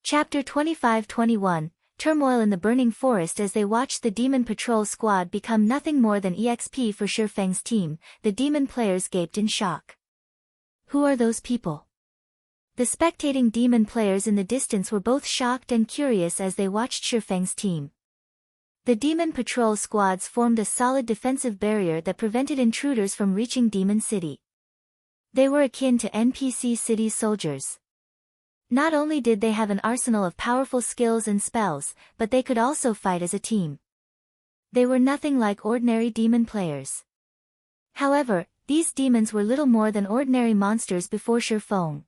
Chapter 25-21, Turmoil in the Burning Forest. As they watched the Demon Patrol squad become nothing more than EXP for Shifeng's team, the demon players gaped in shock. Who are those people? The spectating demon players in the distance were both shocked and curious as they watched Shifeng's team. The Demon Patrol squads formed a solid defensive barrier that prevented intruders from reaching Demon City. They were akin to NPC city soldiers. Not only did they have an arsenal of powerful skills and spells, but they could also fight as a team. They were nothing like ordinary demon players. However, these demons were little more than ordinary monsters before Shifeng.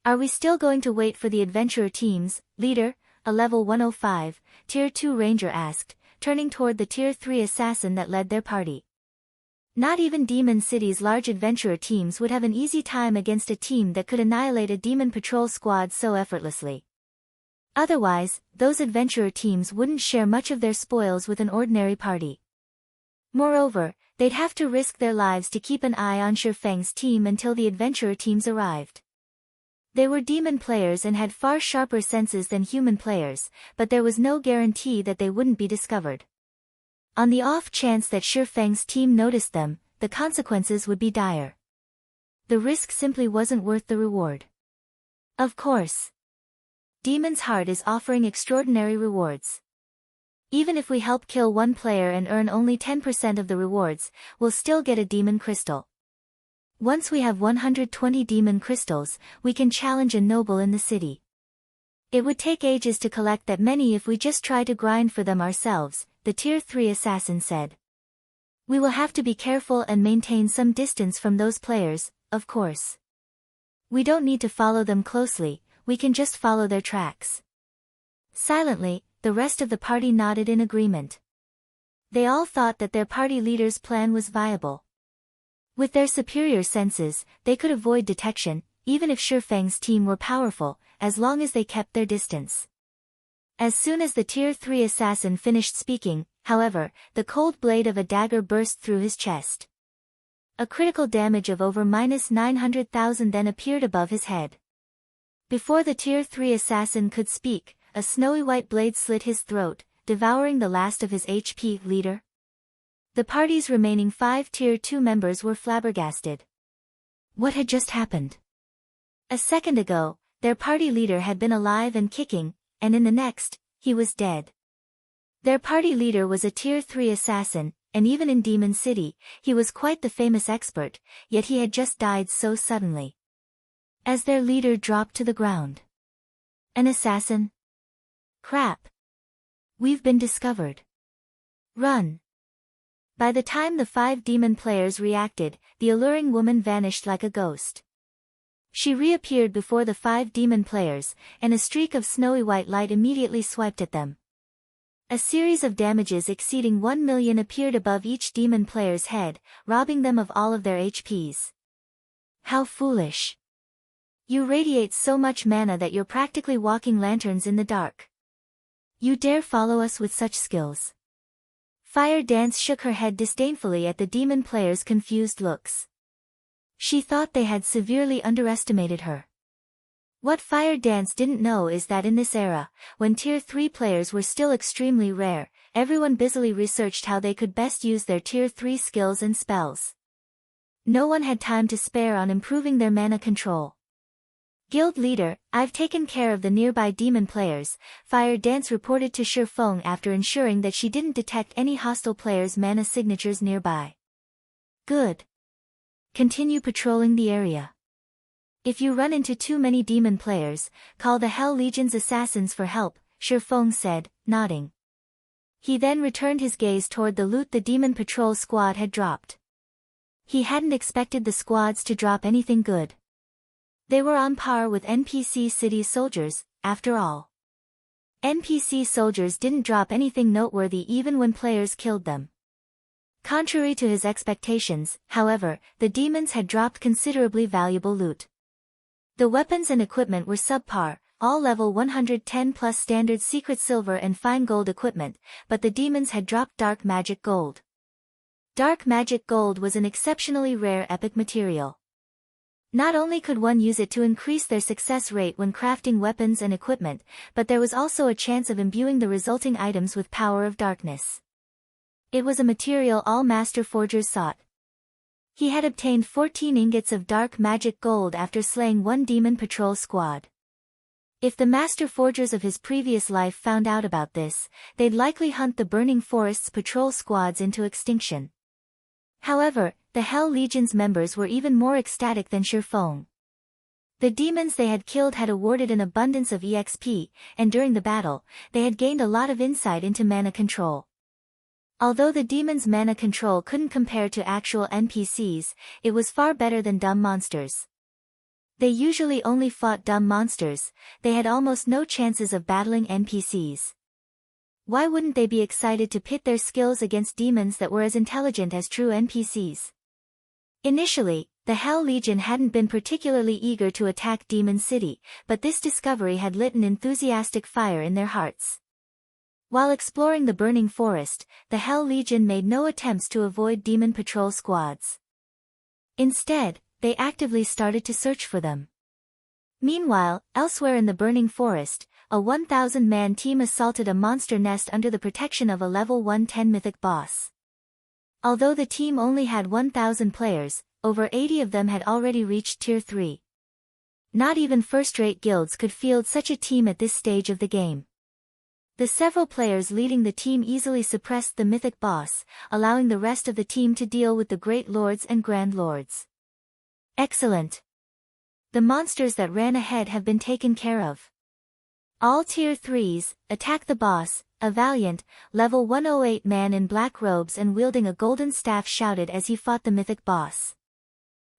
Are we still going to wait for the adventurer teams, leader? A level 105, Tier 2 ranger asked, turning toward the Tier 3 assassin that led their party. Not even Demon City's large adventurer teams would have an easy time against a team that could annihilate a demon patrol squad so effortlessly. Otherwise, those adventurer teams wouldn't share much of their spoils with an ordinary party. Moreover, they'd have to risk their lives to keep an eye on Shifeng's team until the adventurer teams arrived. They were demon players and had far sharper senses than human players, but there was no guarantee that they wouldn't be discovered. On the off chance that Shifeng's team noticed them, the consequences would be dire. The risk simply wasn't worth the reward. Of course. Demon's Heart is offering extraordinary rewards. Even if we help kill one player and earn only 10% of the rewards, we'll still get a demon crystal. Once we have 120 demon crystals, we can challenge a noble in the city. It would take ages to collect that many if we just try to grind for them ourselves, the Tier 3 assassin said. We will have to be careful and maintain some distance from those players, of course. We don't need to follow them closely, we can just follow their tracks. Silently, the rest of the party nodded in agreement. They all thought that their party leader's plan was viable. With their superior senses, they could avoid detection, even if Shifeng's team were powerful, as long as they kept their distance. As soon as the Tier 3 assassin finished speaking, however, the cold blade of a dagger burst through his chest. A critical damage of over -900,000 then appeared above his head. Before the Tier 3 assassin could speak, a snowy white blade slit his throat, devouring the last of his HP. Leader? The party's remaining 5 Tier 2 members were flabbergasted. What had just happened? A second ago, their party leader had been alive and kicking, and in the next, he was dead. Their party leader was a Tier 3 assassin, and even in Demon City, he was quite the famous expert, yet he had just died so suddenly. As their leader dropped to the ground. An assassin? Crap. We've been discovered. Run. By the time the 5 demon players reacted, the alluring woman vanished like a ghost. She reappeared before the 5 demon players, and a streak of snowy white light immediately swiped at them. A series of damages exceeding 1 million appeared above each demon player's head, robbing them of all of their HPs. How foolish. You radiate so much mana that you're practically walking lanterns in the dark. You dare follow us with such skills. Fire Dance shook her head disdainfully at the demon players' confused looks. She thought they had severely underestimated her. What Fire Dance didn't know is that in this era, when Tier 3 players were still extremely rare, everyone busily researched how they could best use their Tier 3 skills and spells. No one had time to spare on improving their mana control. Guild leader, I've taken care of the nearby demon players, Fire Dance reported to Shifeng after ensuring that she didn't detect any hostile players' mana signatures nearby. Good. Continue patrolling the area. If you run into too many demon players, call the Hell Legion's assassins for help, Shifeng said, nodding. He then returned his gaze toward the loot the demon patrol squad had dropped. He hadn't expected the squads to drop anything good. They were on par with NPC city soldiers, after all. NPC soldiers didn't drop anything noteworthy even when players killed them. Contrary to his expectations, however, the demons had dropped considerably valuable loot. The weapons and equipment were subpar, all level 110 plus standard secret silver and fine gold equipment, but the demons had dropped dark magic gold. Dark magic gold was an exceptionally rare epic material. Not only could one use it to increase their success rate when crafting weapons and equipment, but there was also a chance of imbuing the resulting items with power of darkness. It was a material all master forgers sought. He had obtained 14 ingots of dark magic gold after slaying one demon patrol squad. If the master forgers of his previous life found out about this, they'd likely hunt the burning forest's patrol squads into extinction. However, the Hell Legion's members were even more ecstatic than Shurfeng. The demons they had killed had awarded an abundance of EXP, and during the battle, they had gained a lot of insight into mana control. Although the demons' mana control couldn't compare to actual NPCs, it was far better than dumb monsters. They usually only fought dumb monsters, they had almost no chances of battling NPCs. Why wouldn't they be excited to pit their skills against demons that were as intelligent as true NPCs? Initially, the Hell Legion hadn't been particularly eager to attack Demon City, but this discovery had lit an enthusiastic fire in their hearts. While exploring the burning forest, the Hell Legion made no attempts to avoid demon patrol squads. Instead, they actively started to search for them. Meanwhile, elsewhere in the burning forest, a 1,000-man team assaulted a monster nest under the protection of a level 110 mythic boss. Although the team only had 1,000 players, over 80 of them had already reached Tier 3. Not even first-rate guilds could field such a team at this stage of the game. The several players leading the team easily suppressed the mythic boss, allowing the rest of the team to deal with the great lords and grand lords. Excellent. The monsters that ran ahead have been taken care of. All Tier 3s, attack the boss, a valiant, level 108 man in black robes and wielding a golden staff shouted as he fought the mythic boss.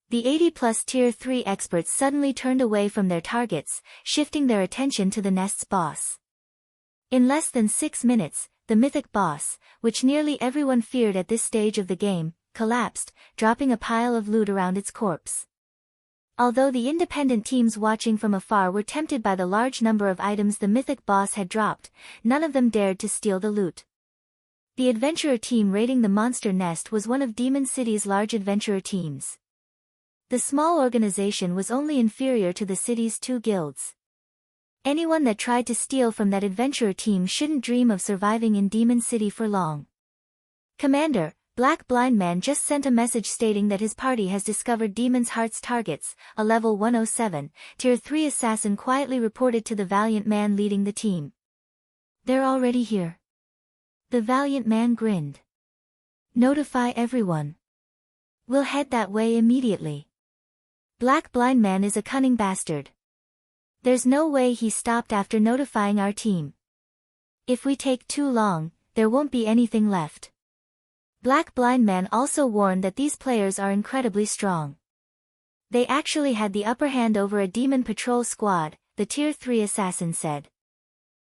The 80+ Tier 3 experts suddenly turned away from their targets, shifting their attention to the nest's boss. In less than 6 minutes, the mythic boss, which nearly everyone feared at this stage of the game, collapsed, dropping a pile of loot around its corpse. Although the independent teams watching from afar were tempted by the large number of items the mythic boss had dropped, none of them dared to steal the loot. The adventurer team raiding the monster nest was one of Demon City's large adventurer teams. The small organization was only inferior to the city's 2 guilds. Anyone that tried to steal from that adventurer team shouldn't dream of surviving in Demon City for long. Commander, Black Blind Man just sent a message stating that his party has discovered Demon's Heart's targets, a level 107, Tier 3 assassin quietly reported to the valiant man leading the team. They're already here. The valiant man grinned. Notify everyone. We'll head that way immediately. Black Blind Man is a cunning bastard. There's no way he stopped after notifying our team. If we take too long, there won't be anything left. Black Blind Man also warned that these players are incredibly strong. They actually had the upper hand over a demon patrol squad, the Tier 3 assassin said.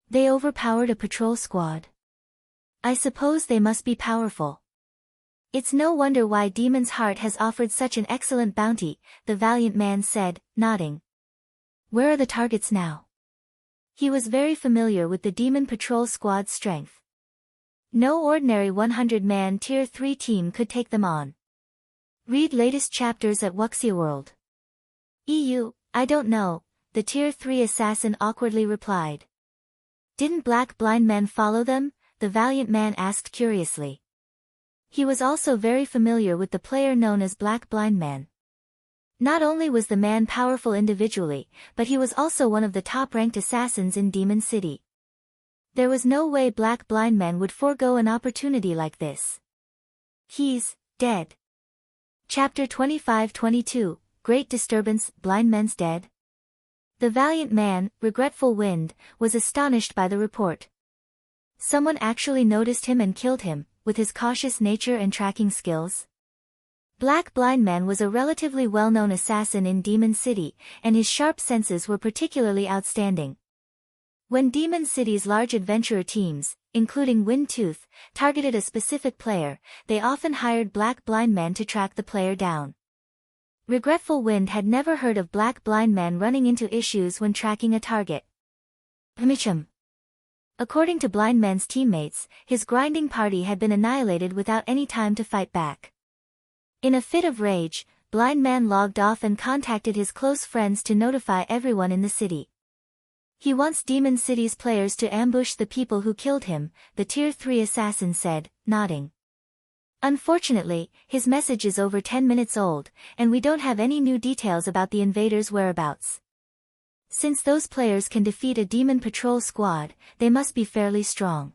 They overpowered a patrol squad. I suppose they must be powerful. It's no wonder why Demon's Heart has offered such an excellent bounty, the valiant man said, nodding. Where are the targets now? He was very familiar with the Demon Patrol Squad's strength. No ordinary 100-man Tier 3 team could take them on. Read latest chapters at Wuxia World. I don't know, the Tier 3 assassin awkwardly replied. Didn't Black Blind Man follow them? The valiant man asked curiously. He was also very familiar with the player known as Black Blind Man. Not only was the man powerful individually, but he was also one of the top-ranked assassins in Demon City. There was no way Black Blind Man would forego an opportunity like this. He's dead. Chapter 25-22, Great Disturbance, Blind Man's dead? The valiant man, Regretful Wind, was astonished by the report. Someone actually noticed him and killed him, with his cautious nature and tracking skills? Black Blind Man was a relatively well-known assassin in Demon City, and his sharp senses were particularly outstanding. When Demon City's large adventurer teams, including Windtooth, targeted a specific player, they often hired Black Blind Man to track the player down. Regretful Wind had never heard of Black Blind Man running into issues when tracking a target. According to Blind Man's teammates, his grinding party had been annihilated without any time to fight back. In a fit of rage, Blind Man logged off and contacted his close friends to notify everyone in the city. He wants Demon City's players to ambush the people who killed him, the Tier 3 assassin said, nodding. Unfortunately, his message is over 10 minutes old, and we don't have any new details about the invaders' whereabouts. Since those players can defeat a demon patrol squad, they must be fairly strong.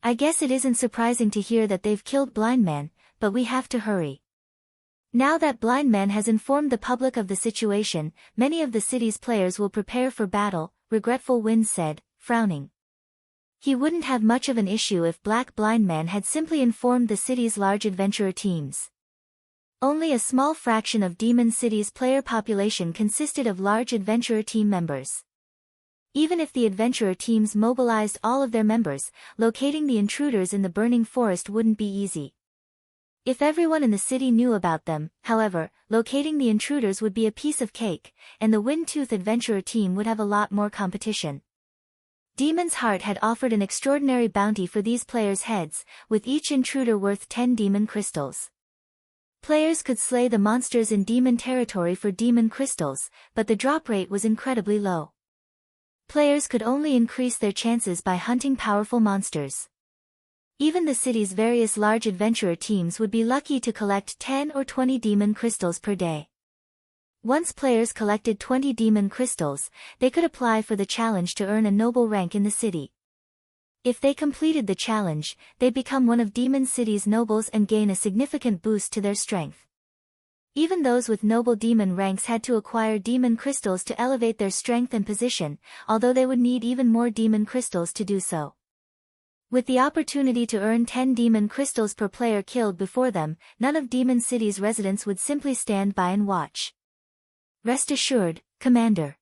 I guess it isn't surprising to hear that they've killed Blind Man, but we have to hurry. Now that Blind Man has informed the public of the situation, many of the city's players will prepare for battle, Regretful Wind said, frowning. He wouldn't have much of an issue if Black Blind Man had simply informed the city's large adventurer teams. Only a small fraction of Demon City's player population consisted of large adventurer team members. Even if the adventurer teams mobilized all of their members, locating the intruders in the burning forest wouldn't be easy. If everyone in the city knew about them, however, locating the intruders would be a piece of cake, and the Windtooth adventurer team would have a lot more competition. Demon's Heart had offered an extraordinary bounty for these players' heads, with each intruder worth 10 demon crystals. Players could slay the monsters in demon territory for demon crystals, but the drop rate was incredibly low. Players could only increase their chances by hunting powerful monsters. Even the city's various large adventurer teams would be lucky to collect 10 or 20 demon crystals per day. Once players collected 20 demon crystals, they could apply for the challenge to earn a noble rank in the city. If they completed the challenge, they become one of Demon City's nobles and gain a significant boost to their strength. Even those with noble demon ranks had to acquire demon crystals to elevate their strength and position, although they would need even more demon crystals to do so. With the opportunity to earn 10 demon crystals per player killed before them, none of Demon City's residents would simply stand by and watch. Rest assured, Commander.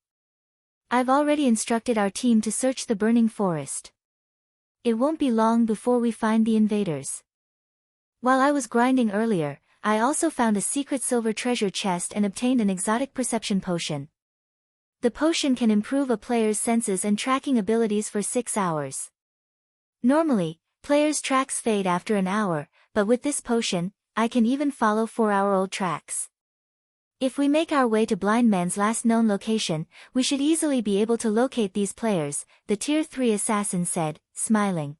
I've already instructed our team to search the burning forest. It won't be long before we find the invaders. While I was grinding earlier, I also found a secret silver treasure chest and obtained an exotic perception potion. The potion can improve a player's senses and tracking abilities for 6 hours. Normally, players' tracks fade after an hour, but with this potion, I can even follow 4-hour-old tracks. If we make our way to Blind Man's last known location, we should easily be able to locate these players, the Tier 3 assassin said, smiling.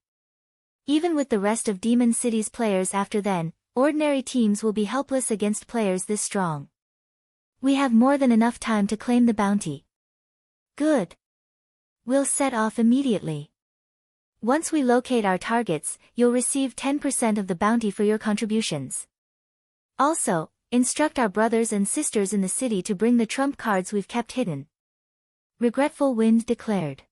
Even with the rest of Demon City's players after then, ordinary teams will be helpless against players this strong. We have more than enough time to claim the bounty. Good. We'll set off immediately. Once we locate our targets, you'll receive 10% of the bounty for your contributions. Also, instruct our brothers and sisters in the city to bring the trump cards we've kept hidden. Regretful Wind declared.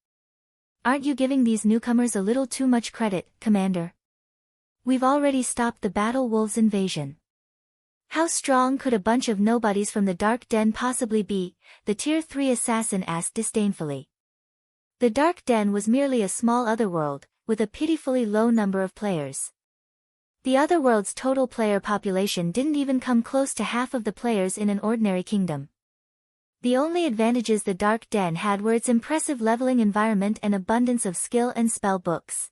Aren't you giving these newcomers a little too much credit, Commander? We've already stopped the Battle Wolves invasion. How strong could a bunch of nobodies from the Dark Den possibly be? The Tier 3 assassin asked disdainfully. The Dark Den was merely a small otherworld, with a pitifully low number of players. The otherworld's total player population didn't even come close to half of the players in an ordinary kingdom. The only advantages the Dark Den had were its impressive leveling environment and abundance of skill and spell books.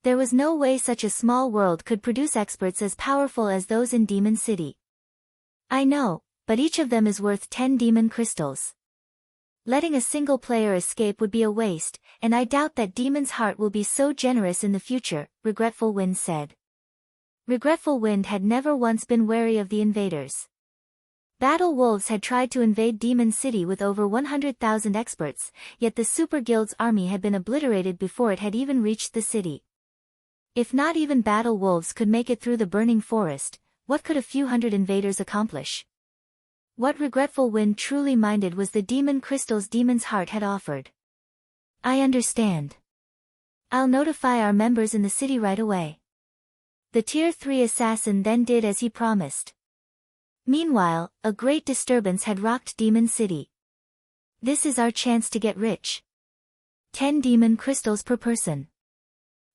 There was no way such a small world could produce experts as powerful as those in Demon City. I know, but each of them is worth 10 demon crystals. Letting a single player escape would be a waste, and I doubt that Demon's Heart will be so generous in the future, Regretful Wind said. Regretful Wind had never once been wary of the invaders. Battle Wolves had tried to invade Demon City with over 100,000 experts, yet the Super Guild's army had been obliterated before it had even reached the city. If not even Battle Wolves could make it through the burning forest, what could a few hundred invaders accomplish? What Regretful Wind truly minded was the demon crystals Demon's Heart had offered. I understand. I'll notify our members in the city right away. The Tier 3 assassin then did as he promised. Meanwhile, a great disturbance had rocked Demon City. This is our chance to get rich. 10 demon crystals per person.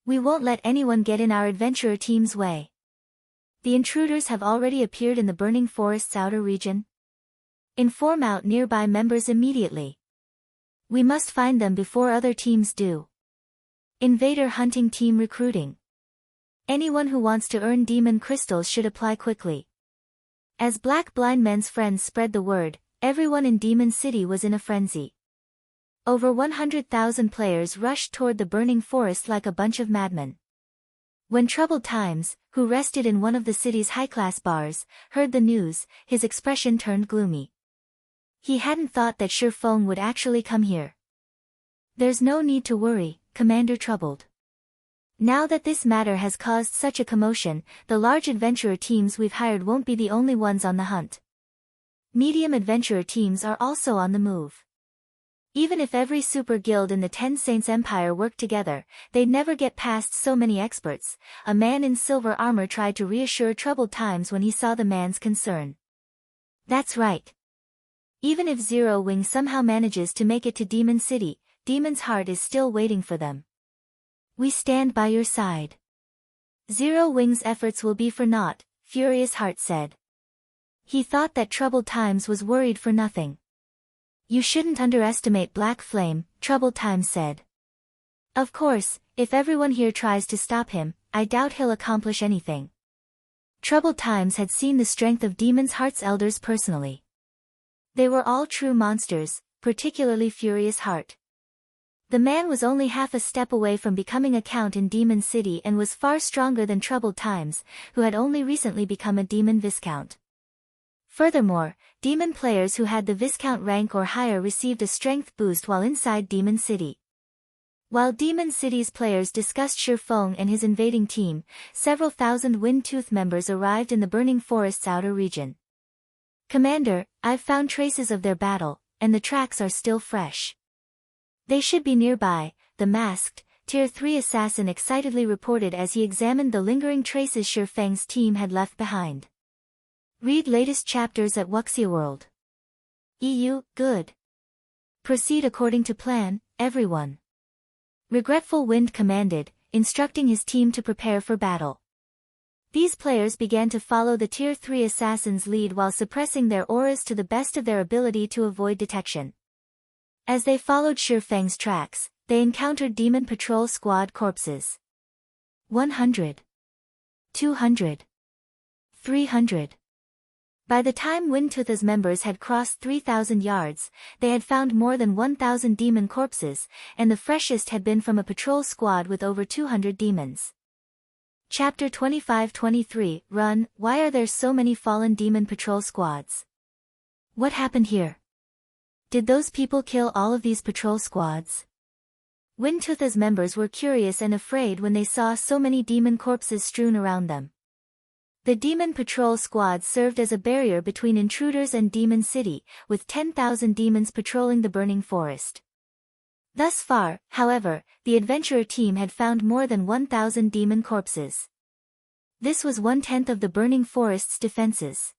We won't let anyone get in our adventurer team's way. The intruders have already appeared in the burning forest's outer region. Inform out nearby members immediately. We must find them before other teams do. Invader hunting team recruiting. Anyone who wants to earn demon crystals should apply quickly. As Black Blind Men's friends spread the word, everyone in Demon City was in a frenzy. Over 100,000 players rushed toward the burning forest like a bunch of madmen. When Troubled Times, who rested in one of the city's high-class bars, heard the news, his expression turned gloomy. He hadn't thought that Shifeng would actually come here. There's no need to worry, Commander Troubled. Now that this matter has caused such a commotion, the large adventurer teams we've hired won't be the only ones on the hunt. Medium adventurer teams are also on the move. Even if every super guild in the Ten Saints Empire worked together, they'd never get past so many experts. A man in silver armor tried to reassure Troubled Times when he saw the man's concern. That's right. Even if Zero Wing somehow manages to make it to Demon City, Demon's Heart is still waiting for them. We stand by your side. Zero Wing's efforts will be for naught, Furious Heart said. He thought that Troubled Times was worried for nothing. You shouldn't underestimate Black Flame, Troubled Times said. Of course, if everyone here tries to stop him, I doubt he'll accomplish anything. Troubled Times had seen the strength of Demon's Heart's elders personally. They were all true monsters, particularly Furious Heart. The man was only half a step away from becoming a count in Demon City and was far stronger than Troubled Times, who had only recently become a demon viscount. Furthermore, demon players who had the Viscount rank or higher received a strength boost while inside Demon City. While Demon City's players discussed Shifeng and his invading team, several thousand Wind-Tooth members arrived in the Burning Forest's outer region. Commander, I've found traces of their battle, and the tracks are still fresh. They should be nearby, the masked, Tier 3 assassin excitedly reported as he examined the lingering traces Shifeng's team had left behind. Read latest chapters at Wuxia World. EU, good. Proceed according to plan, everyone. Regretful Wind commanded, instructing his team to prepare for battle. These players began to follow the Tier 3 assassin's lead while suppressing their auras to the best of their ability to avoid detection. As they followed Shifeng's tracks, they encountered Demon Patrol Squad corpses. 100. 200. 300. By the time Windtooth's members had crossed 3,000 yards, they had found more than 1,000 demon corpses, and the freshest had been from a patrol squad with over 200 demons. Chapter 25-23, Run, Why are there so many fallen demon patrol squads? What happened here? Did those people kill all of these patrol squads? Windtooth's members were curious and afraid when they saw so many demon corpses strewn around them. The Demon Patrol Squad served as a barrier between intruders and Demon City, with 10,000 demons patrolling the burning forest. Thus far, however, the adventurer team had found more than 1,000 demon corpses. This was 1/10 of the burning forest's defenses.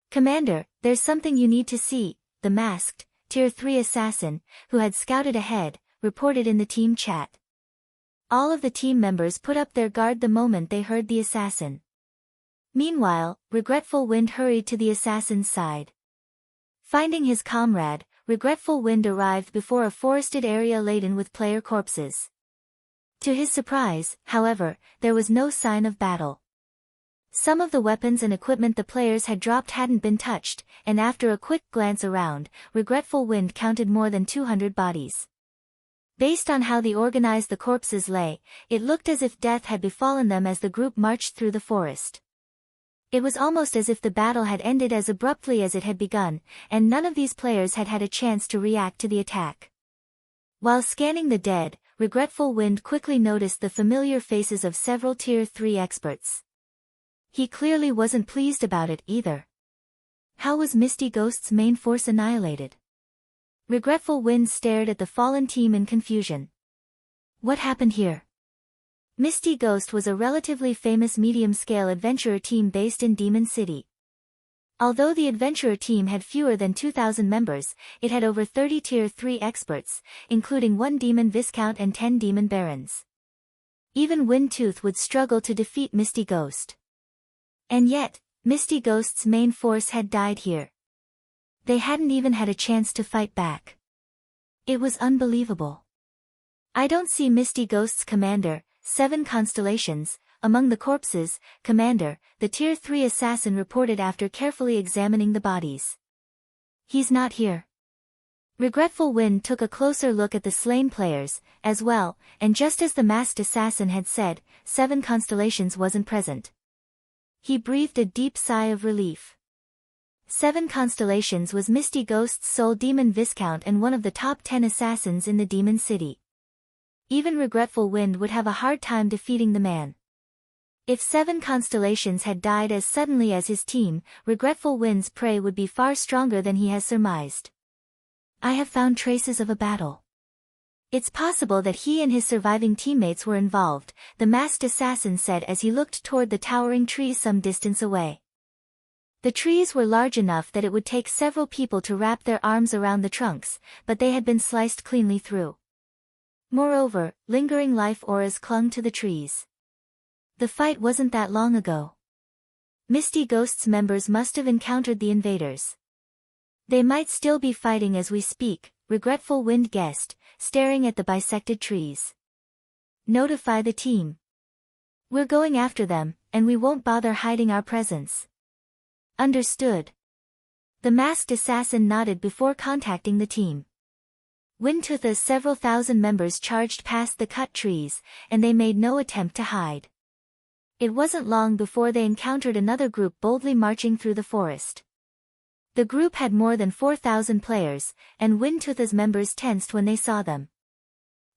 Commander, there's something you need to see, the masked, Tier 3 assassin, who had scouted ahead, reported in the team chat. All of the team members put up their guard the moment they heard the assassin. Meanwhile, Regretful Wind hurried to the assassin's side. Finding his comrade, Regretful Wind arrived before a forested area laden with player corpses. To his surprise, however, there was no sign of battle. Some of the weapons and equipment the players had dropped hadn't been touched, and after a quick glance around, Regretful Wind counted more than 200 bodies. Based on how organized the corpses lay, it looked as if death had befallen them as the group marched through the forest. It was almost as if the battle had ended as abruptly as it had begun, and none of these players had had a chance to react to the attack. While scanning the dead, Regretful Wind quickly noticed the familiar faces of several Tier 3 experts. He clearly wasn't pleased about it either. How was Misty Ghost's main force annihilated? Regretful Wind stared at the fallen team in confusion. What happened here? Misty Ghost was a relatively famous medium-scale adventurer team based in Demon City. Although the adventurer team had fewer than 2,000 members, it had over 30 Tier 3 experts, including 1 Demon Viscount and 10 Demon Barons. Even Windtooth would struggle to defeat Misty Ghost. And yet, Misty Ghost's main force had died here. They hadn't even had a chance to fight back. It was unbelievable. I don't see Misty Ghost's commander, 7 Constellations, among the corpses, Commander, the Tier 3 assassin reported after carefully examining the bodies. He's not here. Regretful Wind took a closer look at the slain players, as well, and just as the masked assassin had said, 7 Constellations wasn't present. He breathed a deep sigh of relief. 7 Constellations was Misty Ghost's sole demon Viscount and one of the top 10 assassins in the Demon City. Even Regretful Wind would have a hard time defeating the man. If 7 Constellations had died as suddenly as his team, Regretful Wind's prey would be far stronger than he has surmised. I have found traces of a battle. It's possible that he and his surviving teammates were involved, the masked assassin said as he looked toward the towering trees some distance away. The trees were large enough that it would take several people to wrap their arms around the trunks, but they had been sliced cleanly through. Moreover, lingering life auras clung to the trees. The fight wasn't that long ago. Misty Ghost's members must have encountered the invaders. They might still be fighting as we speak, Regretful Wind guessed, staring at the bisected trees. Notify the team. We're going after them, and we won't bother hiding our presence. Understood. The masked assassin nodded before contacting the team. Windtootha's several thousand members charged past the cut trees, and they made no attempt to hide. It wasn't long before they encountered another group boldly marching through the forest. The group had more than 4,000 players, and Windtootha's members tensed when they saw them.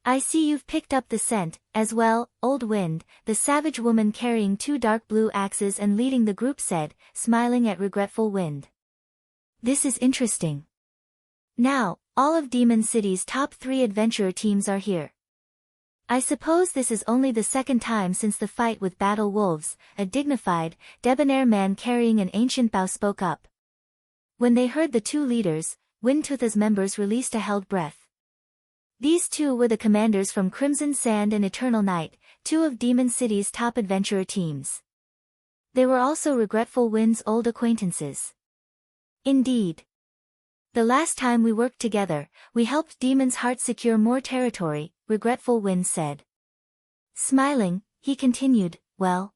I see you've picked up the scent, as well, Old Wind, the savage woman carrying 2 dark blue axes and leading the group said, smiling at Regretful Wind. This is interesting. Now, all of Demon City's top 3 adventurer teams are here. I suppose this is only the second time since the fight with Battle Wolves, a dignified, debonair man carrying an ancient bow spoke up. When they heard the 2 leaders, Windtootha's members released a held breath. These 2 were the commanders from Crimson Sand and Eternal Night, 2 of Demon City's top adventurer teams. They were also Regretful Wind's old acquaintances. Indeed. The last time we worked together, we helped Demon's Heart secure more territory, Regretful Wind said. Smiling, he continued, well,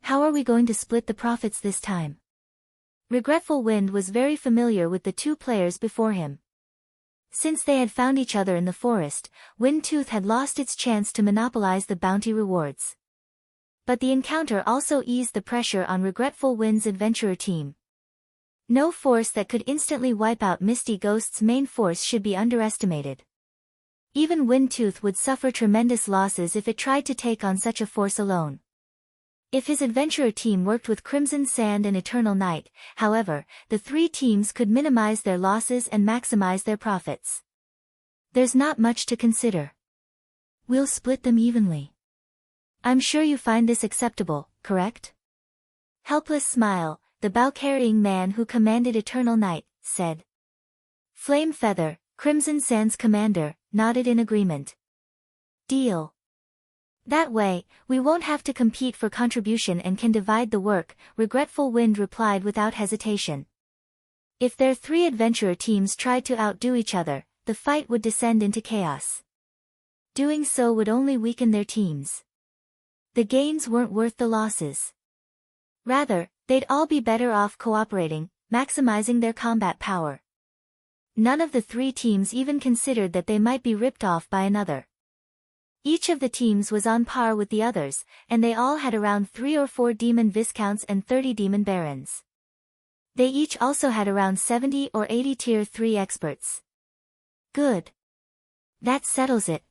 how are we going to split the profits this time? Regretful Wind was very familiar with the 2 players before him. Since they had found each other in the forest, Windtooth had lost its chance to monopolize the bounty rewards. But the encounter also eased the pressure on Regretful Wind's adventurer team. No force that could instantly wipe out Misty Ghost's main force should be underestimated. Even Windtooth would suffer tremendous losses if it tried to take on such a force alone. If his adventurer team worked with Crimson Sand and Eternal Night, however, the 3 teams could minimize their losses and maximize their profits. There's not much to consider. We'll split them evenly. I'm sure you find this acceptable, correct? Helpless Smile, the bow-carrying man who commanded Eternal Night, said. Flame Feather, Crimson Sand's commander, nodded in agreement. Deal. That way, we won't have to compete for contribution and can divide the work, Regretful Wind replied without hesitation. If their 3 adventurer teams tried to outdo each other, the fight would descend into chaos. Doing so would only weaken their teams. The gains weren't worth the losses. Rather, they'd all be better off cooperating, maximizing their combat power. None of the 3 teams even considered that they might be ripped off by another. Each of the teams was on par with the others, and they all had around 3 or 4 demon viscounts and 30 demon barons. They each also had around 70 or 80 tier 3 experts. Good. That settles it.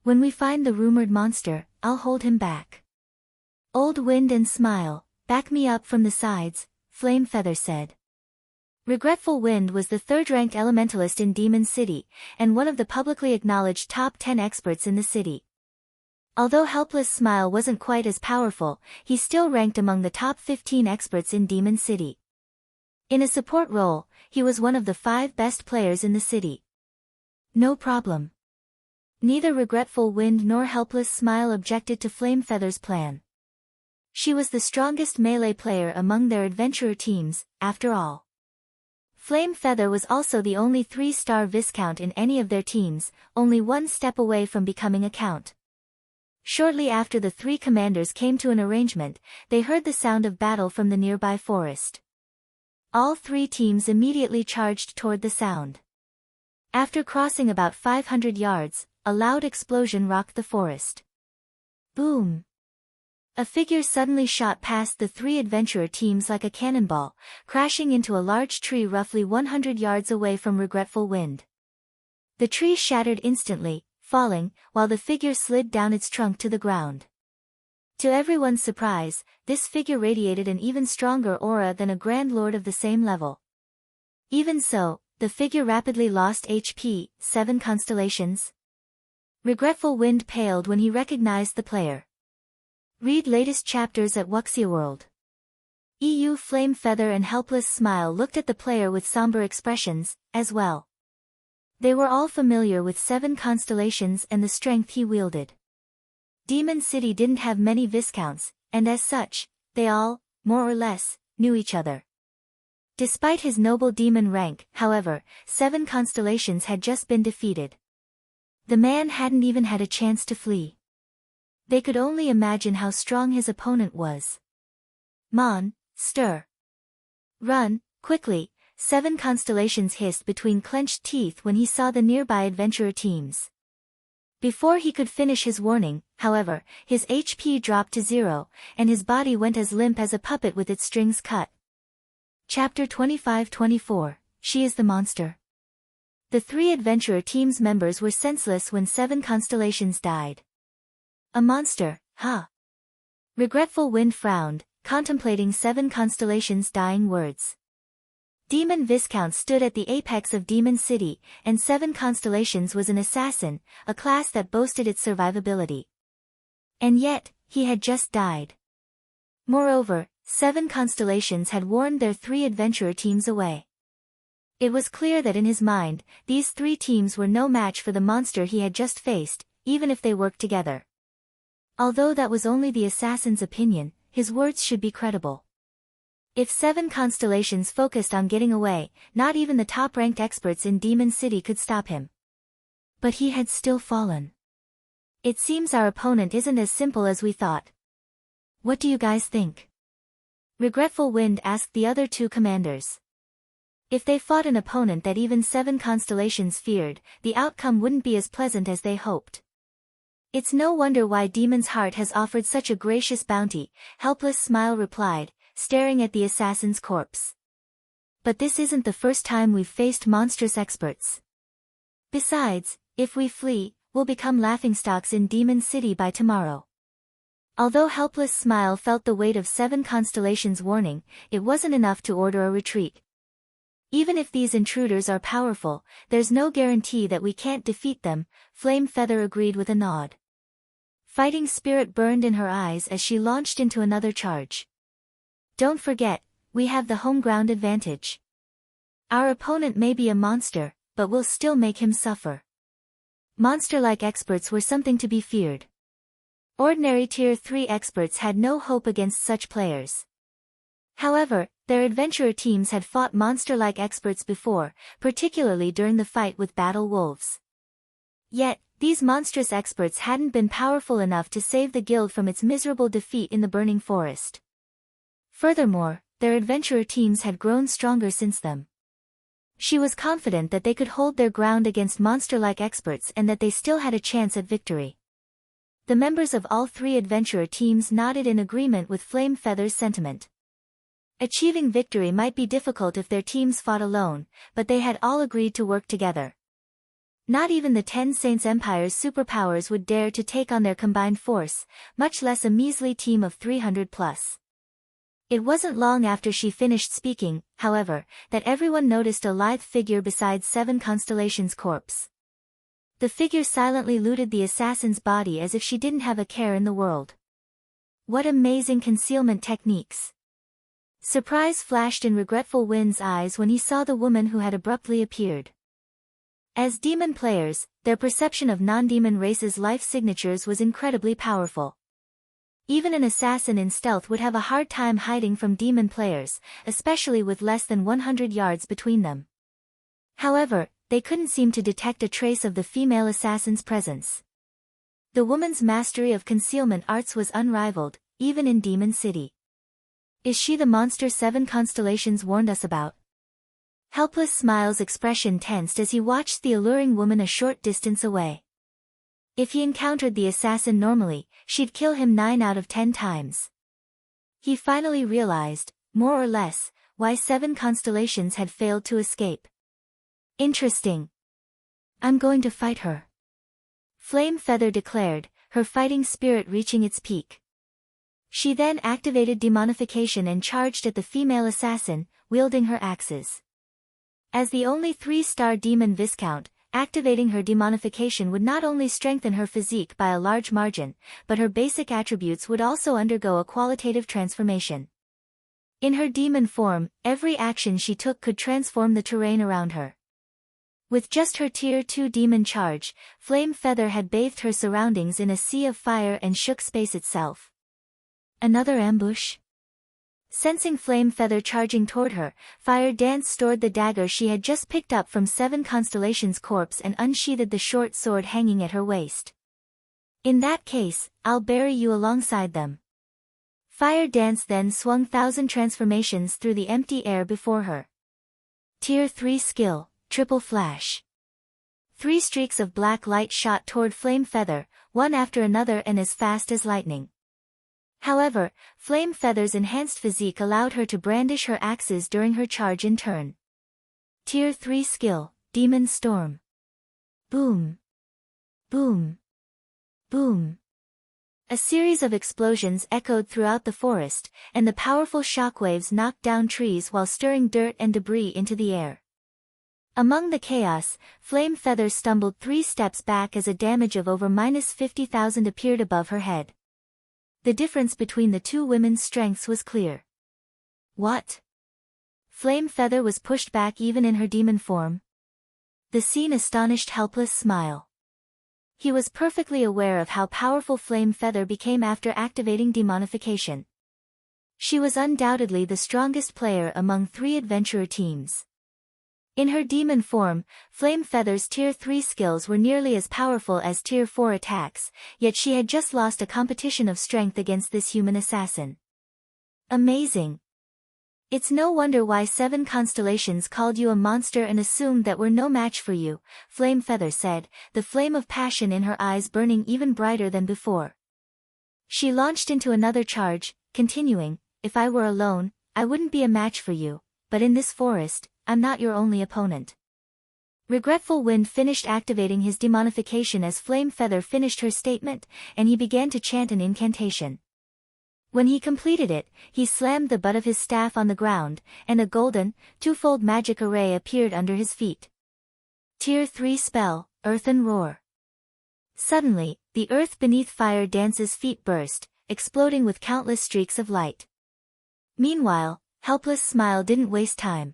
When we find the rumored monster, I'll hold him back. Old Wind and Smile, back me up from the sides, Flame Feather said. Regretful Wind was the 3rd-ranked elementalist in Demon City, and one of the publicly acknowledged top 10 experts in the city. Although Helpless Smile wasn't quite as powerful, he still ranked among the top 15 experts in Demon City. In a support role, he was one of the 5 best players in the city. No problem. Neither Regretful Wind nor Helpless Smile objected to Flame Feather's plan. She was the strongest melee player among their adventurer teams, after all. Flame Feather was also the only 3-star Viscount in any of their teams, only 1 step away from becoming a Count. Shortly after the three commanders came to an arrangement, they heard the sound of battle from the nearby forest. All three teams immediately charged toward the sound. After crossing about 500 yards, a loud explosion rocked the forest. Boom! A figure suddenly shot past the three adventurer teams like a cannonball, crashing into a large tree roughly 100 yards away from Regretful Wind. The tree shattered instantly, falling, while the figure slid down its trunk to the ground. To everyone's surprise, this figure radiated an even stronger aura than a Grand Lord of the same level. Even so, the figure rapidly lost HP, 7 constellations. Regretful Wind paled when he recognized the player. Read latest chapters at Wuxia EU. Flame Feather and Helpless Smile looked at the player with somber expressions, as well. They were all familiar with 7 constellations and the strength he wielded. Demon City didn't have many Viscounts, and as such, they all, more or less, knew each other. Despite his noble demon rank, however, 7 constellations had just been defeated. The man hadn't even had a chance to flee. They could only imagine how strong his opponent was. Mon, stir. Run, quickly, 7 constellations hissed between clenched teeth when he saw the nearby adventurer teams. Before he could finish his warning, however, his HP dropped to 0, and his body went as limp as a puppet with its strings cut. Chapter 25-24, She is the Monster. The 3 adventurer team's members were senseless when 7 constellations died. A monster, huh? Regretful Wind frowned, contemplating 7 constellations' dying words. Demon Viscount stood at the apex of Demon City, and 7 constellations was an assassin, a class that boasted its survivability. And yet, he had just died. Moreover, 7 constellations had warned their 3 adventurer teams away. It was clear that in his mind, these 3 teams were no match for the monster he had just faced, even if they worked together. Although that was only the assassin's opinion, his words should be credible. If 7 constellations focused on getting away, not even the top-ranked experts in Demon City could stop him. But he had still fallen. It seems our opponent isn't as simple as we thought. What do you guys think? Regretful Wind asked the other 2 commanders. If they fought an opponent that even 7 constellations feared, the outcome wouldn't be as pleasant as they hoped. It's no wonder why Demon's Heart has offered such a gracious bounty, Helpless Smile replied, staring at the assassin's corpse. But this isn't the first time we've faced monstrous experts. Besides, if we flee, we'll become laughingstocks in Demon City by tomorrow. Although Helpless Smile felt the weight of 7 constellations' warning, it wasn't enough to order a retreat. Even if these intruders are powerful, there's no guarantee that we can't defeat them, Flame Feather agreed with a nod. Fighting spirit burned in her eyes as she launched into another charge. Don't forget, we have the home ground advantage. Our opponent may be a monster, but we'll still make him suffer. Monster-like experts were something to be feared. Ordinary Tier 3 experts had no hope against such players. However, their adventurer teams had fought monster-like experts before, particularly during the fight with Battle Wolves. Yet, these monstrous experts hadn't been powerful enough to save the guild from its miserable defeat in the Burning Forest. Furthermore, their adventurer teams had grown stronger since then. She was confident that they could hold their ground against monster-like experts and that they still had a chance at victory. The members of all 3 adventurer teams nodded in agreement with Flame Feather's sentiment. Achieving victory might be difficult if their teams fought alone, but they had all agreed to work together. Not even the 10 Saints Empire's superpowers would dare to take on their combined force, much less a measly team of 300 plus. It wasn't long after she finished speaking, however, that everyone noticed a lithe figure beside 7 Constellations' corpse. The figure silently looted the assassin's body as if she didn't have a care in the world. What amazing concealment techniques! Surprise flashed in Regretful Wind's eyes when he saw the woman who had abruptly appeared. As demon players, their perception of non-demon races' life signatures was incredibly powerful. Even an assassin in stealth would have a hard time hiding from demon players, especially with less than 100 yards between them. However, they couldn't seem to detect a trace of the female assassin's presence. The woman's mastery of concealment arts was unrivaled, even in Demon City. Is she the monster 7 constellations warned us about? Helpless Smile's expression tensed as he watched the alluring woman a short distance away. If he encountered the assassin normally, she'd kill him 9 out of 10 times. He finally realized, more or less, why 7 constellations had failed to escape. Interesting. I'm going to fight her. Flame Feather declared, her fighting spirit reaching its peak. She then activated demonification and charged at the female assassin, wielding her axes. As the only 3-star demon Viscount, activating her demonification would not only strengthen her physique by a large margin, but her basic attributes would also undergo a qualitative transformation. In her demon form, every action she took could transform the terrain around her. With just her Tier 2 demon charge, Flame Feather had bathed her surroundings in a sea of fire and shook space itself. Another ambush? Sensing Flame Feather charging toward her, Fire Dance stored the dagger she had just picked up from 7 Constellation's corpse and unsheathed the short sword hanging at her waist. In that case, I'll bury you alongside them. Fire Dance then swung 1,000 transformations through the empty air before her. Tier 3 skill, Triple Flash. 3 streaks of black light shot toward Flame Feather, one after another and as fast as lightning. However, Flame Feather's enhanced physique allowed her to brandish her axes during her charge in turn. Tier 3 skill, Demon Storm. Boom. Boom. Boom. A series of explosions echoed throughout the forest, and the powerful shockwaves knocked down trees while stirring dirt and debris into the air. Among the chaos, Flame Feather stumbled 3 steps back as a damage of over -50,000 appeared above her head. The difference between the two women's strengths was clear. What? Flame Feather was pushed back even in her demon form? The scene astonished Helpless Smile. He was perfectly aware of how powerful Flame Feather became after activating demonification. She was undoubtedly the strongest player among 3 adventurer teams. In her demon form, Flame Feather's Tier 3 skills were nearly as powerful as Tier 4 attacks, yet she had just lost a competition of strength against this human assassin. Amazing. It's no wonder why 7 constellations called you a monster and assumed that we're no match for you, Flame Feather said, the flame of passion in her eyes burning even brighter than before. She launched into another charge, continuing, if I were alone, I wouldn't be a match for you, but in this forest, I'm not your only opponent. Regretful Wind finished activating his demonification as Flame Feather finished her statement, and he began to chant an incantation. When he completed it, he slammed the butt of his staff on the ground, and a golden, 2-fold magic array appeared under his feet. Tier 3 spell, Earthen Roar. Suddenly, the earth beneath Fire Dance's feet burst, exploding with countless streaks of light. Meanwhile, Helpless Smile didn't waste time.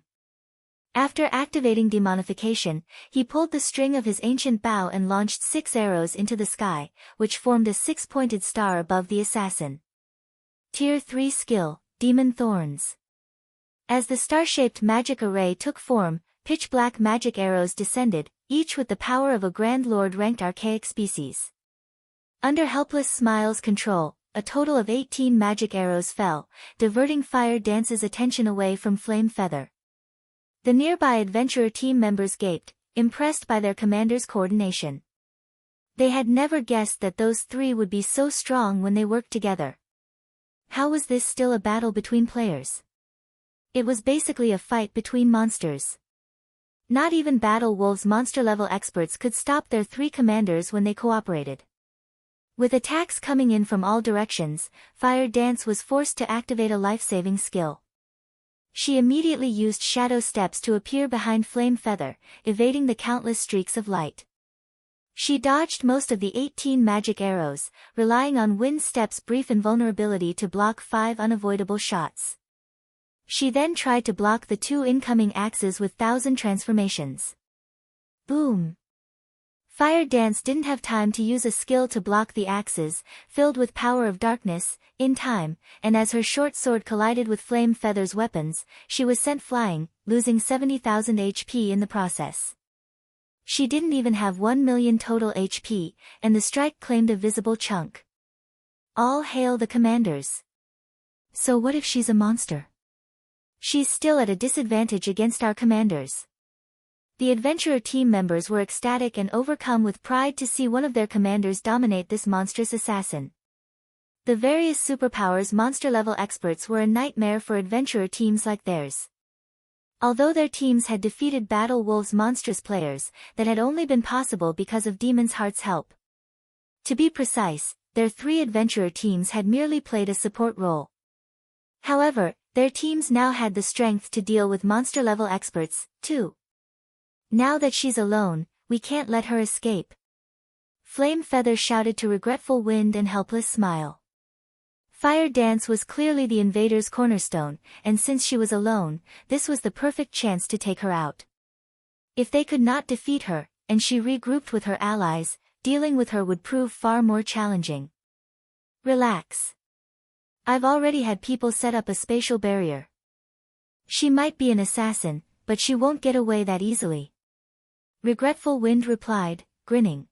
After activating demonification, he pulled the string of his ancient bow and launched 6 arrows into the sky, which formed a 6-pointed star above the assassin. Tier 3 skill, Demon Thorns. As the star-shaped magic array took form, pitch-black magic arrows descended, each with the power of a Grand Lord-ranked archaic species. Under Helpless Smile's control, a total of 18 magic arrows fell, diverting Fire Dance's attention away from Flame Feather. The nearby adventurer team members gaped, impressed by their commander's coordination. They had never guessed that those 3 would be so strong when they worked together. How was this still a battle between players? It was basically a fight between monsters. Not even Battle Wolves monster-level experts could stop their 3 commanders when they cooperated. With attacks coming in from all directions, Fire Dance was forced to activate a life-saving skill. She immediately used shadow steps to appear behind Flame Feather, evading the countless streaks of light. She dodged most of the 18 magic arrows, relying on Wind Step's brief invulnerability to block 5 unavoidable shots. She then tried to block the 2 incoming axes with 1,000 transformations. Boom! Fire Dance didn't have time to use a skill to block the axes, filled with power of darkness, in time, and as her short sword collided with Flame Feather's weapons, she was sent flying, losing 70,000 HP in the process. She didn't even have 1 million total HP, and the strike claimed a visible chunk. All hail the commanders. So what if she's a monster? She's still at a disadvantage against our commanders. The adventurer team members were ecstatic and overcome with pride to see one of their commanders dominate this monstrous assassin. The various superpowers monster-level experts were a nightmare for adventurer teams like theirs. Although their teams had defeated Battle Wolves' monstrous players, that had only been possible because of Demon's Heart's help. To be precise, their 3 adventurer teams had merely played a support role. However, their teams now had the strength to deal with monster-level experts, too. Now that she's alone, we can't let her escape. Flame Feather shouted to Regretful Wind and Helpless Smile. Fire Dance was clearly the invader's cornerstone, and since she was alone, this was the perfect chance to take her out. If they could not defeat her, and she regrouped with her allies, dealing with her would prove far more challenging. Relax. I've already had people set up a spatial barrier. She might be an assassin, but she won't get away that easily. Regretful Wind replied, grinning.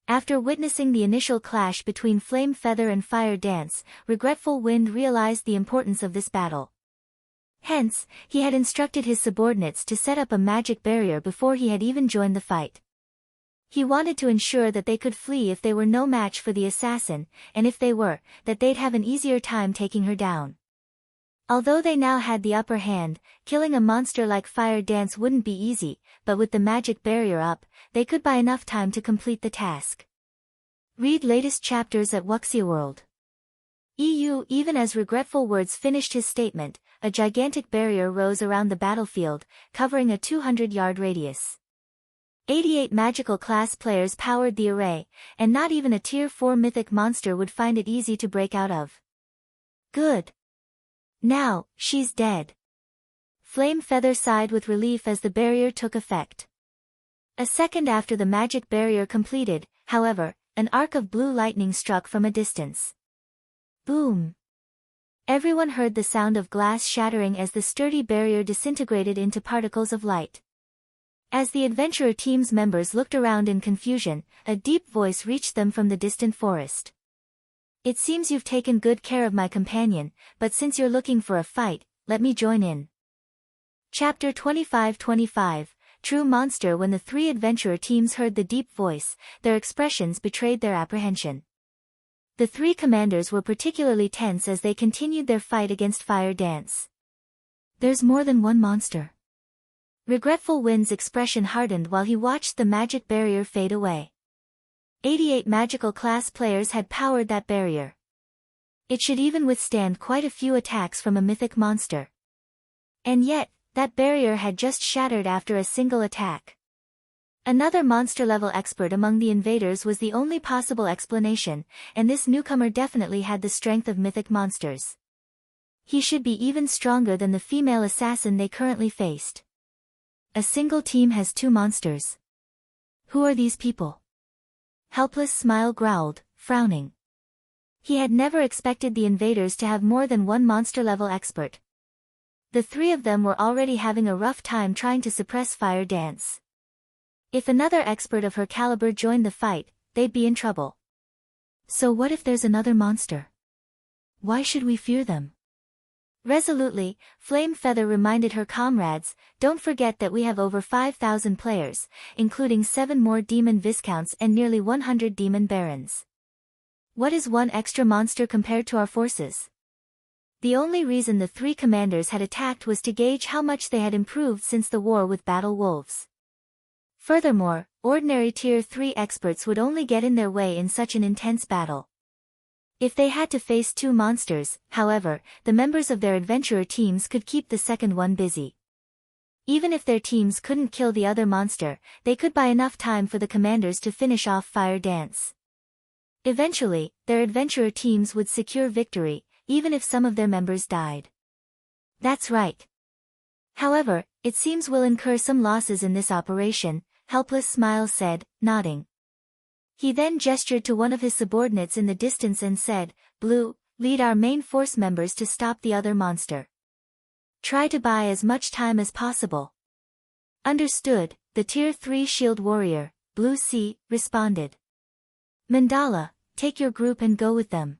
After witnessing the initial clash between Flame Feather and Fire Dance, Regretful Wind realized the importance of this battle. Hence, he had instructed his subordinates to set up a magic barrier before he had even joined the fight. He wanted to ensure that they could flee if they were no match for the assassin, and if they were, that they'd have an easier time taking her down. Although they now had the upper hand, killing a monster like Fire Dance wouldn't be easy, but with the magic barrier up, they could buy enough time to complete the task. Read latest chapters at Wuxia World. EU. Even as Regretful Words finished his statement, a gigantic barrier rose around the battlefield, covering a 200-yard radius. 88 magical class players powered the array, and not even a tier 4 mythic monster would find it easy to break out of. Good. Now, she's dead. Flame Feather sighed with relief as the barrier took effect. A second after the magic barrier completed, however, an arc of blue lightning struck from a distance. Boom! Everyone heard the sound of glass shattering as the sturdy barrier disintegrated into particles of light. As the adventurer team's members looked around in confusion, a deep voice reached them from the distant forest. It seems you've taken good care of my companion, but since you're looking for a fight, let me join in. Chapter 25. True Monster. When the 3 adventurer teams heard the deep voice, their expressions betrayed their apprehension. The 3 commanders were particularly tense as they continued their fight against Fire Dance. There's more than one monster. Regretful Wind's expression hardened while he watched the magic barrier fade away. 88 magical class players had powered that barrier. It should even withstand quite a few attacks from a mythic monster. And yet, that barrier had just shattered after a single attack. Another monster-level expert among the invaders was the only possible explanation, and this newcomer definitely had the strength of mythic monsters. He should be even stronger than the female assassin they currently faced. A single team has 2 monsters. Who are these people? Helpless Smile growled, frowning. He had never expected the invaders to have more than one monster-level expert. The 3 of them were already having a rough time trying to suppress Fire Dance. If another expert of her caliber joined the fight, they'd be in trouble. So what if there's another monster? Why should we fear them? Resolutely, Flame Feather reminded her comrades, don't forget that we have over 5,000 players, including 7 more demon viscounts and nearly 100 demon barons. What is one extra monster compared to our forces? The only reason the 3 commanders had attacked was to gauge how much they had improved since the war with Battle Wolves. Furthermore, ordinary Tier 3 experts would only get in their way in such an intense battle. If they had to face 2 monsters, however, the members of their adventurer teams could keep the second one busy. Even if their teams couldn't kill the other monster, they could buy enough time for the commanders to finish off Fire Dance. Eventually, their adventurer teams would secure victory, even if some of their members died. That's right. However, it seems we'll incur some losses in this operation, Helpless Smile said, nodding. He then gestured to one of his subordinates in the distance and said, Blue, lead our main force members to stop the other monster. Try to buy as much time as possible. Understood, the Tier 3 Shield Warrior, Blue Sea, responded. Mandala, take your group and go with them.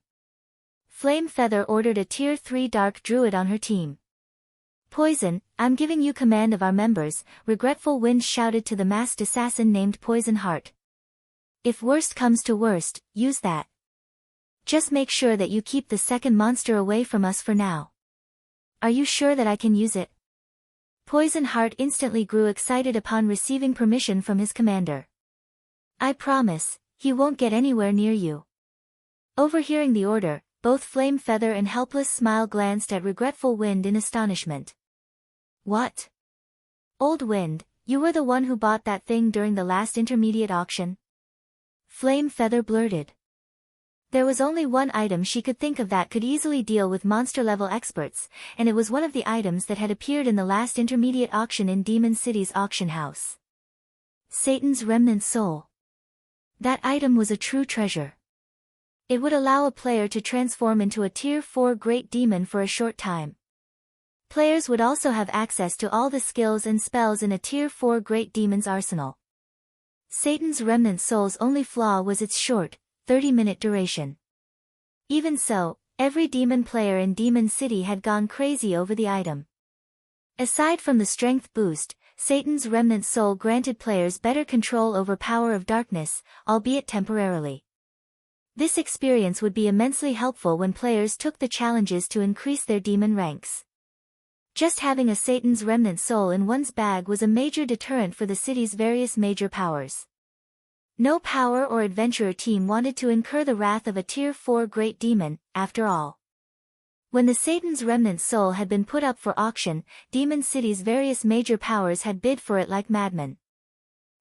Flame Feather ordered a Tier 3 Dark Druid on her team. Poison, I'm giving you command of our members, Regretful Wind shouted to the masked assassin named Poison Heart. If worst comes to worst, use that. Just make sure that you keep the second monster away from us for now. Are you sure that I can use it? Poison Heart instantly grew excited upon receiving permission from his commander. I promise, he won't get anywhere near you. Overhearing the order, both Flame Feather and Helpless Smile glanced at Regretful Wind in astonishment. What? Old Wind, you were the one who bought that thing during the last intermediate auction? Flame Feather blurted. There was only one item she could think of that could easily deal with monster-level experts, and it was one of the items that had appeared in the last intermediate auction in Demon City's auction house. Satan's Remnant Soul. That item was a true treasure. It would allow a player to transform into a Tier 4 Great Demon for a short time. Players would also have access to all the skills and spells in a Tier 4 Great Demon's arsenal. Satan's Remnant Soul's only flaw was its short, 30-minute duration. Even so, every demon player in Demon City had gone crazy over the item. Aside from the strength boost, Satan's Remnant Soul granted players better control over Power of Darkness, albeit temporarily. This experience would be immensely helpful when players took the challenges to increase their demon ranks. Just having a Satan's Remnant Soul in one's bag was a major deterrent for the city's various major powers. No power or adventurer team wanted to incur the wrath of a Tier 4 Great Demon, after all. When the Satan's Remnant Soul had been put up for auction, Demon City's various major powers had bid for it like madmen.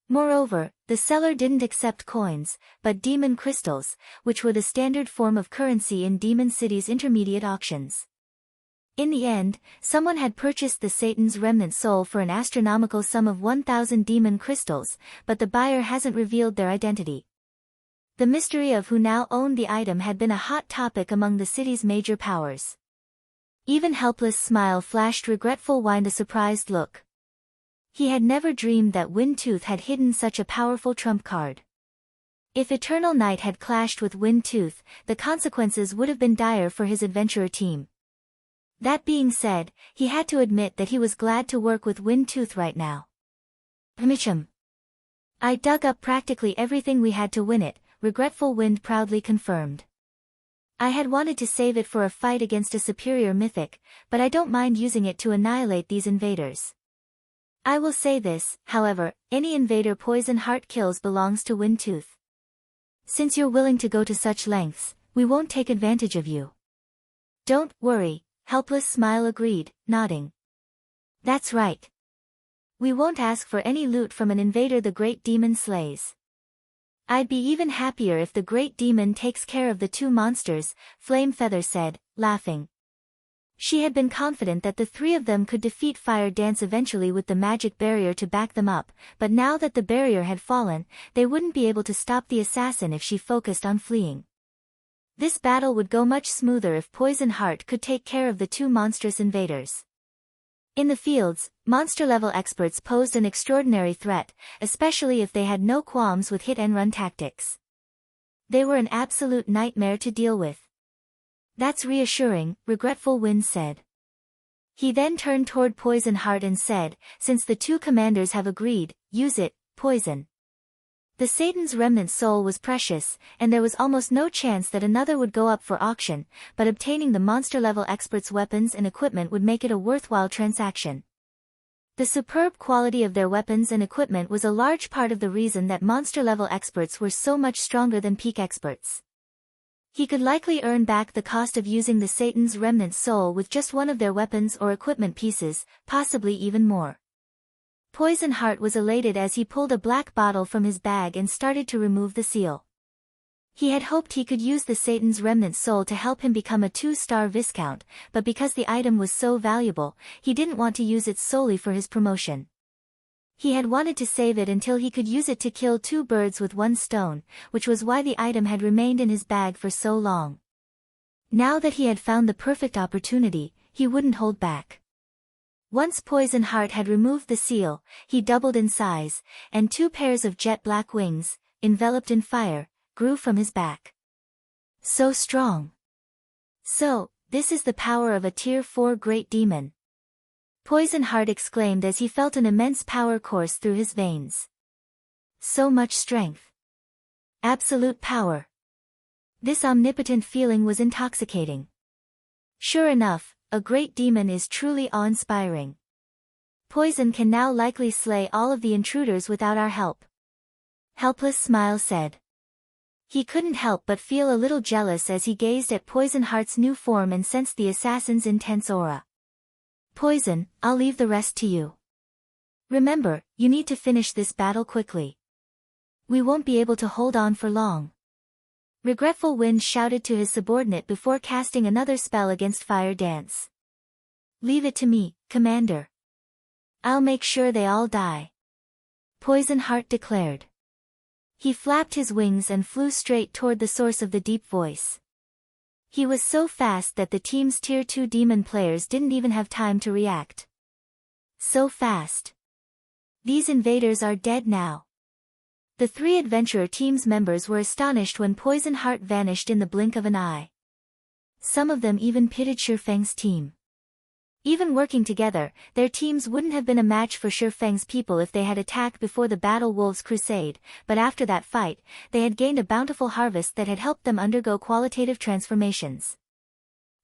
Moreover, the seller didn't accept coins, but demon crystals, which were the standard form of currency in Demon City's intermediate auctions. In the end, someone had purchased the Satan's Remnant Soul for an astronomical sum of 1,000 demon crystals, but the buyer hasn't revealed their identity. The mystery of who now owned the item had been a hot topic among the city's major powers. Even Helpless Smile flashed Regretful Wind a surprised look. He had never dreamed that Windtooth had hidden such a powerful trump card. If Eternal Night had clashed with Windtooth, the consequences would have been dire for his adventurer team. That being said, he had to admit that he was glad to work with Windtooth right now. Mitchum. I dug up practically everything we had to win it, Regretful Wind proudly confirmed. I had wanted to save it for a fight against a superior mythic, but I don't mind using it to annihilate these invaders. I will say this, however, any invader Poison Heart kills belongs to Windtooth. Since you're willing to go to such lengths, we won't take advantage of you. Don't worry, Helpless Smile agreed, nodding. That's right. We won't ask for any loot from an invader the Great Demon slays. I'd be even happier if the Great Demon takes care of the two monsters, Flame Feather said, laughing. She had been confident that the three of them could defeat Fire Dance eventually with the magic barrier to back them up, but now that the barrier had fallen, they wouldn't be able to stop the assassin if she focused on fleeing. This battle would go much smoother if Poison Heart could take care of the two monstrous invaders. In the fields, monster-level experts posed an extraordinary threat, especially if they had no qualms with hit-and-run tactics. They were an absolute nightmare to deal with. That's reassuring, Regretful Wind said. He then turned toward Poison Heart and said, since the two commanders have agreed, use it, Poison. The Satan's Remnant Soul was precious, and there was almost no chance that another would go up for auction, but obtaining the monster-level experts' weapons and equipment would make it a worthwhile transaction. The superb quality of their weapons and equipment was a large part of the reason that monster-level experts were so much stronger than peak experts. He could likely earn back the cost of using the Satan's Remnant Soul with just one of their weapons or equipment pieces, possibly even more. Poison Heart was elated as he pulled a black bottle from his bag and started to remove the seal. He had hoped he could use the Satan's Remnant Soul to help him become a 2-star Viscount, but because the item was so valuable, he didn't want to use it solely for his promotion. He had wanted to save it until he could use it to kill 2 birds with 1 stone, which was why the item had remained in his bag for so long. Now that he had found the perfect opportunity, he wouldn't hold back. Once Poison Heart had removed the seal, he doubled in size, and 2 pairs of jet black wings, enveloped in fire, grew from his back. So strong. So, this is the power of a Tier 4 Great Demon. Poison Heart exclaimed as he felt an immense power course through his veins. So much strength. Absolute power. This omnipotent feeling was intoxicating. Sure enough, a great demon is truly awe-inspiring. Poison can now likely slay all of the intruders without our help. Helpless Smile said. He couldn't help but feel a little jealous as he gazed at Poison Heart's new form and sensed the assassin's intense aura. Poison, I'll leave the rest to you. Remember, you need to finish this battle quickly. We won't be able to hold on for long. Regretful Wind shouted to his subordinate before casting another spell against Fire Dance. Leave it to me, Commander. I'll make sure they all die. Poison Heart declared. He flapped his wings and flew straight toward the source of the deep voice. He was so fast that the team's Tier 2 demon players didn't even have time to react. So fast. These invaders are dead now. The 3 adventurer team's members were astonished when Poison Heart vanished in the blink of an eye. Some of them even pitied Shifeng's team. Even working together, their teams wouldn't have been a match for Shifeng's people if they had attacked before the Battle Wolves Crusade, but after that fight, they had gained a bountiful harvest that had helped them undergo qualitative transformations.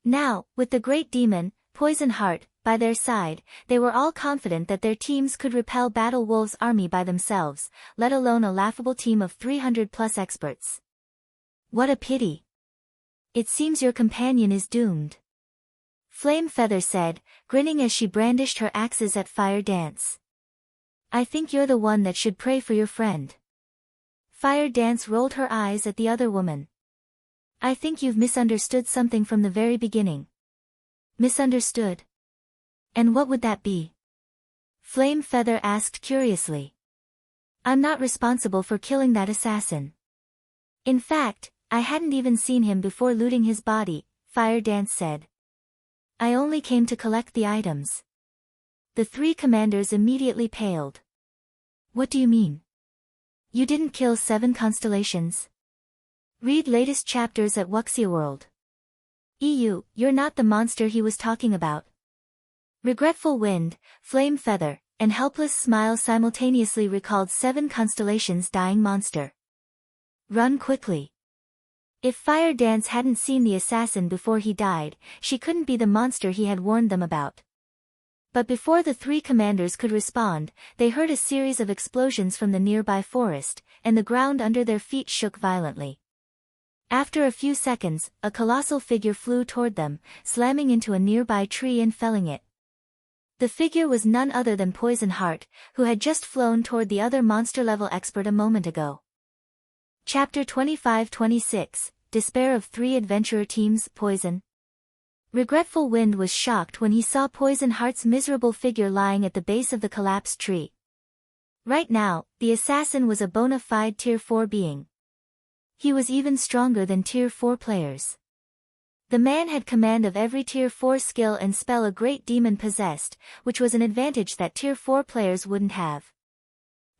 Now, with the Great Demon, Poison Heart, by their side, they were all confident that their teams could repel Battle Wolves' army by themselves, let alone a laughable team of 300+ experts. What a pity. It seems your companion is doomed. Flame Feather said, grinning as she brandished her axes at Fire Dance. I think you're the one that should pray for your friend. Fire Dance rolled her eyes at the other woman. I think you've misunderstood something from the very beginning. Misunderstood? And what would that be? Flame Feather asked curiously. I'm not responsible for killing that assassin. In fact, I hadn't even seen him before looting his body, Fire Dance said. I only came to collect the items. The 3 commanders immediately paled. What do you mean? You didn't kill 7 constellations? Read latest chapters at Wuxia World. You're not the monster he was talking about. Regretful Wind, Flame Feather, and Helpless Smile simultaneously recalled 7 constellations dying monster. Run quickly. If Fire Dance hadn't seen the assassin before he died, she couldn't be the monster he had warned them about. But before the 3 commanders could respond, they heard a series of explosions from the nearby forest, and the ground under their feet shook violently. After a few seconds, a colossal figure flew toward them, slamming into a nearby tree and felling it. The figure was none other than Poison Heart, who had just flown toward the other monster-level expert a moment ago. Chapter 25-26, Despair of 3 Adventurer Teams, Poison. Regretful Wind was shocked when he saw Poison Heart's miserable figure lying at the base of the collapsed tree. Right now, the assassin was a bona fide Tier 4 being. He was even stronger than Tier 4 players. The man had command of every Tier 4 skill and spell a great demon possessed, which was an advantage that Tier 4 players wouldn't have.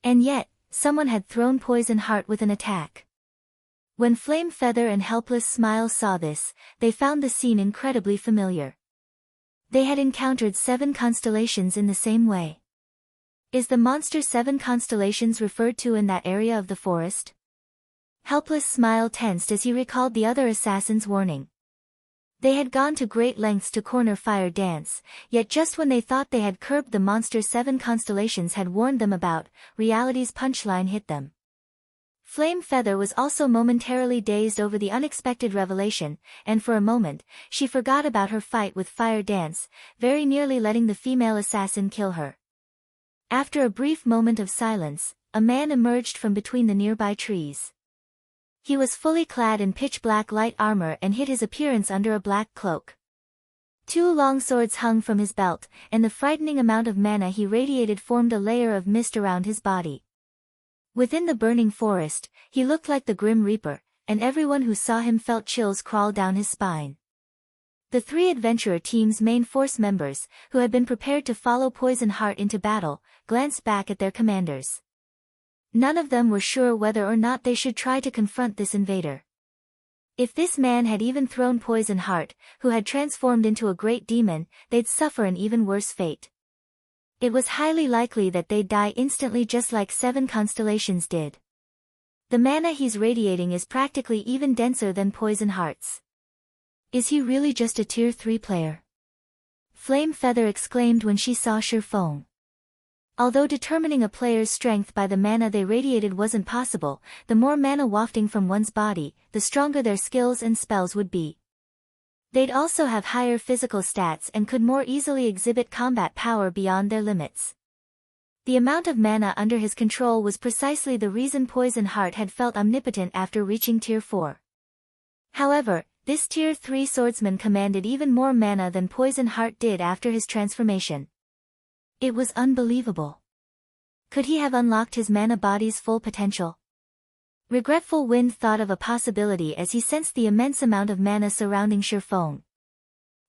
And yet, someone had thrown Poison Heart with an attack. When Flame Feather and Helpless Smile saw this, they found the scene incredibly familiar. They had encountered 7 constellations in the same way. Is the monster 7 constellations referred to in that area of the forest? Helpless Smile tensed as he recalled the other assassin's warning. They had gone to great lengths to corner Fire Dance, yet just when they thought they had curbed the monster 7 constellations had warned them about, reality's punchline hit them. Flame Feather was also momentarily dazed over the unexpected revelation, and for a moment, she forgot about her fight with Fire Dance, very nearly letting the female assassin kill her. After a brief moment of silence, a man emerged from between the nearby trees. He was fully clad in pitch-black light armor and hid his appearance under a black cloak. 2 long swords hung from his belt, and the frightening amount of mana he radiated formed a layer of mist around his body. Within the burning forest, he looked like the Grim Reaper, and everyone who saw him felt chills crawl down his spine. The three adventurer team's main force members, who had been prepared to follow Poison Heart into battle, glanced back at their commanders. None of them were sure whether or not they should try to confront this invader. If this man had even thrown Poison Heart, who had transformed into a great demon, they'd suffer an even worse fate. It was highly likely that they'd die instantly, just like 7 constellations did. The mana he's radiating is practically even denser than Poison Heart's. Is he really just a tier 3 player? Flame Feather exclaimed when she saw Shurfeng. Although determining a player's strength by the mana they radiated wasn't possible, the more mana wafting from one's body, the stronger their skills and spells would be. They'd also have higher physical stats and could more easily exhibit combat power beyond their limits. The amount of mana under his control was precisely the reason Poison Heart had felt omnipotent after reaching tier 4. However, this tier 3 swordsman commanded even more mana than Poison Heart did after his transformation. It was unbelievable. Could he have unlocked his mana body's full potential? Regretful Wind thought of a possibility as he sensed the immense amount of mana surrounding Shurfeng.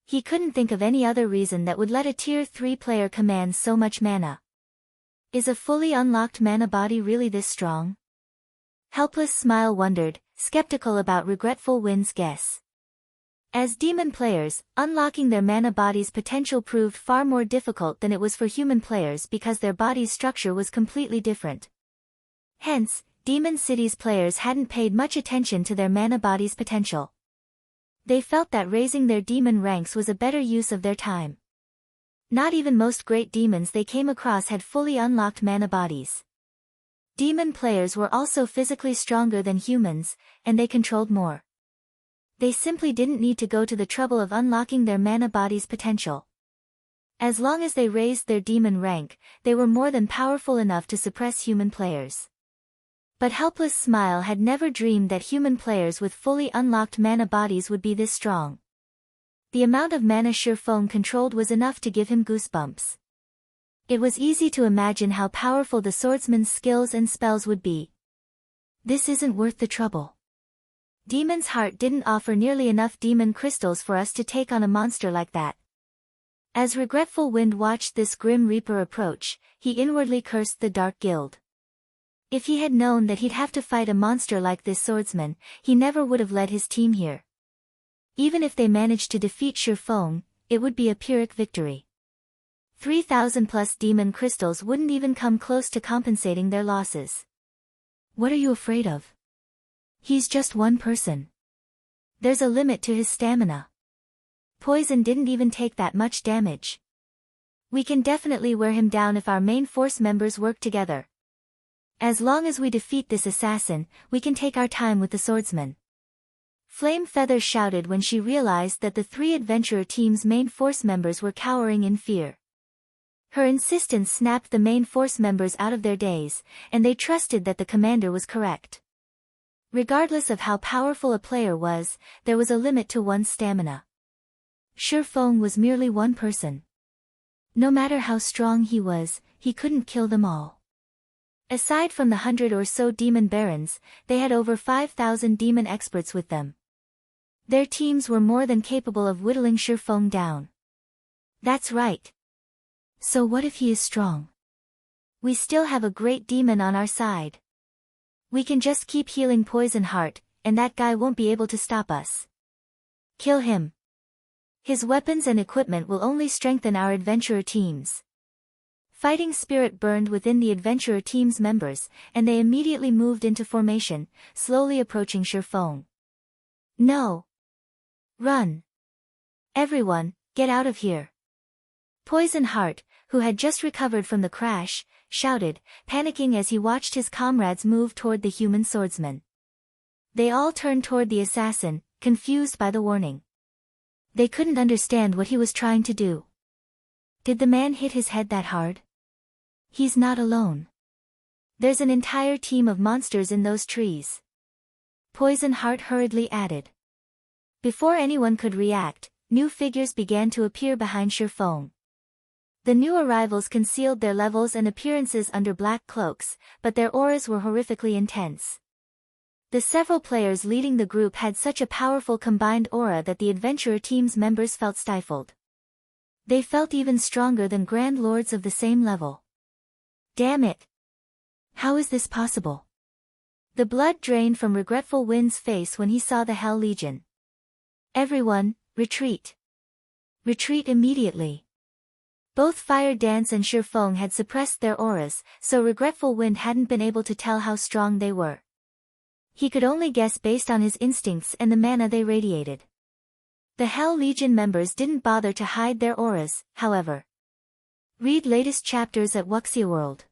He couldn't think of any other reason that would let a tier 3 player command so much mana. Is a fully unlocked mana body really this strong? Helpless Smile wondered, skeptical about Regretful Wind's guess. As demon players, unlocking their mana body's potential proved far more difficult than it was for human players because their body's structure was completely different. Hence, Demon City's players hadn't paid much attention to their mana body's potential. They felt that raising their demon ranks was a better use of their time. Not even most great demons they came across had fully unlocked mana bodies. Demon players were also physically stronger than humans, and they controlled more. They simply didn't need to go to the trouble of unlocking their mana body's potential. As long as they raised their demon rank, they were more than powerful enough to suppress human players. But Helpless Smile had never dreamed that human players with fully unlocked mana bodies would be this strong. The amount of mana Shurfeng controlled was enough to give him goosebumps. It was easy to imagine how powerful the swordsman's skills and spells would be. This isn't worth the trouble. Demon's Heart didn't offer nearly enough demon crystals for us to take on a monster like that. As Regretful Wind watched this grim reaper approach, he inwardly cursed the Dark Guild. If he had known that he'd have to fight a monster like this swordsman, he never would have led his team here. Even if they managed to defeat Shurfeng, it would be a Pyrrhic victory. 3,000 plus demon crystals wouldn't even come close to compensating their losses. What are you afraid of? He's just one person. There's a limit to his stamina. Poison didn't even take that much damage. We can definitely wear him down if our main force members work together. As long as we defeat this assassin, we can take our time with the swordsman. Flame Feather shouted when she realized that the 3 adventurer team's main force members were cowering in fear. Her insistence snapped the main force members out of their daze, and they trusted that the commander was correct. Regardless of how powerful a player was, there was a limit to one's stamina. Shurfeng was merely one person. No matter how strong he was, he couldn't kill them all. Aside from the 100 or so demon barons, they had over 5,000 demon experts with them. Their teams were more than capable of whittling Shurfeng down. That's right. So what if he is strong? We still have a great demon on our side. We can just keep healing Poison Heart, and that guy won't be able to stop us. Kill him. His weapons and equipment will only strengthen our adventurer teams. Fighting spirit burned within the adventurer team's members, and they immediately moved into formation, slowly approaching Shurfeng. No. Run. Everyone, get out of here. Poison Heart, who had just recovered from the crash, shouted, panicking as he watched his comrades move toward the human swordsman. They all turned toward the assassin, confused by the warning. They couldn't understand what he was trying to do. Did the man hit his head that hard? He's not alone. There's an entire team of monsters in those trees. Poison Heart hurriedly added. Before anyone could react, new figures began to appear behind Shurfeng. The new arrivals concealed their levels and appearances under black cloaks, but their auras were horrifically intense. The several players leading the group had such a powerful combined aura that the adventurer team's members felt stifled. They felt even stronger than Grand Lords of the same level. Damn it! How is this possible? The blood drained from Regretful Wind's face when he saw the Hell Legion. Everyone, retreat. Retreat immediately. Both Fire Dance and Shifeng had suppressed their auras, so Regretful Wind hadn't been able to tell how strong they were. He could only guess based on his instincts and the mana they radiated. The Hell Legion members didn't bother to hide their auras, however. Read latest chapters at Wuxia World.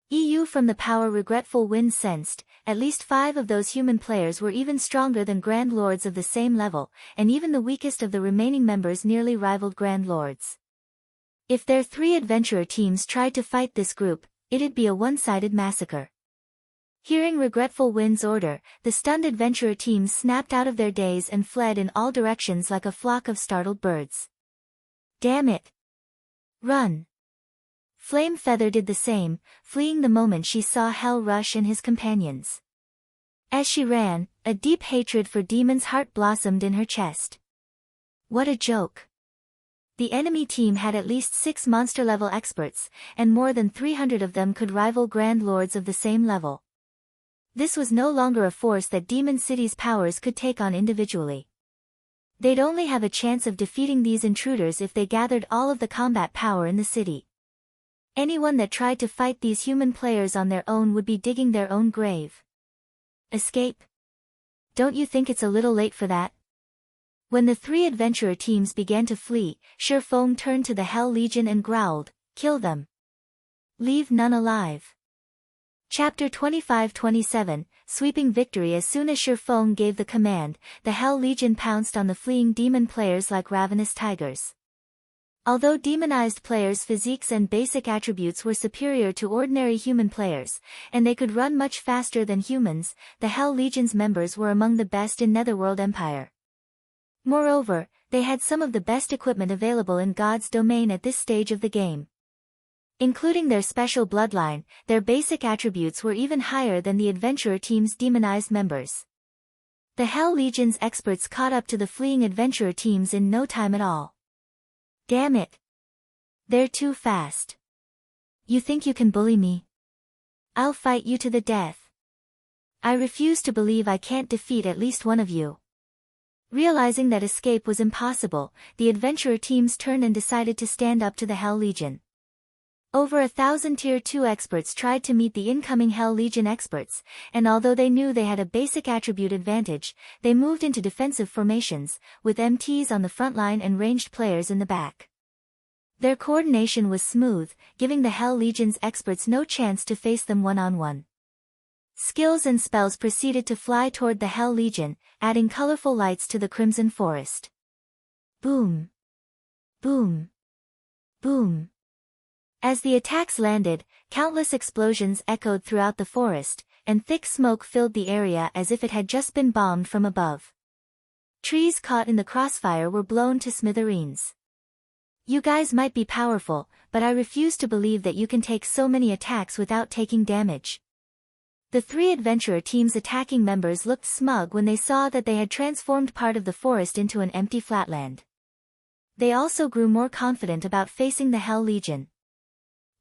EU. From the power Regretful Wind sensed, at least 5 of those human players were even stronger than Grand Lords of the same level, and even the weakest of the remaining members nearly rivaled Grand Lords. If their 3 adventurer teams tried to fight this group, it'd be a one-sided massacre. Hearing Regretful Wind's order, the stunned adventurer teams snapped out of their daze and fled in all directions like a flock of startled birds. Damn it! Run! Flame Feather did the same, fleeing the moment she saw Hell Rush and his companions. As she ran, a deep hatred for Demon's heart blossomed in her chest. What a joke! The enemy team had at least 6 monster-level experts, and more than 300 of them could rival Grand Lords of the same level. This was no longer a force that Demon City's powers could take on individually. They'd only have a chance of defeating these intruders if they gathered all of the combat power in the city. Anyone that tried to fight these human players on their own would be digging their own grave. Escape? Don't you think it's a little late for that? When the 3 adventurer teams began to flee, Shifeng turned to the Hell Legion and growled, "Kill them. Leave none alive." Chapter 25-27, Sweeping Victory. As soon as Shifeng gave the command, the Hell Legion pounced on the fleeing demon players like ravenous tigers. Although demonized players' physiques and basic attributes were superior to ordinary human players, and they could run much faster than humans, the Hell Legion's members were among the best in Netherworld Empire. Moreover, they had some of the best equipment available in God's domain at this stage of the game. Including their special bloodline, their basic attributes were even higher than the adventurer team's demonized members. The Hell Legion's experts caught up to the fleeing adventurer teams in no time at all. Damn it! They're too fast. You think you can bully me? I'll fight you to the death. I refuse to believe I can't defeat at least one of you. Realizing that escape was impossible, the adventurer teams turned and decided to stand up to the Hell Legion. Over 1,000 Tier 2 experts tried to meet the incoming Hell Legion experts, and although they knew they had a basic attribute advantage, they moved into defensive formations, with MTs on the front line and ranged players in the back. Their coordination was smooth, giving the Hell Legion's experts no chance to face them one-on-one. Skills and spells proceeded to fly toward the Hell Legion, adding colorful lights to the Crimson Forest. Boom! Boom! Boom! As the attacks landed, countless explosions echoed throughout the forest, and thick smoke filled the area as if it had just been bombed from above. Trees caught in the crossfire were blown to smithereens. You guys might be powerful, but I refuse to believe that you can take so many attacks without taking damage. The 3 adventurer team's attacking members looked smug when they saw that they had transformed part of the forest into an empty flatland. They also grew more confident about facing the Hell Legion.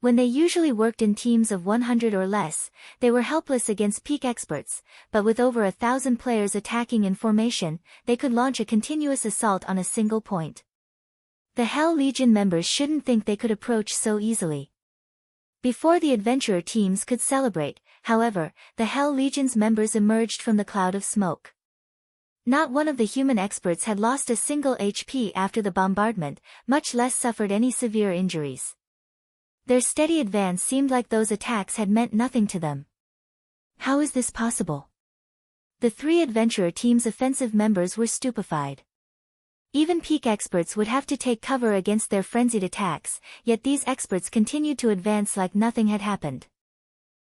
When they usually worked in teams of 100 or less, they were helpless against peak experts, but with over 1,000 players attacking in formation, they could launch a continuous assault on a single point. The Hell Legion members shouldn't think they could approach so easily. Before the adventurer teams could celebrate, however, the Hell Legion's members emerged from the cloud of smoke. Not one of the human experts had lost a single HP after the bombardment, much less suffered any severe injuries. Their steady advance seemed like those attacks had meant nothing to them. How is this possible? The 3 adventurer team's offensive members were stupefied. Even peak experts would have to take cover against their frenzied attacks, yet these experts continued to advance like nothing had happened.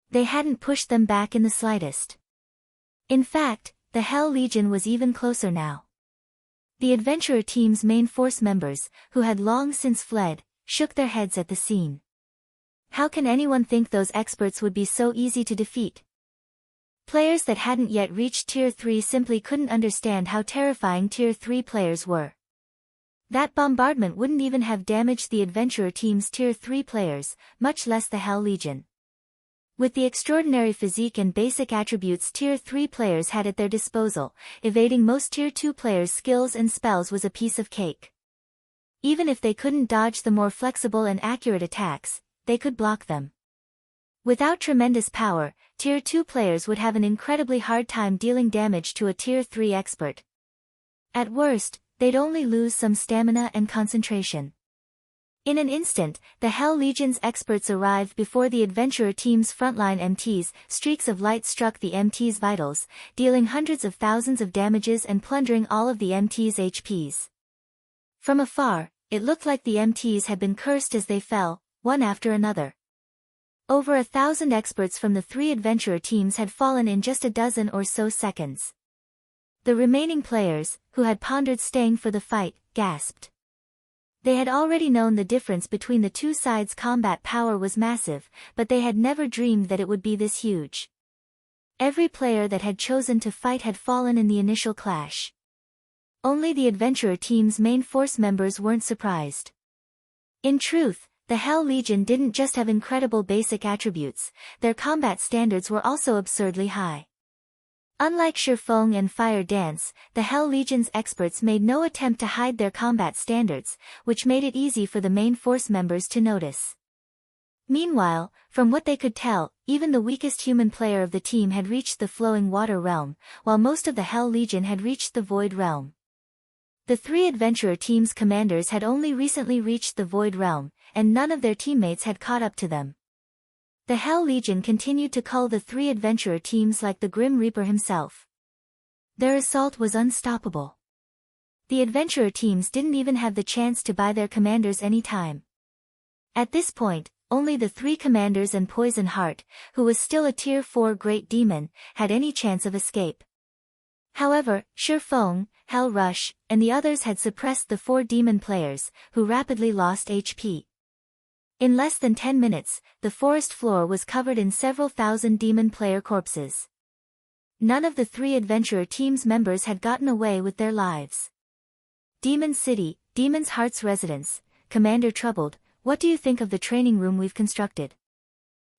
They hadn't pushed them back in the slightest. In fact, the Hell Legion was even closer now. The adventurer team's main force members, who had long since fled, shook their heads at the scene. How can anyone think those experts would be so easy to defeat? Players that hadn't yet reached Tier 3 simply couldn't understand how terrifying Tier 3 players were. That bombardment wouldn't even have damaged the Adventurer team's Tier 3 players, much less the Hell Legion. With the extraordinary physique and basic attributes Tier 3 players had at their disposal, evading most Tier 2 players' skills and spells was a piece of cake. Even if they couldn't dodge the more flexible and accurate attacks, they could block them. Without tremendous power, Tier 2 players would have an incredibly hard time dealing damage to a Tier 3 expert. At worst, they'd only lose some stamina and concentration. In an instant, the Hell Legion's experts arrived before the Adventurer team's frontline MTs. Streaks of light struck the MTs' vitals, dealing hundreds of thousands of damages and plundering all of the MTs' HPs. From afar, it looked like the MTs had been cursed as they fell, one after another. Over 1,000 experts from the 3 Adventurer teams had fallen in just a dozen or so seconds. The remaining players, who had pondered staying for the fight, gasped. They had already known the difference between the two sides' combat power was massive, but they had never dreamed that it would be this huge. Every player that had chosen to fight had fallen in the initial clash. Only the Adventurer team's main force members weren't surprised. In truth, the Hell Legion didn't just have incredible basic attributes, their combat standards were also absurdly high. Unlike Shifeng and Fire Dance, the Hell Legion's experts made no attempt to hide their combat standards, which made it easy for the main force members to notice. Meanwhile, from what they could tell, even the weakest human player of the team had reached the Flowing Water Realm, while most of the Hell Legion had reached the Void Realm. The 3 Adventurer team's commanders had only recently reached the Void Realm, and none of their teammates had caught up to them. The Hell Legion continued to cull the 3 Adventurer teams like the Grim Reaper himself. Their assault was unstoppable. The Adventurer teams didn't even have the chance to buy their commanders any time. At this point, only the 3 commanders and Poison Heart, who was still a Tier 4 Great Demon, had any chance of escape. However, Shifeng, Hell Rush, and the others had suppressed the 4 demon players, who rapidly lost HP. In less than 10 minutes, the forest floor was covered in several thousand demon player corpses. None of the 3 Adventurer team's members had gotten away with their lives. Demon City, Demon's Heart's residence. Commander Troubled, what do you think of the training room we've constructed?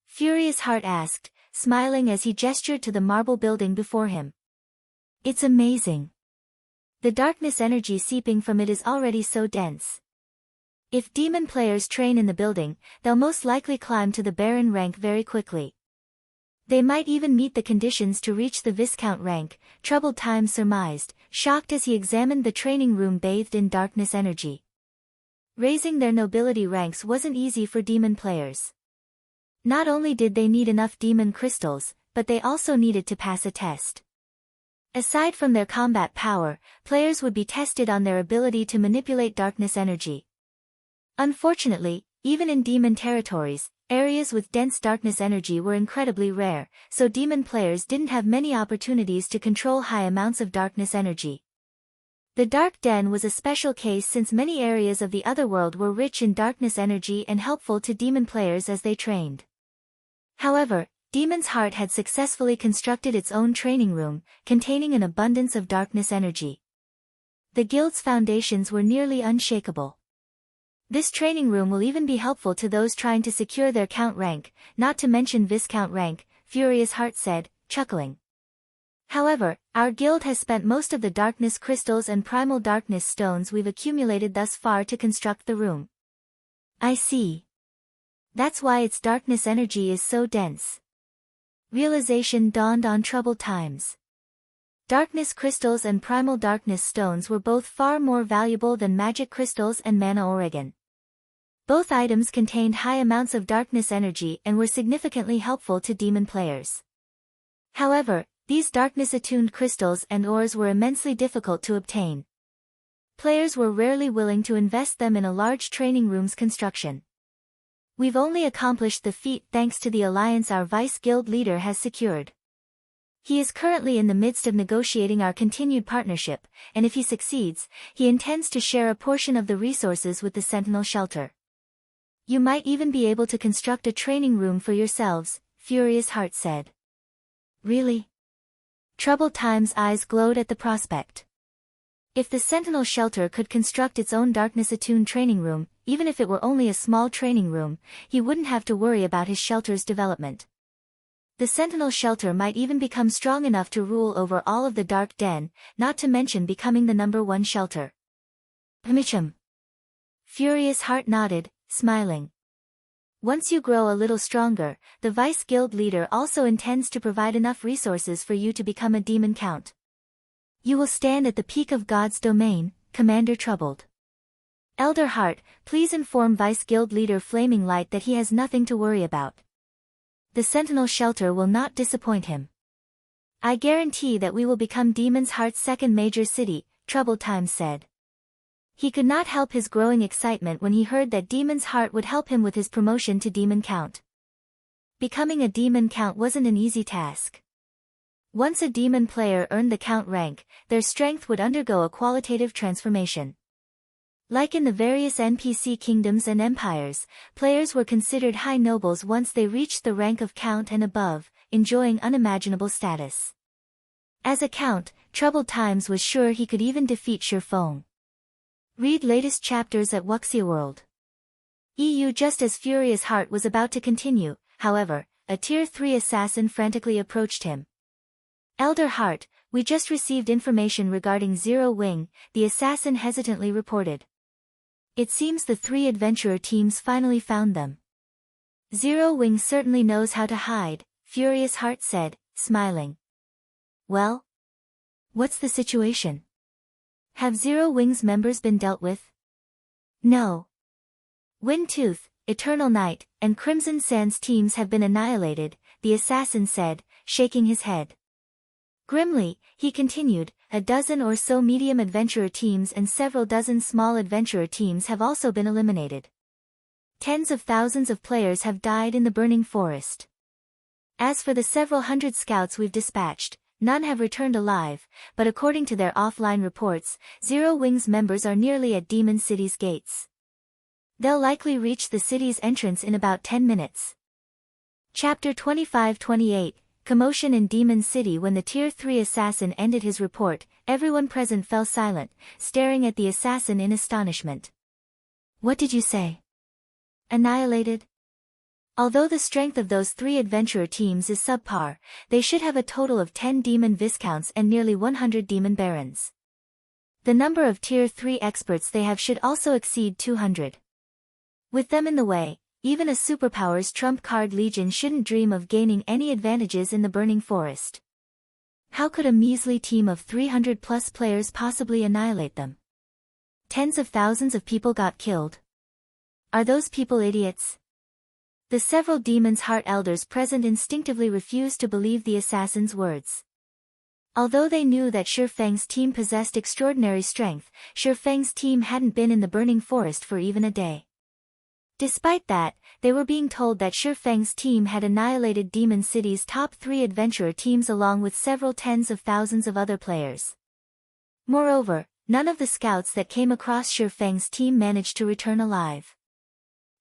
Furious Heart asked, smiling as he gestured to the marble building before him. It's amazing. The darkness energy seeping from it is already so dense. If demon players train in the building, they'll most likely climb to the Baron rank very quickly. They might even meet the conditions to reach the Viscount rank, Troubled Time surmised, shocked as he examined the training room bathed in darkness energy. Raising their nobility ranks wasn't easy for demon players. Not only did they need enough demon crystals, but they also needed to pass a test. Aside from their combat power, players would be tested on their ability to manipulate darkness energy. Unfortunately, even in demon territories, areas with dense darkness energy were incredibly rare, so demon players didn't have many opportunities to control high amounts of darkness energy. The Dark Den was a special case since many areas of the Otherworld were rich in darkness energy and helpful to demon players as they trained. However, Demon's Heart had successfully constructed its own training room, containing an abundance of darkness energy. The guild's foundations were nearly unshakable. This training room will even be helpful to those trying to secure their Count rank, not to mention Viscount rank, Furious Heart said, chuckling. However, our guild has spent most of the darkness crystals and primal darkness stones we've accumulated thus far to construct the room. I see. That's why its darkness energy is so dense. Realization dawned on Troubled Times. Darkness crystals and primal darkness stones were both far more valuable than magic crystals and mana Oregon. Both items contained high amounts of darkness energy and were significantly helpful to demon players. However, these darkness-attuned crystals and ores were immensely difficult to obtain. Players were rarely willing to invest them in a large training room's construction. We've only accomplished the feat thanks to the alliance our vice guild leader has secured. He is currently in the midst of negotiating our continued partnership, and if he succeeds, he intends to share a portion of the resources with the Sentinel Shelter. You might even be able to construct a training room for yourselves, Furious Heart said. Really? Troubled Time's eyes glowed at the prospect. If the Sentinel Shelter could construct its own darkness-attuned training room, even if it were only a small training room, he wouldn't have to worry about his shelter's development. The Sentinel Shelter might even become strong enough to rule over all of the Dark Den, not to mention becoming the #1 shelter. Commotion. Furious Heart nodded, smiling. Once you grow a little stronger, the Vice Guild leader also intends to provide enough resources for you to become a demon count. You will stand at the peak of God's domain, Commander Troubled. Elder Heart, please inform Vice Guild leader Flaming Light that he has nothing to worry about. The Sentinel Shelter will not disappoint him. I guarantee that we will become Demon's Heart's second major city, Troubled Times said. He could not help his growing excitement when he heard that Demon's Heart would help him with his promotion to Demon Count. Becoming a Demon Count wasn't an easy task. Once a Demon player earned the Count rank, their strength would undergo a qualitative transformation. Like in the various NPC kingdoms and empires, players were considered high nobles once they reached the rank of Count and above, enjoying unimaginable status. As a Count, Troubled Times was sure he could even defeat Shurfeng. Read latest chapters at Wuxia World. EU. Just as Furious Heart was about to continue, however, a Tier 3 assassin frantically approached him. Elder Heart, we just received information regarding Zero Wing, the assassin hesitantly reported. It seems the 3 adventurer teams finally found them. Zero Wing certainly knows how to hide, Furious Heart said, smiling. Well? What's the situation? Have Zero Wing's members been dealt with? No. Windtooth, Eternal Night, and Crimson Sands teams have been annihilated, the assassin said, shaking his head. Grimly, he continued, a dozen or so medium adventurer teams and several dozen small adventurer teams have also been eliminated. Tens of thousands of players have died in the Burning Forest. As for the several hundred scouts we've dispatched, none have returned alive, but according to their offline reports, Zero Wing's members are nearly at Demon City's gates. They'll likely reach the city's entrance in about 10 minutes. Chapter 25-28, Commotion in Demon City. When the Tier 3 assassin ended his report, everyone present fell silent, staring at the assassin in astonishment. What did you say? Annihilated? Although the strength of those 3 adventurer teams is subpar, they should have a total of 10 demon viscounts and nearly 100 demon barons. The number of Tier 3 experts they have should also exceed 200. With them in the way, even a superpower's trump card legion shouldn't dream of gaining any advantages in the Burning Forest. How could a measly team of 300+ players possibly annihilate them? Tens of thousands of people got killed. Are those people idiots? The several Demon's Heart elders present instinctively refused to believe the assassin's words. Although they knew that Shurfeng's team possessed extraordinary strength, Shurfeng's team hadn't been in the Burning Forest for even a day. Despite that, they were being told that Shurfeng's team had annihilated Demon City's top 3 adventurer teams along with several tens of thousands of other players. Moreover, none of the scouts that came across Shurfeng's team managed to return alive.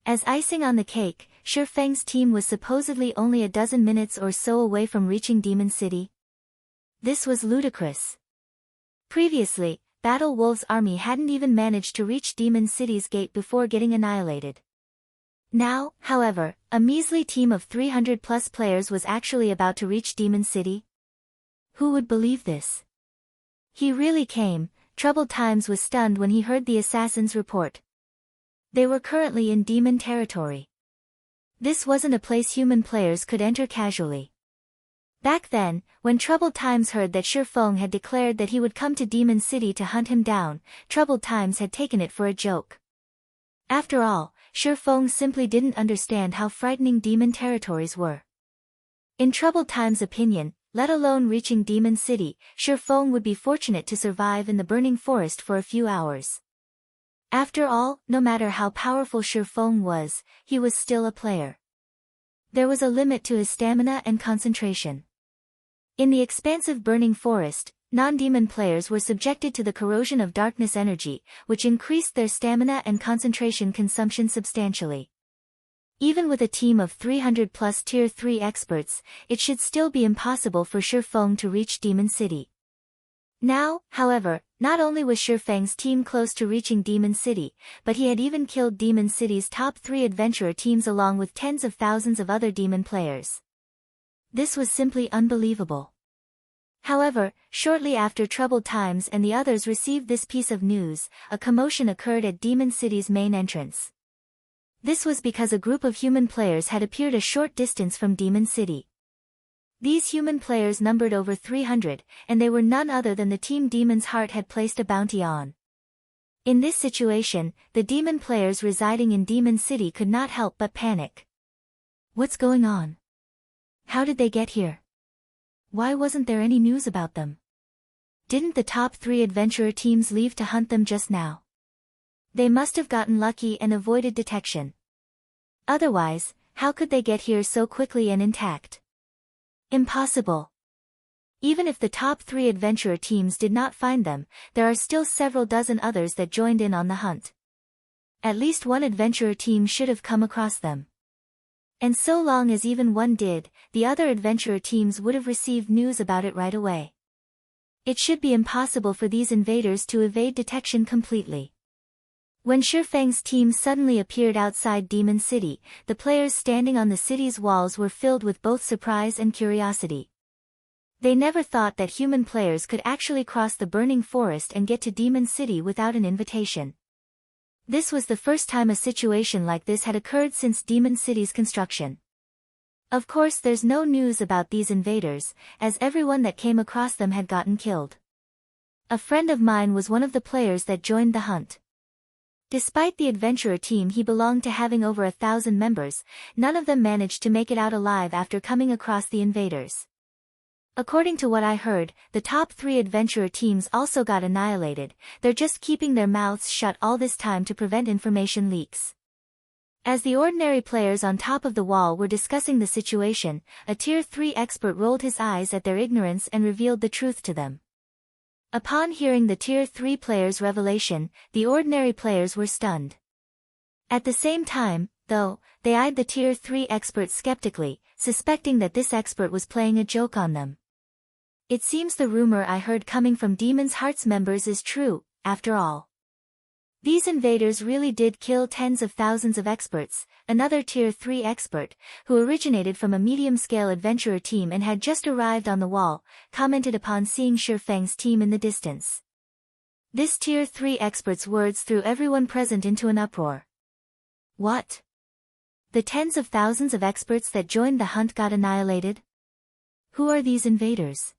As icing on the cake, Shurfeng's team was supposedly only a dozen minutes or so away from reaching Demon City. This was ludicrous. Previously, Battle Wolf's army hadn't even managed to reach Demon City's gate before getting annihilated. Now, however, a measly team of 300+ players was actually about to reach Demon City. Who would believe this? He really came. Troubled Times was stunned when he heard the assassin's report. They were currently in demon territory. This wasn't a place human players could enter casually. Back then, when Troubled Times heard that Shurfeng had declared that he would come to Demon City to hunt him down, Troubled Times had taken it for a joke. After all, Shurfeng simply didn't understand how frightening demon territories were. In Troubled Times' opinion, let alone reaching Demon City, Shurfeng would be fortunate to survive in the Burning Forest for a few hours. After all, no matter how powerful Shurfeng was, he was still a player. There was a limit to his stamina and concentration. In the expansive Burning Forest, non-demon players were subjected to the corrosion of darkness energy, which increased their stamina and concentration consumption substantially. Even with a team of 300 plus Tier 3 experts, it should still be impossible for Shifeng to reach Demon City. Now, however, not only was Shifeng's team close to reaching Demon City, but he had even killed Demon City's top 3 adventurer teams along with tens of thousands of other demon players. This was simply unbelievable. However, shortly after Troubled Times and the others received this piece of news, a commotion occurred at Demon City's main entrance. This was because a group of human players had appeared a short distance from Demon City. These human players numbered over 300, and they were none other than the team Demon's Heart had placed a bounty on. In this situation, the demon players residing in Demon City could not help but panic. What's going on? How did they get here? Why wasn't there any news about them? Didn't the top 3 adventurer teams leave to hunt them just now? They must have gotten lucky and avoided detection. Otherwise, how could they get here so quickly and intact? Impossible. Even if the top 3 adventurer teams did not find them, there are still several dozen others that joined in on the hunt. At least one adventurer team should have come across them. And so long as even one did, the other adventurer teams would have received news about it right away. It should be impossible for these invaders to evade detection completely. When Shifeng's team suddenly appeared outside Demon City, the players standing on the city's walls were filled with both surprise and curiosity. They never thought that human players could actually cross the burning forest and get to Demon City without an invitation. This was the first time a situation like this had occurred since Demon City's construction. Of course, there's no news about these invaders, as everyone that came across them had gotten killed. A friend of mine was one of the players that joined the hunt. Despite the adventurer team he belonged to having over 1,000 members, none of them managed to make it out alive after coming across the invaders. According to what I heard, the top 3 adventurer teams also got annihilated. They're just keeping their mouths shut all this time to prevent information leaks. As the ordinary players on top of the wall were discussing the situation, a Tier 3 expert rolled his eyes at their ignorance and revealed the truth to them. Upon hearing the Tier 3 players' revelation, the ordinary players were stunned. At the same time, though, they eyed the Tier 3 expert skeptically, suspecting that this expert was playing a joke on them. It seems the rumor I heard coming from Demon's Heart's members is true, after all. These invaders really did kill tens of thousands of experts. Another Tier 3 expert, who originated from a medium-scale adventurer team and had just arrived on the wall, commented upon seeing Shifeng's team in the distance. This Tier 3 expert's words threw everyone present into an uproar. What? The tens of thousands of experts that joined the hunt got annihilated? Who are these invaders?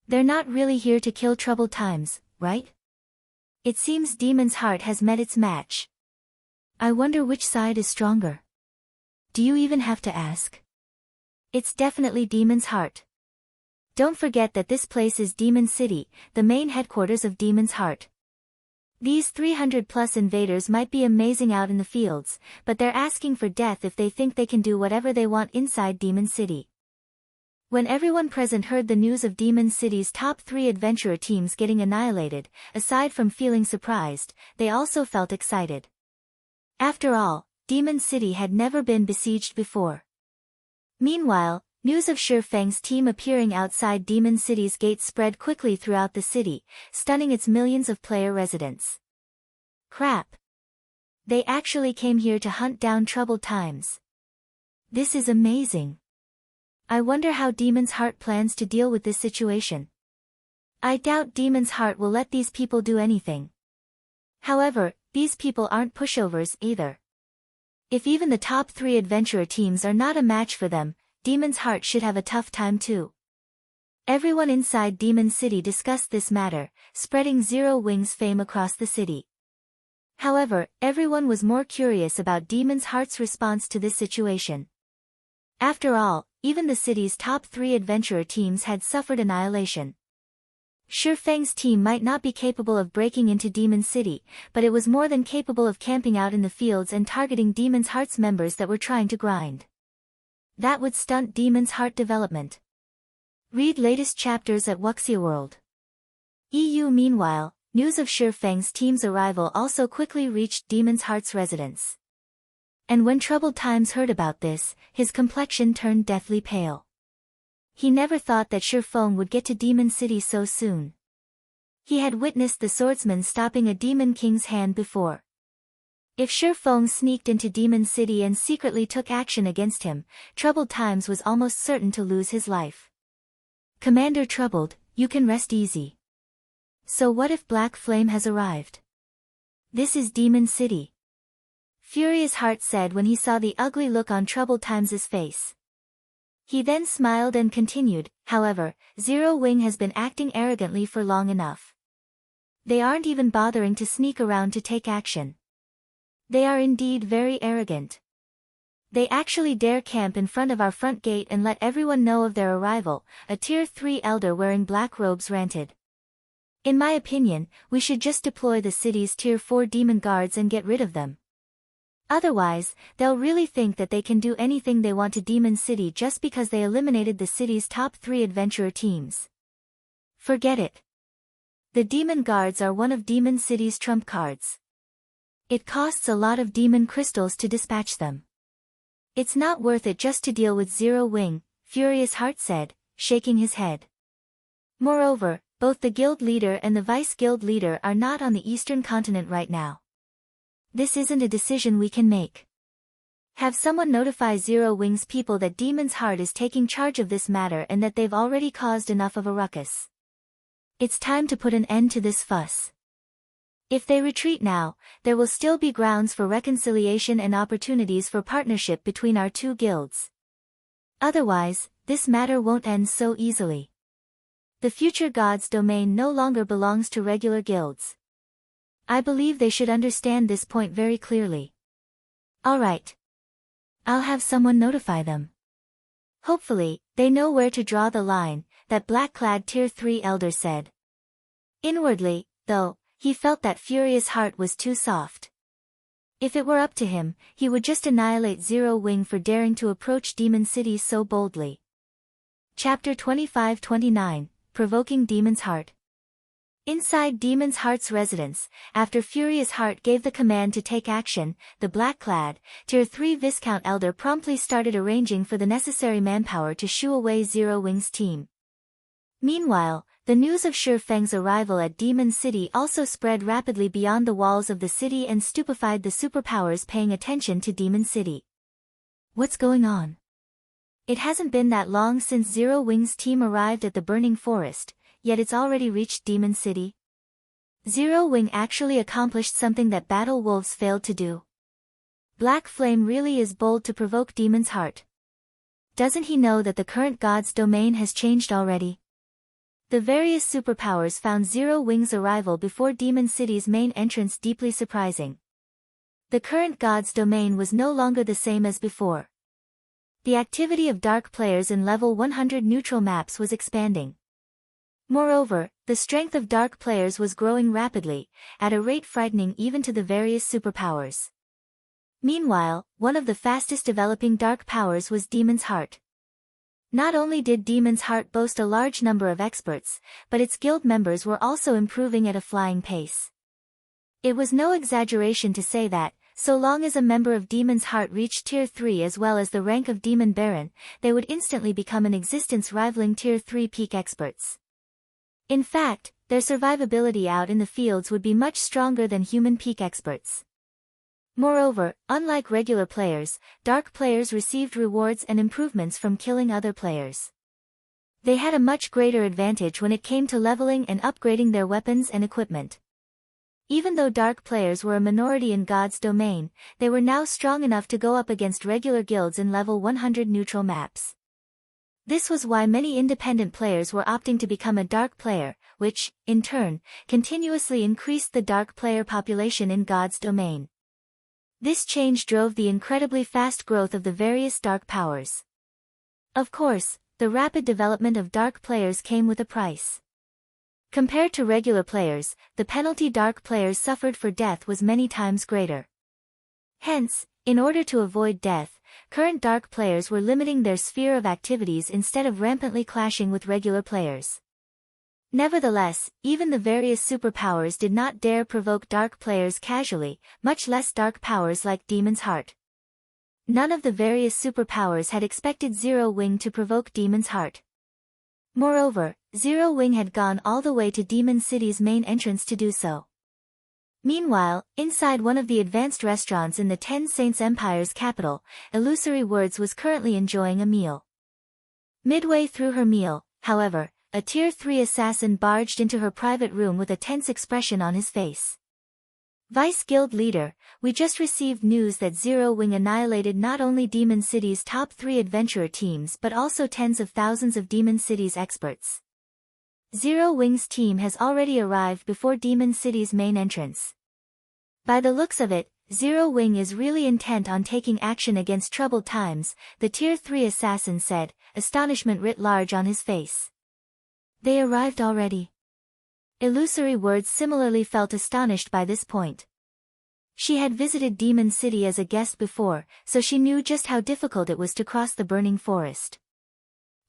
They're not really here to kill Troubled Times, right? It seems Demon's Heart has met its match. I wonder which side is stronger. Do you even have to ask? It's definitely Demon's Heart. Don't forget that this place is Demon City, the main headquarters of Demon's Heart. These 300 plus invaders might be amazing out in the fields, but they're asking for death if they think they can do whatever they want inside Demon City. When everyone present heard the news of Demon City's top 3 adventurer teams getting annihilated, aside from feeling surprised, they also felt excited. After all, Demon City had never been besieged before. Meanwhile, news of Shifeng's team appearing outside Demon City's gates spread quickly throughout the city, stunning its millions of player residents. Crap! They actually came here to hunt down Troubled Times. This is amazing. I wonder how Demon's Heart plans to deal with this situation. I doubt Demon's Heart will let these people do anything. However, these people aren't pushovers either. If even the top 3 adventurer teams are not a match for them, Demon's Heart should have a tough time too. Everyone inside Demon City discussed this matter, spreading Zero Wings fame across the city. However, everyone was more curious about Demon's Heart's response to this situation. After all, even the city's top 3 adventurer teams had suffered annihilation. Shifeng's team might not be capable of breaking into Demon City, but it was more than capable of camping out in the fields and targeting Demon's Heart's members that were trying to grind. That would stunt Demon's Heart development. Read latest chapters at Wuxia World. EU. Meanwhile, news of Shifeng's team's arrival also quickly reached Demon's Heart's residence. And when Troubled Times heard about this, his complexion turned deathly pale. He never thought that Shurfeng would get to Demon City so soon. He had witnessed the swordsman stopping a demon king's hand before. If Shurfeng sneaked into Demon City and secretly took action against him, Troubled Times was almost certain to lose his life. Commander Troubled, you can rest easy. So what if Black Flame has arrived? This is Demon City. Furious Heart said when he saw the ugly look on Troubled Times' face. He then smiled and continued, however, Zero Wing has been acting arrogantly for long enough. They aren't even bothering to sneak around to take action. They are indeed very arrogant. They actually dare camp in front of our front gate and let everyone know of their arrival, a Tier 3 elder wearing black robes ranted. In my opinion, we should just deploy the city's Tier 4 demon guards and get rid of them. Otherwise, they'll really think that they can do anything they want to Demon City just because they eliminated the city's top 3 adventurer teams. Forget it. The demon guards are one of Demon City's trump cards. It costs a lot of demon crystals to dispatch them. It's not worth it just to deal with Zero Wing, Furious Heart said, shaking his head. Moreover, both the guild leader and the vice-guild leader are not on the eastern continent right now. This isn't a decision we can make. Have someone notify Zero Wing's people that Demon's Heart is taking charge of this matter and that they've already caused enough of a ruckus. It's time to put an end to this fuss. If they retreat now, there will still be grounds for reconciliation and opportunities for partnership between our two guilds. Otherwise, this matter won't end so easily. The future god's domain no longer belongs to regular guilds. I believe they should understand this point very clearly. Alright. I'll have someone notify them. Hopefully, they know where to draw the line, that black-clad Tier 3 elder said. Inwardly, though, he felt that Furious Heart was too soft. If it were up to him, he would just annihilate Zero Wing for daring to approach Demon City so boldly. Chapter 25-29, Provoking Demon's Heart. Inside Demon's Heart's residence, after Furious Heart gave the command to take action, the black-clad, Tier 3 Viscount Elder promptly started arranging for the necessary manpower to shoo away Zero Wing's team. Meanwhile, the news of Shurfeng's arrival at Demon City also spread rapidly beyond the walls of the city and stupefied the superpowers paying attention to Demon City. What's going on? It hasn't been that long since Zero Wing's team arrived at the Burning Forest, yet it's already reached Demon City. Zero Wing actually accomplished something that Battle Wolves failed to do. Black Flame really is bold to provoke Demon's Heart. Doesn't he know that the current god's domain has changed already? The various superpowers found Zero Wing's arrival before Demon City's main entrance deeply surprising. The current god's domain was no longer the same as before. The activity of dark players in level 100 neutral maps was expanding. Moreover, the strength of dark players was growing rapidly, at a rate frightening even to the various superpowers. Meanwhile, one of the fastest developing dark powers was Demon's Heart. Not only did Demon's Heart boast a large number of experts, but its guild members were also improving at a flying pace. It was no exaggeration to say that, so long as a member of Demon's Heart reached Tier 3 as well as the rank of Demon Baron, they would instantly become an existence rivaling Tier 3 peak experts. In fact, their survivability out in the fields would be much stronger than human peak experts. Moreover, unlike regular players, dark players received rewards and improvements from killing other players. They had a much greater advantage when it came to leveling and upgrading their weapons and equipment. Even though dark players were a minority in God's domain, they were now strong enough to go up against regular guilds in level 100 neutral maps. This was why many independent players were opting to become a dark player, which, in turn, continuously increased the dark player population in God's domain. This change drove the incredibly fast growth of the various dark powers. Of course, the rapid development of dark players came with a price. Compared to regular players, the penalty dark players suffered for death was many times greater. Hence, in order to avoid death, current dark players were limiting their sphere of activities instead of rampantly clashing with regular players. Nevertheless, even the various superpowers did not dare provoke dark players casually, much less dark powers like Demon's Heart. None of the various superpowers had expected Zero Wing to provoke Demon's heart. Moreover, Zero Wing had gone all the way to Demon City's main entrance to do so. Meanwhile, inside one of the advanced restaurants in the Ten Saints Empire's capital, Illusory Words was currently enjoying a meal. Midway through her meal, however, a Tier 3 assassin barged into her private room with a tense expression on his face. Vice Guild Leader, we just received news that Zero Wing annihilated not only Demon City's top 3 adventurer teams but also tens of thousands of Demon City's experts. Zero Wing's team has already arrived before Demon City's main entrance. By the looks of it, Zero Wing is really intent on taking action against troubled times, the Tier 3 assassin said, astonishment writ large on his face. They arrived already. Illusory Words similarly felt astonished by this point. She had visited Demon City as a guest before, so she knew just how difficult it was to cross the burning forest.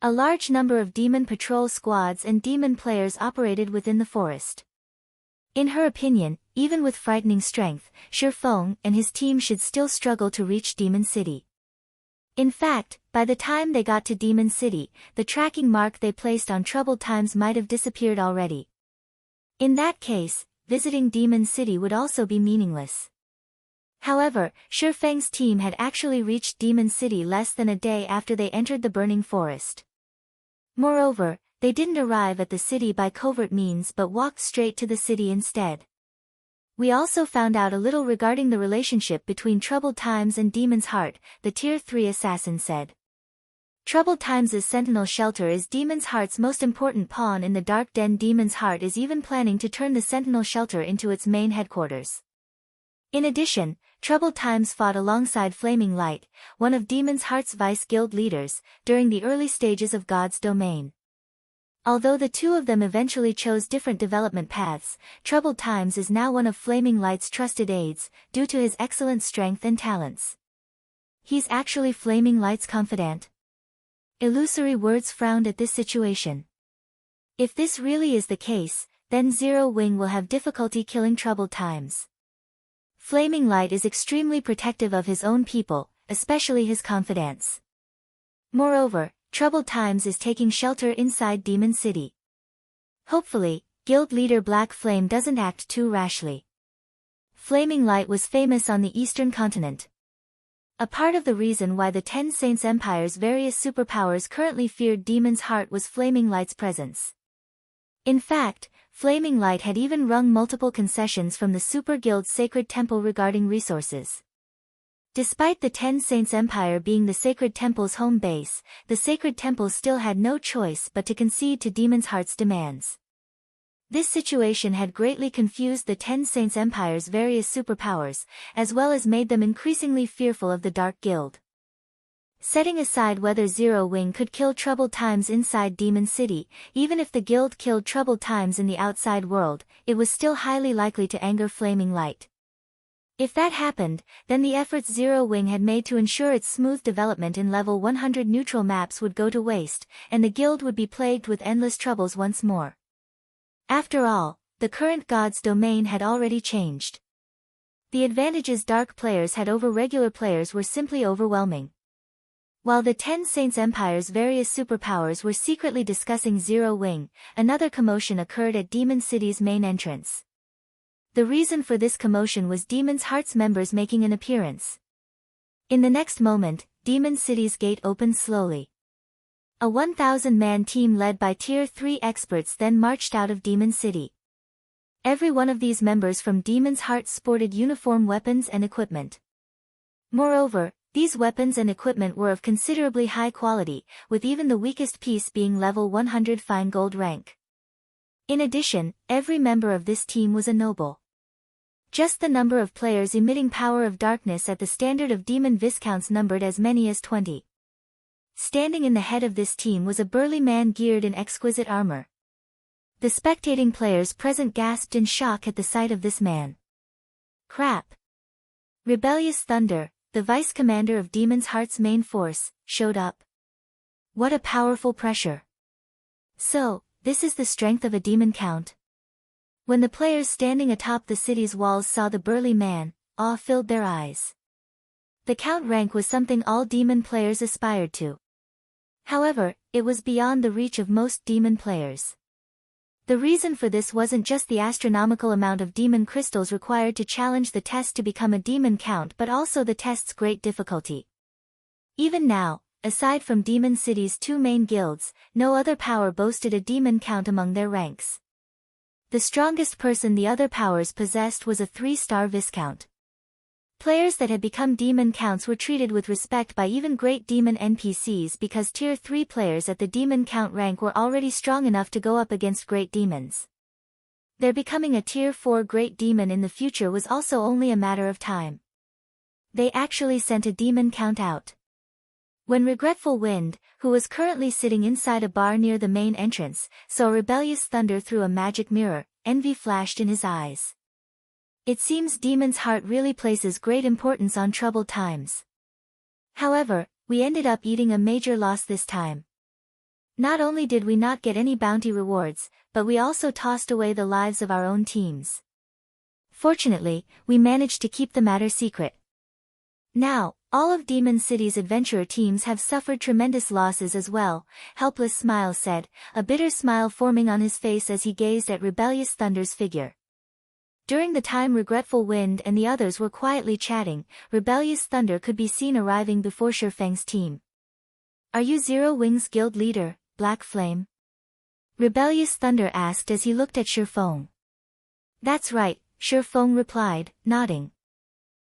A large number of demon patrol squads and demon players operated within the forest. In her opinion, even with frightening strength, Feng and his team should still struggle to reach Demon City. In fact, by the time they got to Demon City, the tracking mark they placed on troubled times might have disappeared already. In that case, visiting Demon City would also be meaningless. However, Feng's team had actually reached Demon City less than a day after they entered the burning forest. Moreover, they didn't arrive at the city by covert means but walked straight to the city instead. We also found out a little regarding the relationship between Troubled Times and Demon's Heart, the Tier 3 assassin said. Troubled Times' Sentinel Shelter is Demon's Heart's most important pawn in the Dark Den. Demon's Heart is even planning to turn the Sentinel Shelter into its main headquarters. In addition, Troubled Times fought alongside Flaming Light, one of Demon's Heart's Vice Guild leaders, during the early stages of God's Domain. Although the two of them eventually chose different development paths, Troubled Times is now one of Flaming Light's trusted aides, due to his excellent strength and talents. He's actually Flaming Light's confidant. Illusory Words frowned at this situation. If this really is the case, then Zero Wing will have difficulty killing Troubled Times. Flaming Light is extremely protective of his own people, especially his confidants. Moreover, Troubled Times is taking shelter inside Demon City. Hopefully, Guild Leader Black Flame doesn't act too rashly. Flaming Light was famous on the Eastern Continent. A part of the reason why the Ten Saints Empire's various superpowers currently feared Demon's Heart was Flaming Light's presence. In fact, Flaming Light had even wrung multiple concessions from the Super Guild's Sacred Temple regarding resources. Despite the Ten Saints Empire being the Sacred Temple's home base, the Sacred Temple still had no choice but to concede to Demon's Heart's demands. This situation had greatly confused the Ten Saints Empire's various superpowers, as well as made them increasingly fearful of the Dark Guild. Setting aside whether Zero Wing could kill Troubled Times inside Demon City, even if the Guild killed Troubled Times in the outside world, it was still highly likely to anger Flaming Light. If that happened, then the efforts Zero Wing had made to ensure its smooth development in level 100 neutral maps would go to waste, and the Guild would be plagued with endless troubles once more. After all, the current God's Domain had already changed. The advantages Dark players had over regular players were simply overwhelming. While the Ten Saints Empire's various superpowers were secretly discussing Zero Wing, another commotion occurred at Demon City's main entrance. The reason for this commotion was Demon's Heart's members making an appearance. In the next moment, Demon City's gate opened slowly. A 1,000-man team led by Tier 3 experts then marched out of Demon City. Every one of these members from Demon's Heart sported uniform weapons and equipment. Moreover, these weapons and equipment were of considerably high quality, with even the weakest piece being level 100 fine gold rank. In addition, every member of this team was a noble. Just the number of players emitting power of darkness at the standard of demon viscounts numbered as many as 20. Standing in the head of this team was a burly man geared in exquisite armor. The spectating players present gasped in shock at the sight of this man. Crap! Rebellious Thunder, the vice commander of Demon's Heart's main force, showed up. What a powerful pressure! So, this is the strength of a demon count. When the players standing atop the city's walls saw the burly man, awe filled their eyes. The Count rank was something all demon players aspired to. However, it was beyond the reach of most demon players. The reason for this wasn't just the astronomical amount of demon crystals required to challenge the test to become a demon count but also the test's great difficulty. Even now, aside from Demon City's two main guilds, no other power boasted a demon count among their ranks. The strongest person the other powers possessed was a 3-star Viscount. Players that had become demon counts were treated with respect by even great demon NPCs because tier 3 players at the demon count rank were already strong enough to go up against great demons. Their becoming a tier 4 great demon in the future was also only a matter of time. They actually sent a demon count out. When Regretful Wind, who was currently sitting inside a bar near the main entrance, saw rebellious thunder through a magic mirror, envy flashed in his eyes. It seems Demon's Heart really places great importance on troubled times. However, we ended up eating a major loss this time. Not only did we not get any bounty rewards, but we also tossed away the lives of our own teams. Fortunately, we managed to keep the matter secret. Now, all of Demon City's adventurer teams have suffered tremendous losses as well, Helpless Smile said, a bitter smile forming on his face as he gazed at Rebellious Thunder's figure. During the time Regretful Wind and the others were quietly chatting, Rebellious Thunder could be seen arriving before Shifeng's team. "Are you Zero Wings Guild leader, Black Flame?" Rebellious Thunder asked as he looked at Shifeng. "That's right," Shifeng replied, nodding.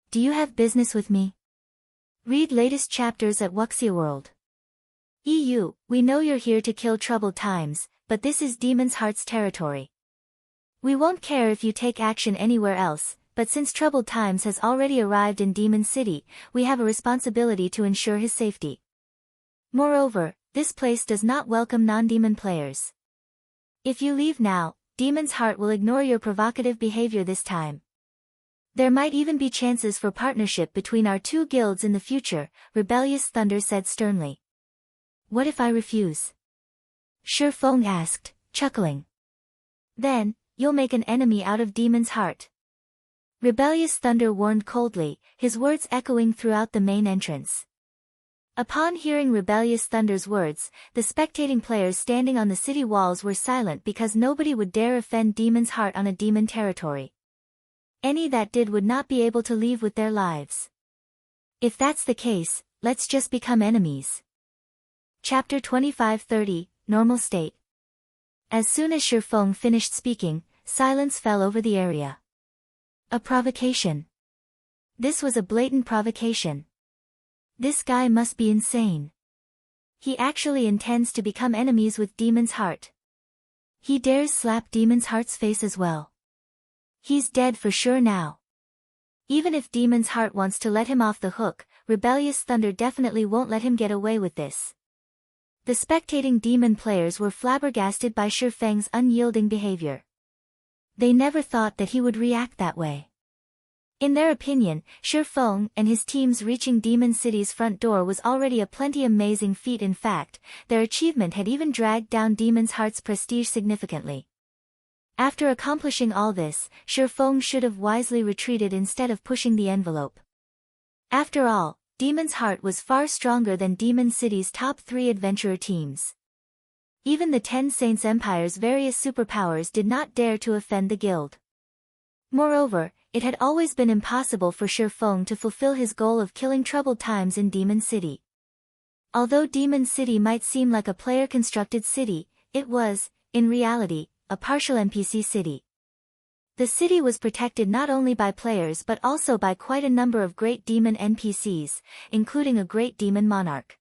"Do you have business with me?" Read latest chapters at Wuxia World. EU, we know you're here to kill troubled times, but this is Demon's Heart's territory. We won't care if you take action anywhere else, but since troubled times has already arrived in Demon City, we have a responsibility to ensure his safety. Moreover, this place does not welcome non-demon players. If you leave now, Demon's Heart will ignore your provocative behavior this time. There might even be chances for partnership between our two guilds in the future, Rebellious Thunder said sternly. What if I refuse? Shifeng asked, chuckling. Then, you'll make an enemy out of Demon's Heart. Rebellious Thunder warned coldly, his words echoing throughout the main entrance. Upon hearing Rebellious Thunder's words, the spectating players standing on the city walls were silent because nobody would dare offend Demon's Heart on a demon territory. Any that did would not be able to leave with their lives. If that's the case, let's just become enemies. Chapter 25-30, Normal State. As soon as Shifeng finished speaking, silence fell over the area. A provocation. This was a blatant provocation. This guy must be insane. He actually intends to become enemies with Demon's Heart. He dares slap Demon's Heart's face as well. He's dead for sure now. Even if Demon's Heart wants to let him off the hook, Rebellious Thunder definitely won't let him get away with this. The spectating demon players were flabbergasted by Shifeng's unyielding behavior. They never thought that he would react that way. In their opinion, Shifeng and his teams reaching Demon City's front door was already a plenty amazing feat. In fact, their achievement had even dragged down Demon's Heart's prestige significantly. After accomplishing all this, Shifeng should have wisely retreated instead of pushing the envelope. After all, Demon's Heart was far stronger than Demon City's top 3 adventurer teams. Even the 10 Saints Empire's various superpowers did not dare to offend the guild. Moreover, it had always been impossible for Shifeng to fulfill his goal of killing troubled times in Demon City. Although Demon City might seem like a player-constructed city, it was, in reality, a partial NPC city. The city was protected not only by players but also by quite a number of great demon NPCs, including a great demon monarch.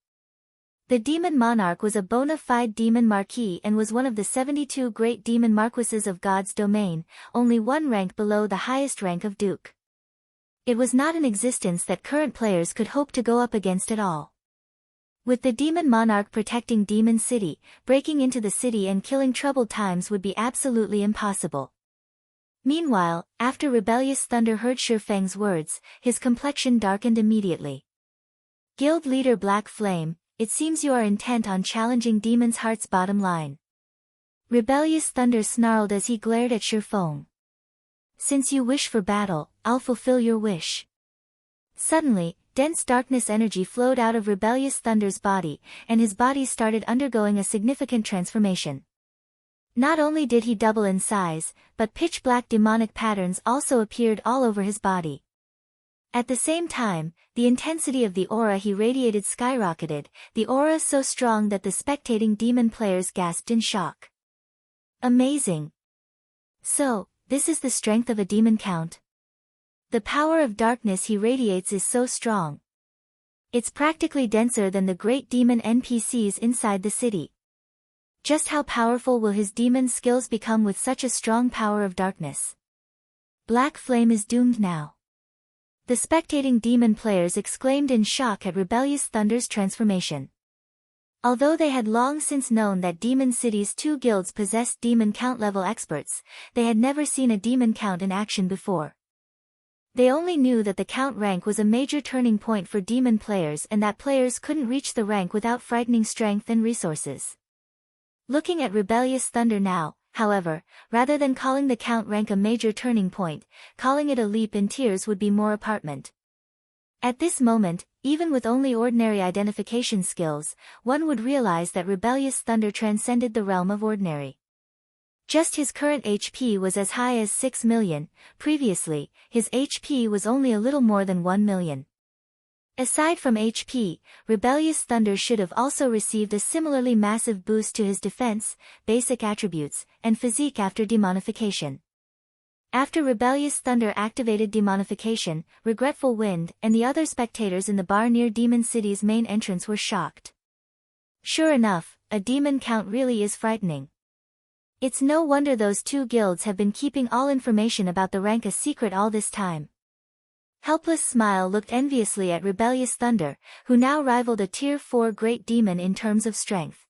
The demon monarch was a bona fide demon marquis and was one of the 72 great demon marquises of God's domain, only one rank below the highest rank of duke. It was not an existence that current players could hope to go up against at all. With the demon monarch protecting Demon City, breaking into the city and killing troubled times would be absolutely impossible. Meanwhile, after Rebellious Thunder heard Shifeng's words, his complexion darkened immediately. Guild leader Black Flame, it seems you are intent on challenging Demon's Heart's bottom line. Rebellious Thunder snarled as he glared at Shifeng. Since you wish for battle, I'll fulfill your wish. Suddenly, dense darkness energy flowed out of Rebellious Thunder's body, and his body started undergoing a significant transformation. Not only did he double in size, but pitch-black demonic patterns also appeared all over his body. At the same time, the intensity of the aura he radiated skyrocketed, the aura so strong that the spectating demon players gasped in shock. Amazing! So, this is the strength of a demon count? The power of darkness he radiates is so strong. It's practically denser than the great demon NPCs inside the city. Just how powerful will his demon skills become with such a strong power of darkness? Black Flame is doomed now. The spectating demon players exclaimed in shock at Rebellious Thunder's transformation. Although they had long since known that Demon City's 2 guilds possessed demon count level experts, they had never seen a demon count in action before. They only knew that the count rank was a major turning point for demon players and that players couldn't reach the rank without frightening strength and resources. Looking at Rebellious Thunder now, however, rather than calling the count rank a major turning point, calling it a leap in tiers would be more apparent. At this moment, even with only ordinary identification skills, one would realize that Rebellious Thunder transcended the realm of ordinary. Just his current HP was as high as 6 million, previously, his HP was only a little more than 1 million. Aside from HP, Rebellious Thunder should have also received a similarly massive boost to his defense, basic attributes, and physique after demonification. After Rebellious Thunder activated demonification, Regretful Wind and the other spectators in the bar near Demon City's main entrance were shocked. Sure enough, a demon count really is frightening. It's no wonder those 2 guilds have been keeping all information about the rank a secret all this time. Helpless Smile looked enviously at Rebellious Thunder, who now rivaled a Tier 4 great demon in terms of strength.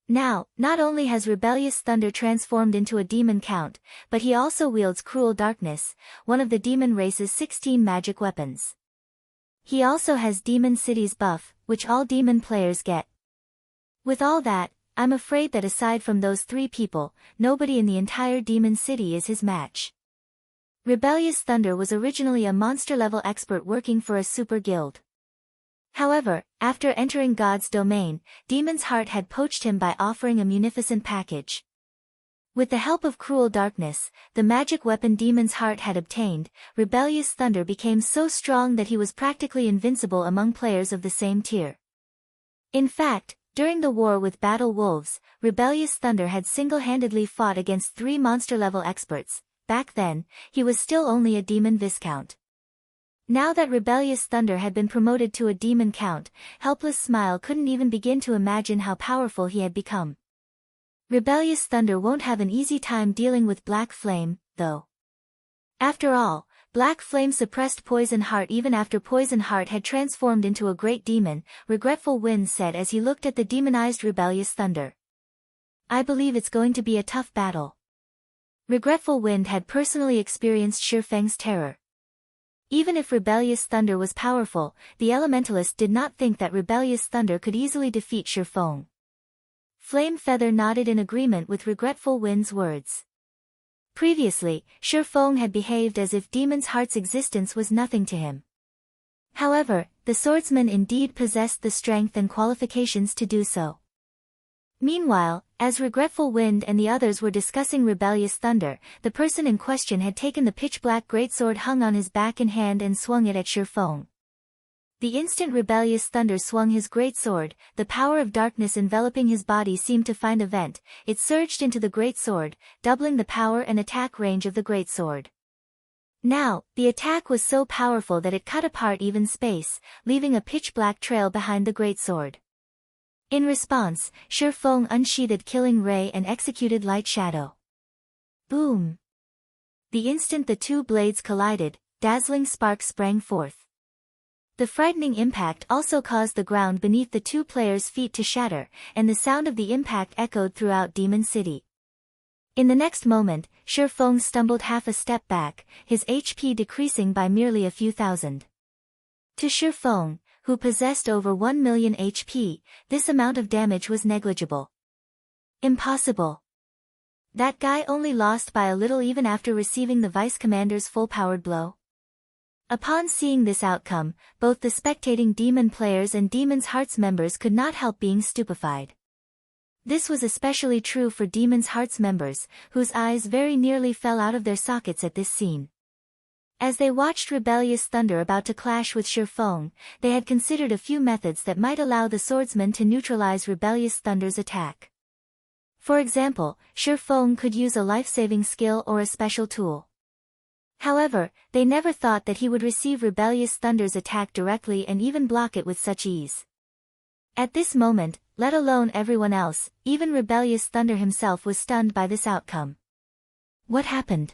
Now, not only has Rebellious Thunder transformed into a demon count, but he also wields Cruel Darkness, one of the demon race's 16 magic weapons. He also has Demon City's buff, which all demon players get. With all that, I'm afraid that aside from those 3 people, nobody in the entire Demon City is his match. Rebellious Thunder was originally a monster-level expert working for a super guild. However, after entering God's domain, Demon's Heart had poached him by offering a munificent package. With the help of Cruel Darkness, the magic weapon Demon's Heart had obtained, Rebellious Thunder became so strong that he was practically invincible among players of the same tier. In fact, during the war with Battle Wolves, Rebellious Thunder had single-handedly fought against 3 monster-level experts. Back then, he was still only a demon viscount. Now that Rebellious Thunder had been promoted to a demon count, Helpless Smile couldn't even begin to imagine how powerful he had become. Rebellious Thunder won't have an easy time dealing with Black Flame, though. After all, Black Flame suppressed Poison Heart even after Poison Heart had transformed into a great demon, Regretful Wind said as he looked at the demonized Rebellious Thunder. I believe it's going to be a tough battle. Regretful Wind had personally experienced Shifeng's terror. Even if Rebellious Thunder was powerful, the Elementalist did not think that Rebellious Thunder could easily defeat Shifeng. Flame Feather nodded in agreement with Regretful Wind's words. Previously, Shifeng had behaved as if Demon's Heart's existence was nothing to him. However, the swordsman indeed possessed the strength and qualifications to do so. Meanwhile, as Regretful Wind and the others were discussing Rebellious Thunder, the person in question had taken the pitch-black greatsword hung on his back in hand and swung it at Shifeng. The instant Rebellious Thunder swung his greatsword, the power of darkness enveloping his body seemed to find a vent. It surged into the greatsword, doubling the power and attack range of the greatsword. Now, the attack was so powerful that it cut apart even space, leaving a pitch-black trail behind the greatsword. In response, Shifeng unsheathed Killing Ray and executed Light Shadow. Boom! The instant the 2 blades collided, dazzling sparks sprang forth. The frightening impact also caused the ground beneath the 2 players' feet to shatter, and the sound of the impact echoed throughout Demon City. In the next moment, Shifeng stumbled half a step back, his HP decreasing by merely a few thousand. To Shifeng, who possessed over 1 million HP, this amount of damage was negligible. Impossible. That guy only lost by a little even after receiving the Vice Commander's full-powered blow. Upon seeing this outcome, both the spectating demon players and Demon's Hearts members could not help being stupefied. This was especially true for Demon's Hearts members, whose eyes very nearly fell out of their sockets at this scene. As they watched Rebellious Thunder about to clash with Sure Feng, they had considered a few methods that might allow the swordsman to neutralize Rebellious Thunder's attack. For example, Sure Feng could use a life-saving skill or a special tool. However, they never thought that he would receive Rebellious Thunder's attack directly and even block it with such ease. At this moment, let alone everyone else, even Rebellious Thunder himself was stunned by this outcome. What happened?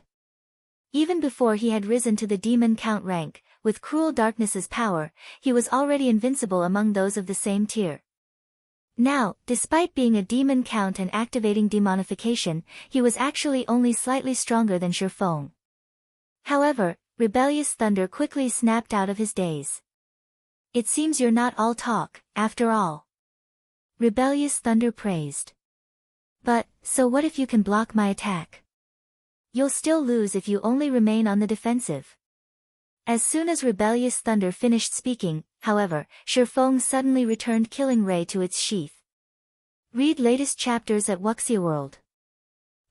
Even before he had risen to the Demon Count rank, with Cruel Darkness's power, he was already invincible among those of the same tier. Now, despite being a Demon Count and activating demonification, he was actually only slightly stronger than Sure Feng. However, Rebellious Thunder quickly snapped out of his daze. It seems you're not all talk, after all. Rebellious Thunder praised. But, so what if you can block my attack? You'll still lose if you only remain on the defensive. As soon as Rebellious Thunder finished speaking, however, Sure Feng suddenly returned Killing Ray to its sheath. Read latest chapters at Wuxia World.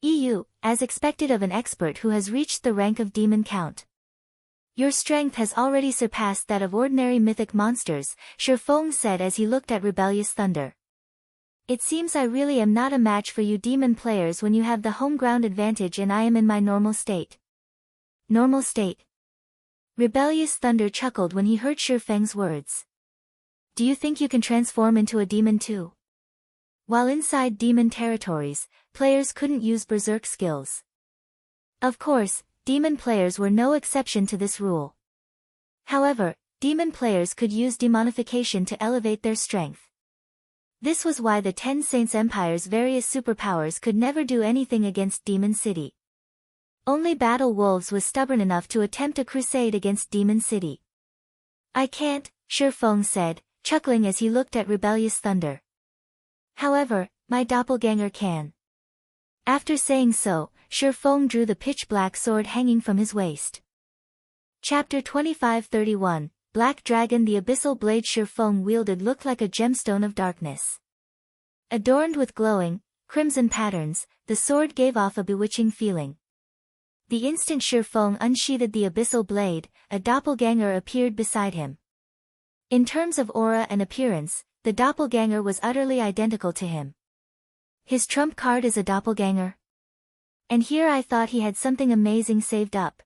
EU, as expected of an expert who has reached the rank of Demon Count. Your strength has already surpassed that of ordinary mythic monsters, Sure Feng said as he looked at Rebellious Thunder. It seems I really am not a match for you demon players when you have the home ground advantage and I am in my normal state. Normal state. Rebellious Thunder chuckled when he heard Sure Feng's words. Do you think you can transform into a demon too? While inside demon territories, players couldn't use berserk skills. Of course, demon players were no exception to this rule. However, demon players could use demonification to elevate their strength. This was why the Ten Saints Empire's various superpowers could never do anything against Demon City. Only Battle Wolves was stubborn enough to attempt a crusade against Demon City. I can't, Sure Feng said, chuckling as he looked at Rebellious Thunder. However, my doppelganger can. After saying so, Sure Feng drew the pitch-black sword hanging from his waist. Chapter 2531, Black Dragon. The abyssal blade Sure Feng wielded looked like a gemstone of darkness. Adorned with glowing, crimson patterns, the sword gave off a bewitching feeling. The instant Sure Feng unsheathed the abyssal blade, a doppelganger appeared beside him. In terms of aura and appearance, the doppelganger was utterly identical to him. His trump card is a doppelganger? And here I thought he had something amazing saved up.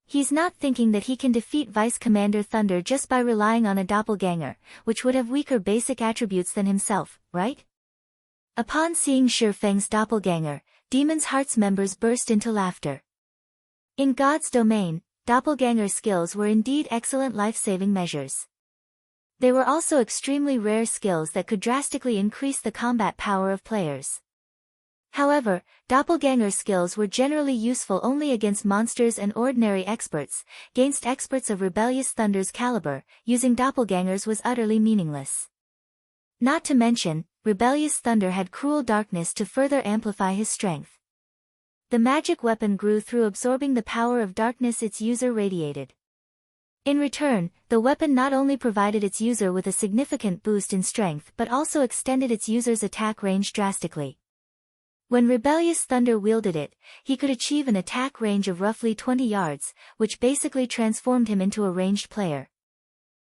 He's not thinking that he can defeat Vice Commander Thunder just by relying on a doppelganger, which would have weaker basic attributes than himself, right? Upon seeing Sure Feng's doppelganger, Demon's Hearts members burst into laughter. In God's domain, doppelganger skills were indeed excellent life-saving measures. They were also extremely rare skills that could drastically increase the combat power of players. However, doppelganger skills were generally useful only against monsters and ordinary experts. Against experts of Rebellious Thunder's caliber, using doppelgangers was utterly meaningless. Not to mention, Rebellious Thunder had Cruel Darkness to further amplify his strength. The magic weapon grew through absorbing the power of darkness its user radiated. In return, the weapon not only provided its user with a significant boost in strength but also extended its user's attack range drastically. When Rebellious Thunder wielded it, he could achieve an attack range of roughly 20 yards, which basically transformed him into a ranged player.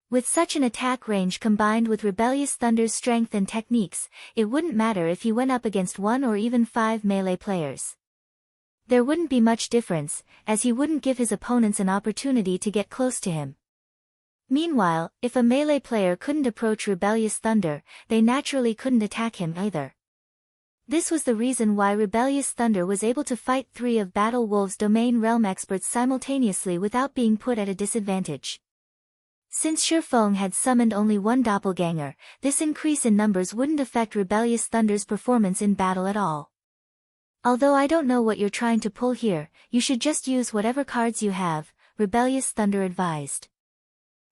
With such an attack range combined with Rebellious Thunder's strength and techniques, it wouldn't matter if he went up against 1 or even 5 melee players. There wouldn't be much difference, as he wouldn't give his opponents an opportunity to get close to him. Meanwhile, if a melee player couldn't approach Rebellious Thunder, they naturally couldn't attack him either. This was the reason why Rebellious Thunder was able to fight 3 of Battle Wolf's domain realm experts simultaneously without being put at a disadvantage. Since Sure Feng had summoned only 1 doppelganger, this increase in numbers wouldn't affect Rebellious Thunder's performance in battle at all. Although I don't know what you're trying to pull here, you should just use whatever cards you have, Rebellious Thunder advised.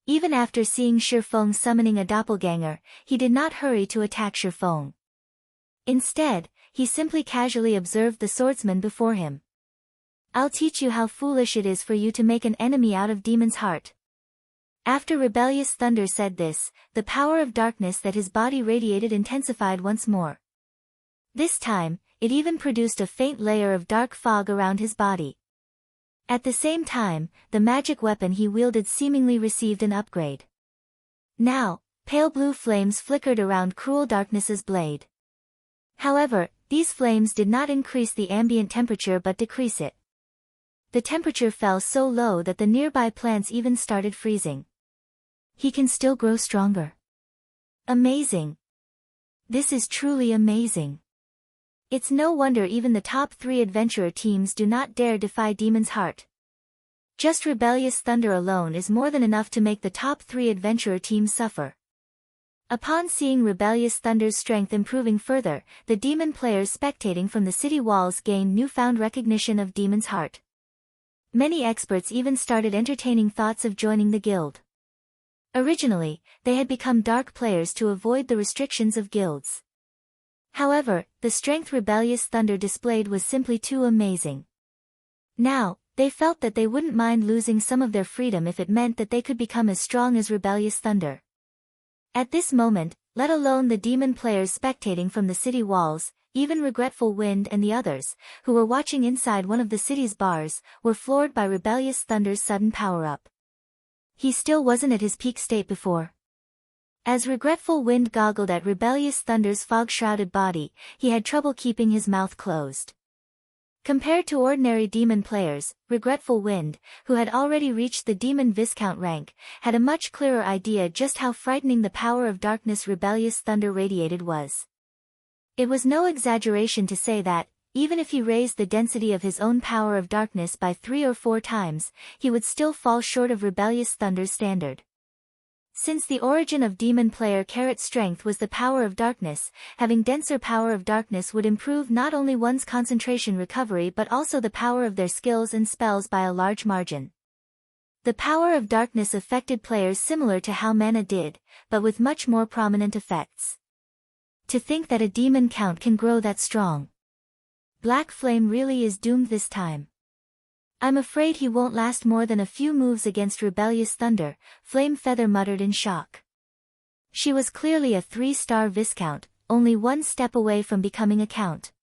Even after seeing Sure Feng summoning a doppelganger, he did not hurry to attack Sure Feng. Instead, he simply casually observed the swordsman before him. I'll teach you how foolish it is for you to make an enemy out of Demon's heart. After Rebellious Thunder said this, the power of darkness that his body radiated intensified once more. This time, it even produced a faint layer of dark fog around his body. At the same time, the magic weapon he wielded seemingly received an upgrade. Now, pale blue flames flickered around Cruel Darkness's blade. However, these flames did not increase the ambient temperature but decrease it. The temperature fell so low that the nearby plants even started freezing. He can still grow stronger. Amazing. This is truly amazing. It's no wonder even the top 3 adventurer teams do not dare defy Demon's heart. Just Rebellious Thunder alone is more than enough to make the top 3 adventurer teams suffer. Upon seeing Rebellious Thunder's strength improving further, the demon players spectating from the city walls gained newfound recognition of Demon's heart. Many experts even started entertaining thoughts of joining the guild. Originally, they had become dark players to avoid the restrictions of guilds. However, the strength Rebellious Thunder displayed was simply too amazing. Now, they felt that they wouldn't mind losing some of their freedom if it meant that they could become as strong as Rebellious Thunder. At this moment, let alone the demon players spectating from the city walls, even Regretful Wind and the others, who were watching inside one of the city's bars, were floored by Rebellious Thunder's sudden power-up. He still wasn't at his peak state before. As Regretful Wind goggled at Rebellious Thunder's fog-shrouded body, he had trouble keeping his mouth closed. Compared to ordinary demon players, Regretful Wind, who had already reached the Demon Viscount rank, had a much clearer idea just how frightening the power of darkness Rebellious Thunder radiated was. It was no exaggeration to say that, even if he raised the density of his own power of darkness by 3 or 4 times, he would still fall short of Rebellious Thunder's standard. Since the origin of demon player Carrot's strength was the power of darkness, having denser power of darkness would improve not only one's concentration recovery but also the power of their skills and spells by a large margin. The power of darkness affected players similar to how mana did, but with much more prominent effects. To think that a demon count can grow that strong. Black Flame really is doomed this time. I'm afraid he won't last more than a few moves against Rebellious Thunder, Flame Feather muttered in shock. She was clearly a 3-star Viscount, only 1 step away from becoming a Count.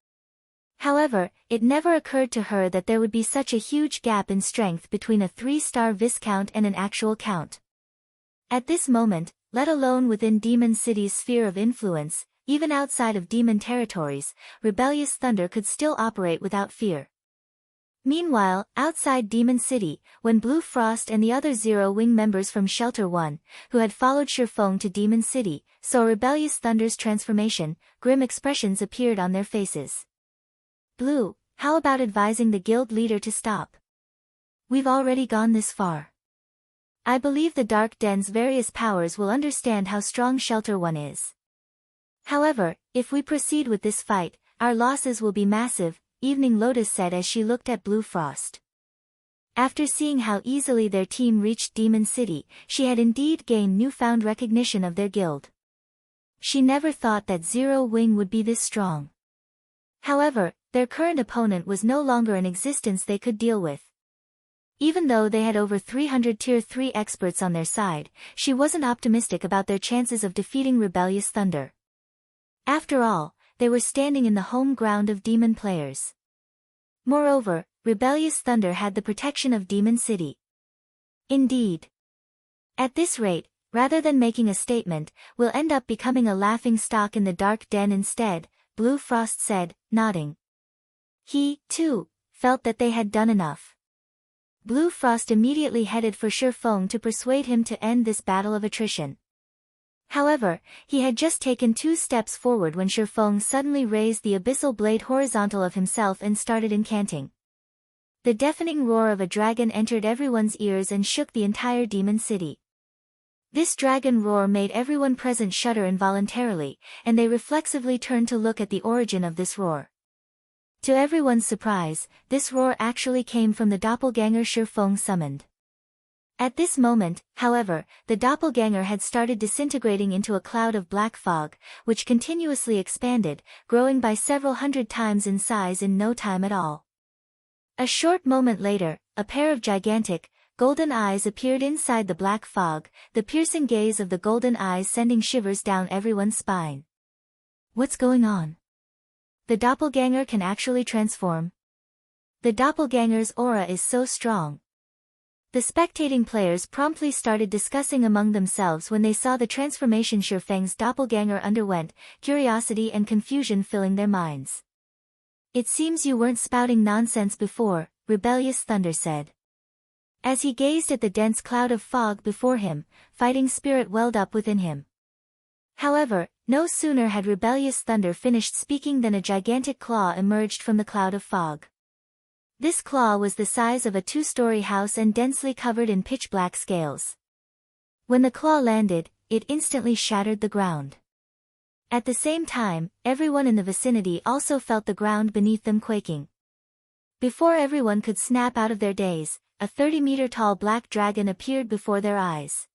However, it never occurred to her that there would be such a huge gap in strength between a 3-star Viscount and an actual Count. At this moment, let alone within Demon City's sphere of influence, even outside of demon territories, Rebellious Thunder could still operate without fear. Meanwhile, outside Demon City, when Blue Frost and the other Zero Wing members from Shelter 1, who had followed Shifeng to Demon City, saw Rebellious Thunder's transformation, grim expressions appeared on their faces. Blue, how about advising the guild leader to stop? We've already gone this far. I believe the Dark Den's various powers will understand how strong Shelter 1 is. However, if we proceed with this fight, our losses will be massive, Evening Lotus said as she looked at Blue Frost. After seeing how easily their team reached Demon City, she had indeed gained newfound recognition of their guild. She never thought that Zero Wing would be this strong. However, their current opponent was no longer an existence they could deal with. Even though they had over 300 Tier 3 experts on their side, she wasn't optimistic about their chances of defeating Rebellious Thunder. After all, they were standing in the home ground of demon players. Moreover, Rebellious Thunder had the protection of Demon City. Indeed. At this rate, rather than making a statement, we'll end up becoming a laughing stock in the Dark Den instead, Blue Frost said, nodding. He, too, felt that they had done enough. Blue Frost immediately headed for Shifeng to persuade him to end this battle of attrition. However, he had just taken 2 steps forward when Shifeng suddenly raised the abyssal blade horizontal of himself and started incanting. The deafening roar of a dragon entered everyone's ears and shook the entire demon city. This dragon roar made everyone present shudder involuntarily, and they reflexively turned to look at the origin of this roar. To everyone's surprise, this roar actually came from the doppelganger Shifeng summoned. At this moment, however, the doppelganger had started disintegrating into a cloud of black fog, which continuously expanded, growing by several hundred times in size in no time at all. A short moment later, a pair of gigantic, golden eyes appeared inside the black fog, the piercing gaze of the golden eyes sending shivers down everyone's spine. What's going on? The doppelganger can actually transform? The doppelganger's aura is so strong. The spectating players promptly started discussing among themselves when they saw the transformation Shifeng's doppelganger underwent, curiosity and confusion filling their minds. It seems you weren't spouting nonsense before, Rebellious Thunder said. As he gazed at the dense cloud of fog before him, fighting spirit welled up within him. However, no sooner had Rebellious Thunder finished speaking than a gigantic claw emerged from the cloud of fog. This claw was the size of a 2-story house and densely covered in pitch-black scales. When the claw landed, it instantly shattered the ground. At the same time, everyone in the vicinity also felt the ground beneath them quaking. Before everyone could snap out of their daze, a 30-meter-tall black dragon appeared before their eyes.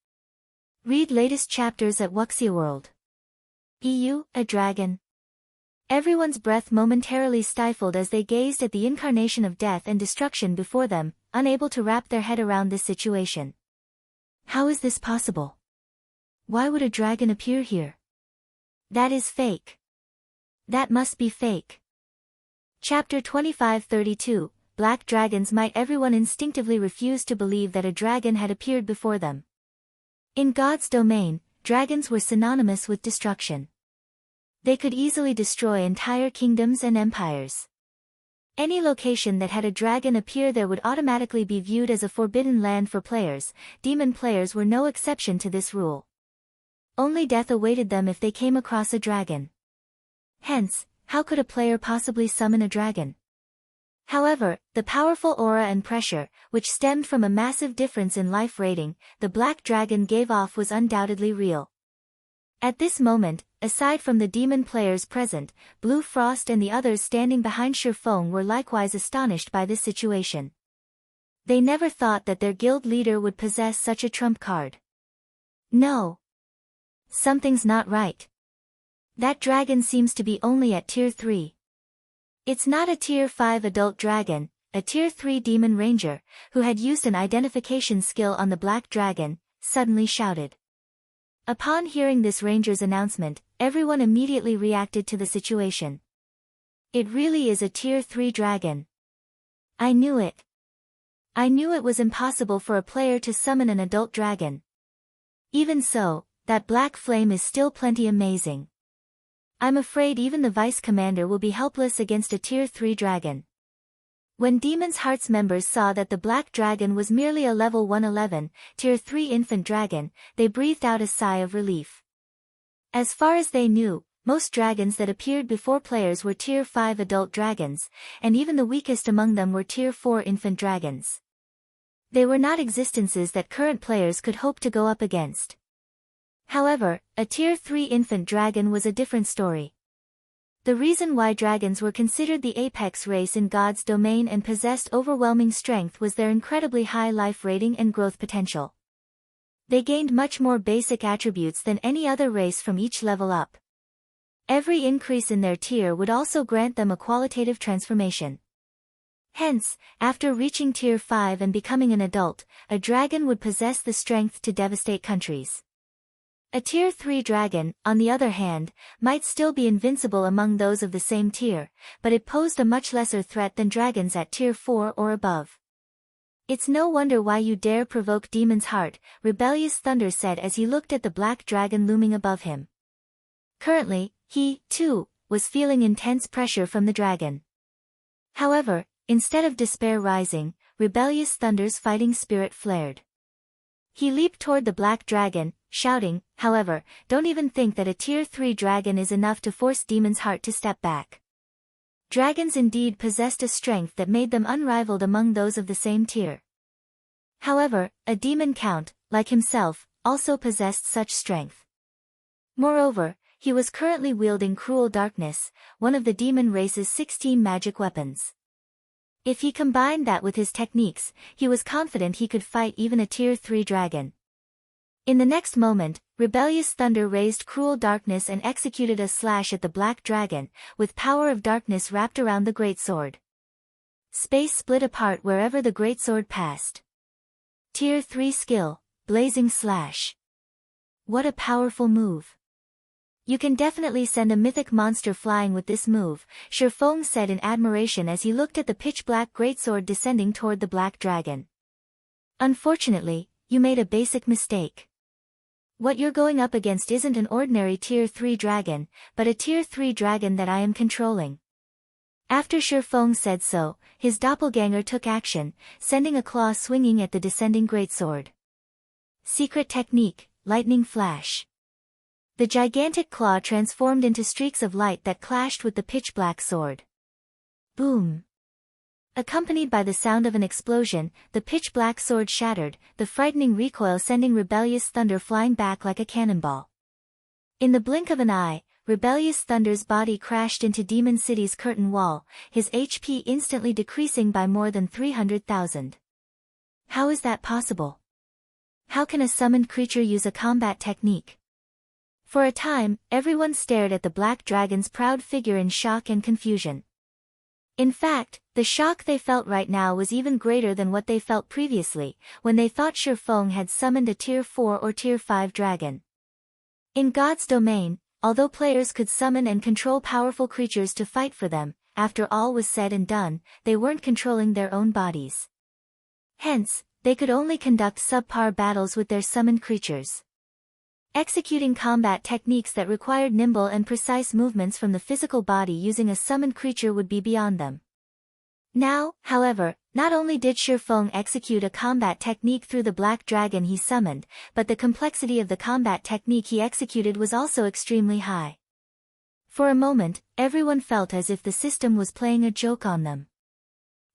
Read latest chapters at Wuxia EU, a dragon. Everyone's breath momentarily stifled as they gazed at the incarnation of death and destruction before them, unable to wrap their head around this situation. How is this possible? Why would a dragon appear here? That is fake. That must be fake. Chapter 2532, Black Dragons. Might everyone instinctively refused to believe that a dragon had appeared before them. In God's domain, dragons were synonymous with destruction. They could easily destroy entire kingdoms and empires. Any location that had a dragon appear there would automatically be viewed as a forbidden land for players. Demon players were no exception to this rule. Only death awaited them if they came across a dragon. Hence, how could a player possibly summon a dragon? However, the powerful aura and pressure, which stemmed from a massive difference in life rating, the black dragon gave off was undoubtedly real. At this moment, aside from the demon players present, Blue Frost and the others standing behind Shifeng were likewise astonished by this situation. They never thought that their guild leader would possess such a trump card. No. Something's not right. That dragon seems to be only at Tier 3. It's not a Tier 5 adult dragon, a Tier 3 demon ranger, who had used an identification skill on the black dragon, suddenly shouted. Upon hearing this ranger's announcement, everyone immediately reacted to the situation. It really is a Tier 3 dragon. I knew it. I knew it was impossible for a player to summon an adult dragon. Even so, that black flame is still plenty amazing. I'm afraid even the vice commander will be helpless against a Tier 3 dragon. When Demon's Hearts members saw that the black dragon was merely a level 111, Tier 3 infant dragon, they breathed out a sigh of relief. As far as they knew, most dragons that appeared before players were Tier 5 adult dragons, and even the weakest among them were Tier 4 infant dragons. They were not existences that current players could hope to go up against. However, a Tier 3 infant dragon was a different story. The reason why dragons were considered the apex race in God's domain and possessed overwhelming strength was their incredibly high life rating and growth potential. They gained much more basic attributes than any other race from each level up. Every increase in their tier would also grant them a qualitative transformation. Hence, after reaching Tier 5 and becoming an adult, a dragon would possess the strength to devastate countries. A Tier 3 dragon, on the other hand, might still be invincible among those of the same tier, but it posed a much lesser threat than dragons at Tier 4 or above. It's no wonder why you dare provoke Demon's Heart, Rebellious Thunder said as he looked at the black dragon looming above him. Currently, he, too, was feeling intense pressure from the dragon. However, instead of despair rising, Rebellious Thunder's fighting spirit flared. He leaped toward the black dragon, shouting, however, don't even think that a Tier 3 dragon is enough to force Demon's Heart to step back. Dragons indeed possessed a strength that made them unrivaled among those of the same tier. However, a demon count, like himself, also possessed such strength. Moreover, he was currently wielding Cruel Darkness, one of the demon race's 16 magic weapons. If he combined that with his techniques, he was confident he could fight even a Tier 3 dragon. In the next moment, Rebellious Thunder raised Cruel Darkness and executed a slash at the black dragon, with power of darkness wrapped around the greatsword. Space split apart wherever the greatsword passed. Tier 3 skill, Blazing Slash. What a powerful move. You can definitely send a mythic monster flying with this move, Shifeng said in admiration as he looked at the pitch-black greatsword descending toward the black dragon. Unfortunately, you made a basic mistake. What you're going up against isn't an ordinary Tier 3 dragon, but a Tier 3 dragon that I am controlling. After Shifeng said so, his doppelganger took action, sending a claw swinging at the descending greatsword. Secret technique, Lightning Flash. The gigantic claw transformed into streaks of light that clashed with the pitch-black sword. Boom! Accompanied by the sound of an explosion, the pitch-black sword shattered, the frightening recoil sending Rebellious Thunder flying back like a cannonball. In the blink of an eye, Rebellious Thunder's body crashed into Demon City's curtain wall, his HP instantly decreasing by more than 300,000. How is that possible? How can a summoned creature use a combat technique? For a time, everyone stared at the black dragon's proud figure in shock and confusion. In fact, the shock they felt right now was even greater than what they felt previously, when they thought Shifeng had summoned a Tier 4 or Tier 5 dragon. In God's domain, although players could summon and control powerful creatures to fight for them, after all was said and done, they weren't controlling their own bodies. Hence, they could only conduct subpar battles with their summoned creatures. Executing combat techniques that required nimble and precise movements from the physical body using a summoned creature would be beyond them. Now, however, not only did Shifeng execute a combat technique through the black dragon he summoned, but the complexity of the combat technique he executed was also extremely high. For a moment, everyone felt as if the system was playing a joke on them.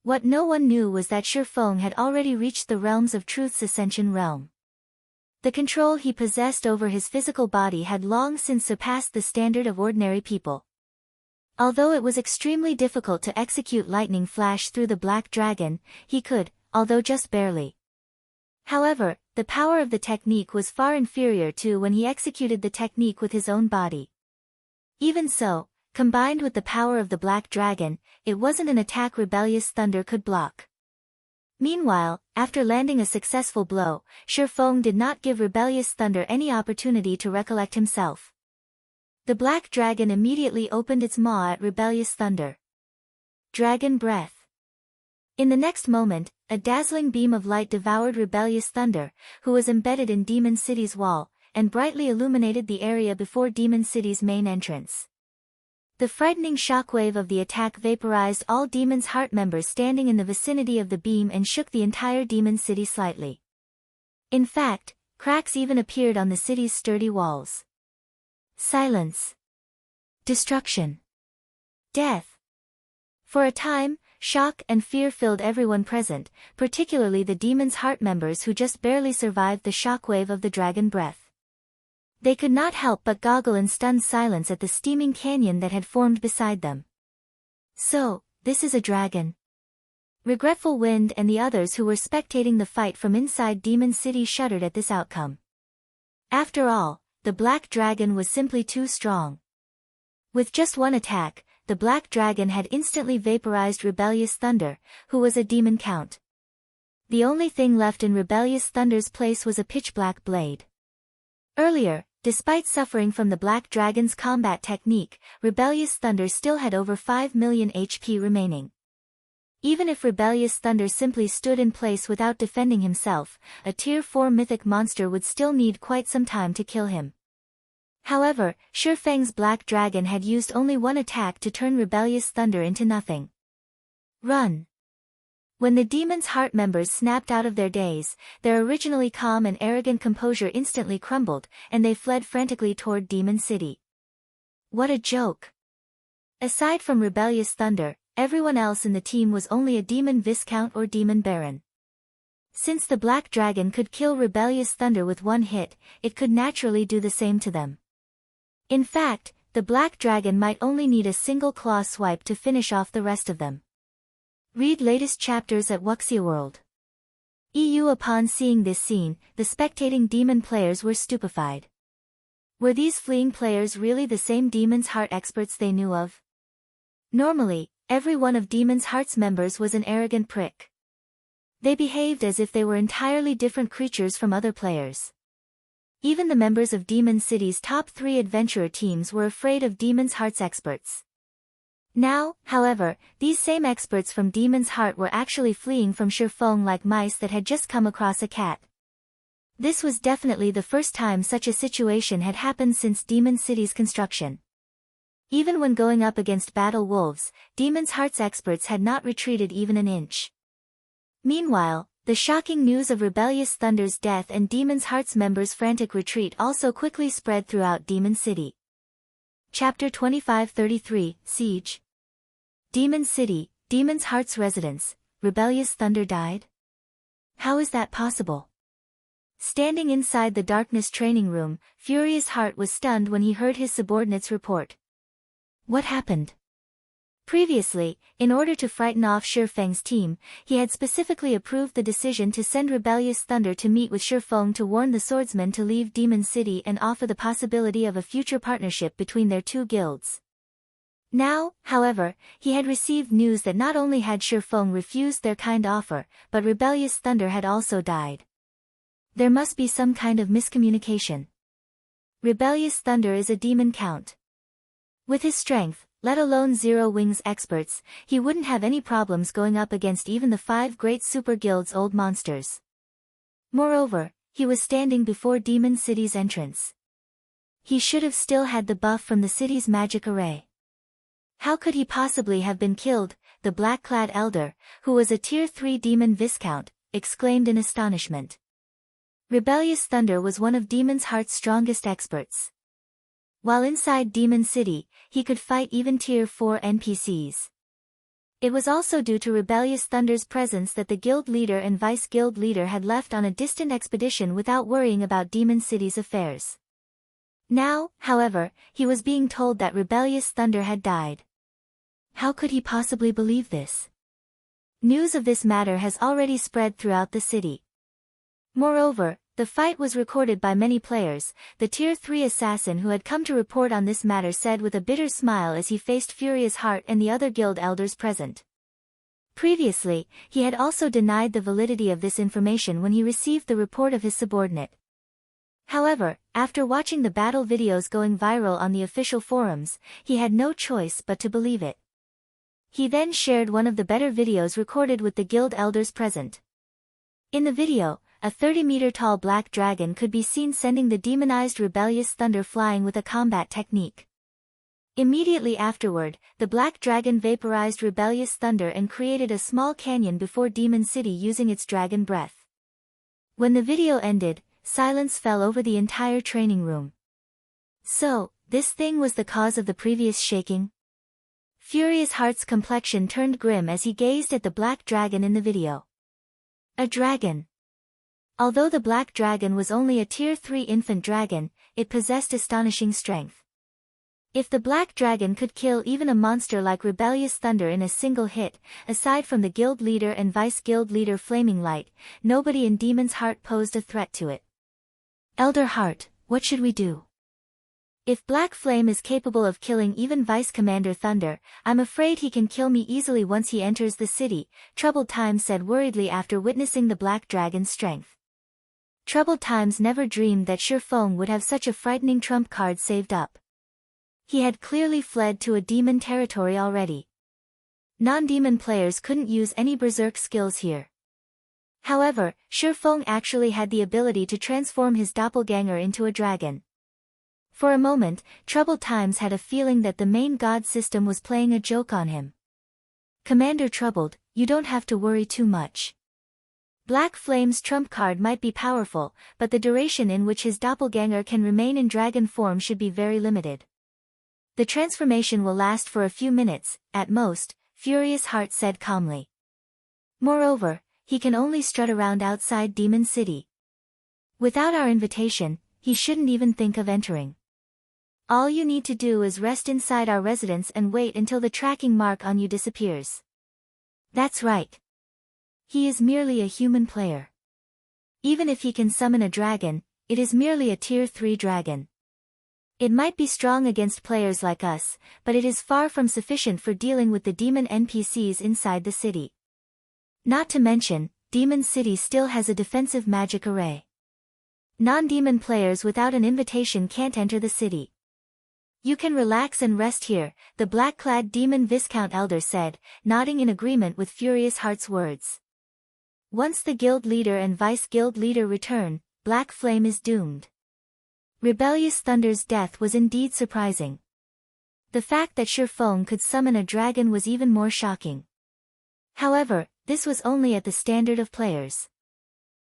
What no one knew was that Shifeng had already reached the realms of Truth's Ascension realm. The control he possessed over his physical body had long since surpassed the standard of ordinary people. Although it was extremely difficult to execute Lightning Flash through the black dragon, he could, although just barely. However, the power of the technique was far inferior to when he executed the technique with his own body. Even so, combined with the power of the black dragon, it wasn't an attack Rebellious Thunder could block. Meanwhile, after landing a successful blow, Shifeng did not give Rebellious Thunder any opportunity to recollect himself. The black dragon immediately opened its maw at Rebellious Thunder. Dragon Breath. In the next moment, a dazzling beam of light devoured Rebellious Thunder, who was embedded in Demon City's wall, and brightly illuminated the area before Demon City's main entrance. The frightening shockwave of the attack vaporized all Demon's Heart members standing in the vicinity of the beam and shook the entire Demon City slightly. In fact, cracks even appeared on the city's sturdy walls. Silence. Destruction. Death. For a time, shock and fear filled everyone present, particularly the Demon's Heart members who just barely survived the shockwave of the dragon breath. They could not help but goggle in stunned silence at the steaming canyon that had formed beside them. So, this is a dragon. Regretful Wind and the others who were spectating the fight from inside Demon City shuddered at this outcome. After all, the black dragon was simply too strong. With just one attack, the black dragon had instantly vaporized Rebellious Thunder, who was a demon count. The only thing left in Rebellious Thunder's place was a pitch-black blade. Earlier, despite suffering from the black dragon's combat technique, Rebellious Thunder still had over 5 million HP remaining. Even if Rebellious Thunder simply stood in place without defending himself, a Tier 4 mythic monster would still need quite some time to kill him. However, Shifeng's black dragon had used only one attack to turn Rebellious Thunder into nothing. Run! When the Demon's Heart members snapped out of their daze, their originally calm and arrogant composure instantly crumbled, and they fled frantically toward Demon City. What a joke! Aside from Rebellious Thunder, everyone else in the team was only a Demon Viscount or Demon Baron. Since the Black Dragon could kill Rebellious Thunder with one hit, it could naturally do the same to them. In fact, the Black Dragon might only need a single claw swipe to finish off the rest of them. Read latest chapters at Wuxia World. EU. Upon seeing this scene, the spectating demon players were stupefied. Were these fleeing players really the same Demon's Heart experts they knew of? Normally, Every one of Demon's Heart's members was an arrogant prick. They behaved as if they were entirely different creatures from other players. Even the members of Demon City's top 3 adventurer teams were afraid of Demon's Heart's experts. Now, however, these same experts from Demon's Heart were actually fleeing from Shifeng like mice that had just come across a cat. This was definitely the first time such a situation had happened since Demon City's construction. Even when going up against battle wolves, Demon's Heart's experts had not retreated even an inch. Meanwhile, the shocking news of Rebellious Thunder's death and Demon's Heart's members' frantic retreat also quickly spread throughout Demon City. Chapter 2533, Siege. Demon City, Demon's Heart's residence. Rebellious Thunder died? How is that possible? Standing inside the darkness training room, Furious Heart was stunned when he heard his subordinates report. What happened? Previously, in order to frighten off Shifeng's team, he had specifically approved the decision to send Rebellious Thunder to meet with Shifeng to warn the swordsmen to leave Demon City and offer the possibility of a future partnership between their two guilds. Now, however, he had received news that not only had Shifeng refused their kind offer, but Rebellious Thunder had also died. There must be some kind of miscommunication. Rebellious Thunder is a demon count. With his strength, let alone Zero Wings experts, he wouldn't have any problems going up against even the 5 great super guilds' old monsters. Moreover, he was standing before Demon City's entrance. He should have still had the buff from the city's magic array. How could he possibly have been killed? The black-clad elder, who was a Tier 3 demon viscount, exclaimed in astonishment. Rebellious Thunder was one of Demon's Heart's strongest experts. While inside Demon City, he could fight even Tier 4 NPCs. It was also due to Rebellious Thunder's presence that the guild leader and vice-guild leader had left on a distant expedition without worrying about Demon City's affairs. Now, however, he was being told that Rebellious Thunder had died. How could he possibly believe this? News of this matter has already spread throughout the city. Moreover, the fight was recorded by many players. The Tier 3 assassin who had come to report on this matter said with a bitter smile as he faced Furious Heart and the other guild elders present. Previously, he had also denied the validity of this information when he received the report of his subordinate. However, after watching the battle videos going viral on the official forums, he had no choice but to believe it. He then shared one of the better videos recorded with the guild elders present. In the video, a 30-meter-tall black dragon could be seen sending the demonized Rebellious Thunder flying with a combat technique. Immediately afterward, the black dragon vaporized Rebellious Thunder and created a small canyon before Demon City using its dragon breath. When the video ended, silence fell over the entire training room. So, this thing was the cause of the previous shaking? Furious Heart's complexion turned grim as he gazed at the black dragon in the video. A dragon. Although the black dragon was only a Tier 3 infant dragon, it possessed astonishing strength. If the black dragon could kill even a monster like Rebellious Thunder in a single hit, aside from the guild leader and vice-guild leader Flaming Light, nobody in Demon's Heart posed a threat to it. Elder Heart, what should we do? If Black Flame is capable of killing even Vice Commander Thunder, I'm afraid he can kill me easily once he enters the city, Troubled Times said worriedly after witnessing the black dragon's strength. Troubled Times never dreamed that Shifeng would have such a frightening trump card saved up. He had clearly fled to a demon territory already. Non-demon players couldn't use any berserk skills here. However, Shifeng actually had the ability to transform his doppelganger into a dragon. For a moment, Troubled Times had a feeling that the main god system was playing a joke on him. Commander Troubled, you don't have to worry too much. Black Flame's trump card might be powerful, but the duration in which his doppelganger can remain in dragon form should be very limited. The transformation will last for a few minutes, at most, Furious Heart said calmly. Moreover, he can only strut around outside Demon City. Without our invitation, he shouldn't even think of entering. All you need to do is rest inside our residence and wait until the tracking mark on you disappears. That's right. He is merely a human player. Even if he can summon a dragon, it is merely a Tier 3 dragon. It might be strong against players like us, but it is far from sufficient for dealing with the demon NPCs inside the city. Not to mention, Demon City still has a defensive magic array. Non-demon players without an invitation can't enter the city. You can relax and rest here, the black-clad demon Viscount Elder said, nodding in agreement with Furious Heart's words. Once the guild leader and vice-guild leader return, Black Flame is doomed. Rebellious Thunder's death was indeed surprising. The fact that Shurfeng could summon a dragon was even more shocking. However, this was only at the standard of players.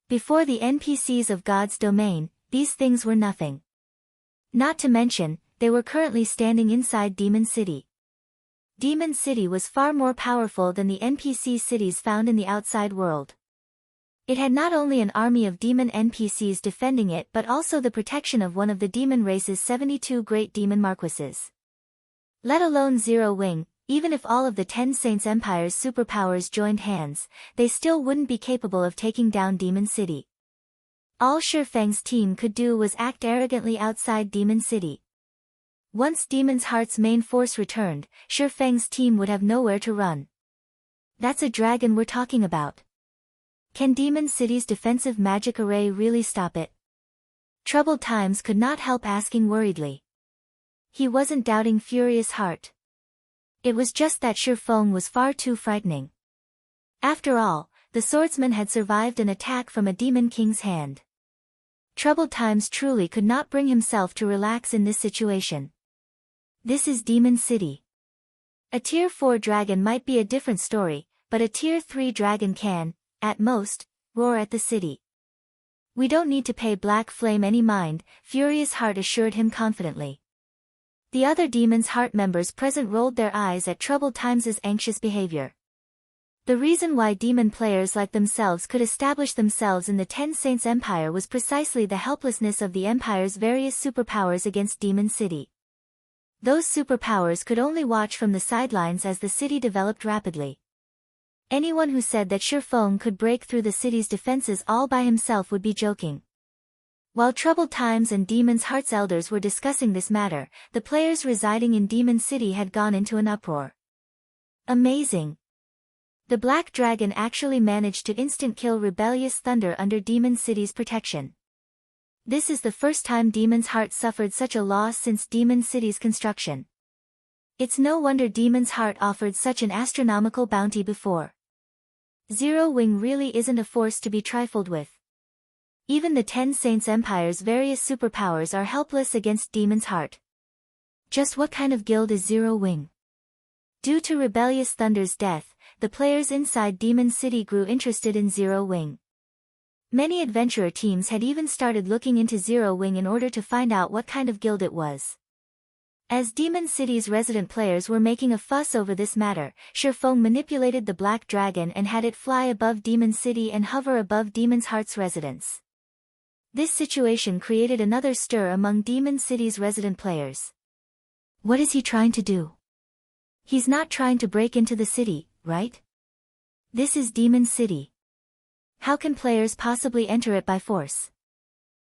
Before the NPCs of God's domain, these things were nothing. Not to mention, they were currently standing inside Demon City. Demon City was far more powerful than the NPC cities found in the outside world. It had not only an army of demon NPCs defending it but also the protection of one of the demon race's 72 great demon marquises. Let alone Zero Wing, even if all of the 10 Saints Empire's superpowers joined hands, they still wouldn't be capable of taking down Demon City. All Shurfeng's team could do was act arrogantly outside Demon City. Once Demon's Heart's main force returned, Shurfeng's team would have nowhere to run. That's a dragon we're talking about. Can Demon City's defensive magic array really stop it? Troubled Times could not help asking worriedly. He wasn't doubting Furious Heart. It was just that Shurfeng was far too frightening. After all, the swordsman had survived an attack from a demon king's hand. Troubled Times truly could not bring himself to relax in this situation. This is Demon City. A Tier 4 dragon might be a different story, but a Tier 3 dragon can, at most, roar at the city. We don't need to pay Black Flame any mind, Furious Heart assured him confidently. The other Demon's Heart members present rolled their eyes at Troubled Times' anxious behavior. The reason why demon players like themselves could establish themselves in the Ten Saints Empire was precisely the helplessness of the Empire's various superpowers against Demon City. Those superpowers could only watch from the sidelines as the city developed rapidly. Anyone who said that Shurfeng could break through the city's defenses all by himself would be joking. While Troubled Times and Demon's Heart's elders were discussing this matter, the players residing in Demon City had gone into an uproar. Amazing! The Black Dragon actually managed to instant-kill Rebellious Thunder under Demon City's protection. This is the first time Demon's Heart suffered such a loss since Demon City's construction. It's no wonder Demon's Heart offered such an astronomical bounty before. Zero Wing really isn't a force to be trifled with. Even the Ten Saints Empire's various superpowers are helpless against Demon's Heart. Just what kind of guild is Zero Wing? Due to Rebellious Thunder's death, the players inside Demon City grew interested in Zero Wing. Many adventurer teams had even started looking into Zero Wing in order to find out what kind of guild it was. As Demon City's resident players were making a fuss over this matter, Shurfeng manipulated the Black Dragon and had it fly above Demon City and hover above Demon's Heart's residence. This situation created another stir among Demon City's resident players. What is he trying to do? He's not trying to break into the city, right? This is Demon City. How can players possibly enter it by force?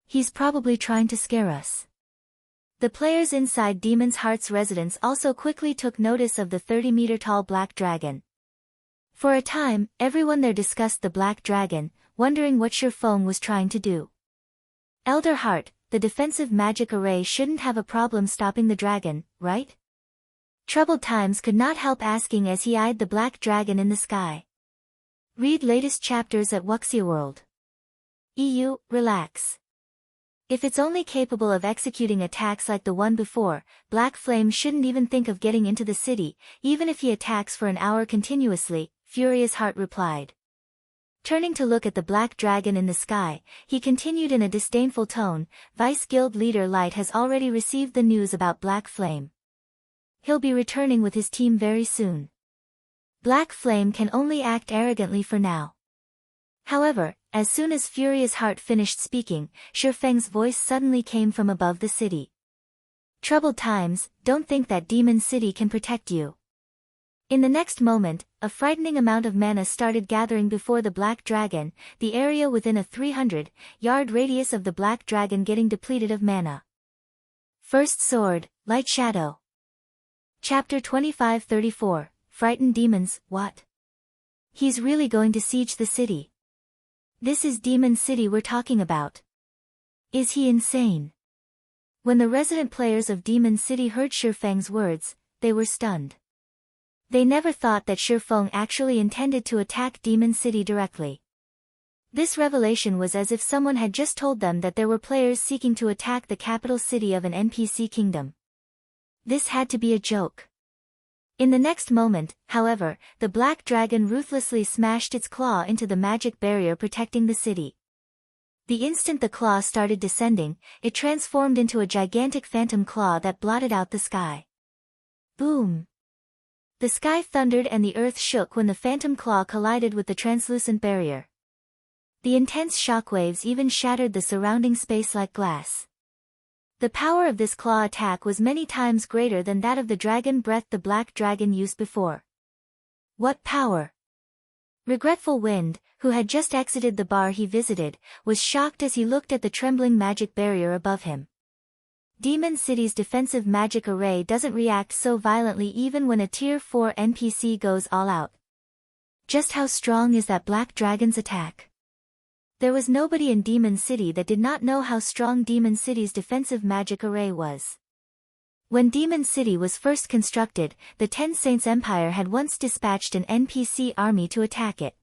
He's probably trying to scare us. The players inside Demon's Heart's residence also quickly took notice of the 30-meter-tall Black Dragon. For a time, everyone there discussed the Black Dragon, wondering what Shurfeng was trying to do. Elder Heart, the defensive magic array shouldn't have a problem stopping the dragon, right? Troubled Times could not help asking as he eyed the Black Dragon in the sky. Read latest chapters at Wuxia World. EU, relax. If it's only capable of executing attacks like the one before, Black Flame shouldn't even think of getting into the city, even if he attacks for an hour continuously, Furious Heart replied. Turning to look at the Black Dragon in the sky, he continued in a disdainful tone, Vice Guild Leader Light has already received the news about Black Flame. He'll be returning with his team very soon. Black Flame can only act arrogantly for now. However, as soon as Furious Heart finished speaking, Shurfeng's voice suddenly came from above the city. Troubled Times, don't think that Demon City can protect you. In the next moment, a frightening amount of mana started gathering before the Black Dragon, the area within a 300-yard radius of the Black Dragon getting depleted of mana. First Sword, Light Shadow. Chapter 25-34, Frightened Demons, what? He's really going to siege the city. This is Demon City we're talking about. Is he insane? When the resident players of Demon City heard Shifeng's words, they were stunned. They never thought that Shifeng actually intended to attack Demon City directly. This revelation was as if someone had just told them that there were players seeking to attack the capital city of an NPC kingdom. This had to be a joke. In the next moment, however, the black dragon ruthlessly smashed its claw into the magic barrier protecting the city. The instant the claw started descending, it transformed into a gigantic phantom claw that blotted out the sky. Boom! The sky thundered and the earth shook when the phantom claw collided with the translucent barrier. The intense shockwaves even shattered the surrounding space like glass. The power of this claw attack was many times greater than that of the dragon breath the black dragon used before. What power! Regretful Wind, who had just exited the bar he visited, was shocked as he looked at the trembling magic barrier above him. Demon City's defensive magic array doesn't react so violently even when a Tier 4 NPC goes all out. Just how strong is that black dragon's attack? There was nobody in Demon City that did not know how strong Demon City's defensive magic array was. When Demon City was first constructed, the Ten Saints Empire had once dispatched an NPC army to attack it.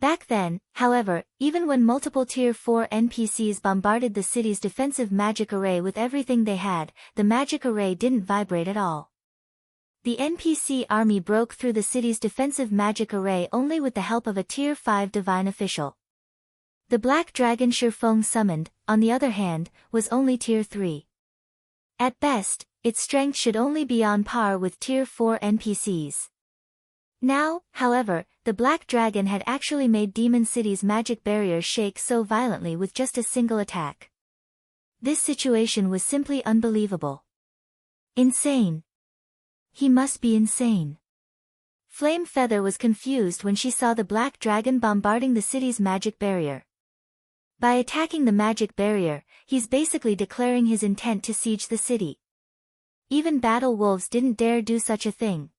Back then, however, even when multiple Tier 4 NPCs bombarded the city's defensive magic array with everything they had, the magic array didn't vibrate at all. The NPC army broke through the city's defensive magic array only with the help of a Tier 5 divine official. The black dragon Shifeng summoned, on the other hand, was only Tier 3. At best, its strength should only be on par with Tier 4 NPCs. Now, however, the black dragon had actually made Demon City's magic barrier shake so violently with just a single attack. This situation was simply unbelievable. Insane. He must be insane. Flame Feather was confused when she saw the black dragon bombarding the city's magic barrier. By attacking the magic barrier, he's basically declaring his intent to siege the city. Even Battle Wolves didn't dare do such a thing.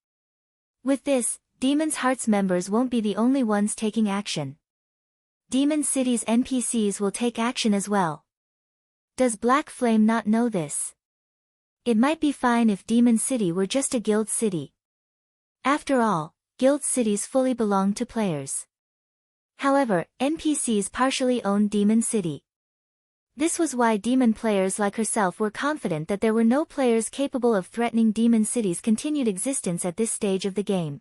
With this, Demon's Heart's members won't be the only ones taking action. Demon City's NPCs will take action as well. Does Black Flame not know this? It might be fine if Demon City were just a guild city. After all, guild cities fully belong to players. However, NPCs partially own Demon City. This was why demon players like herself were confident that there were no players capable of threatening Demon City's continued existence at this stage of the game.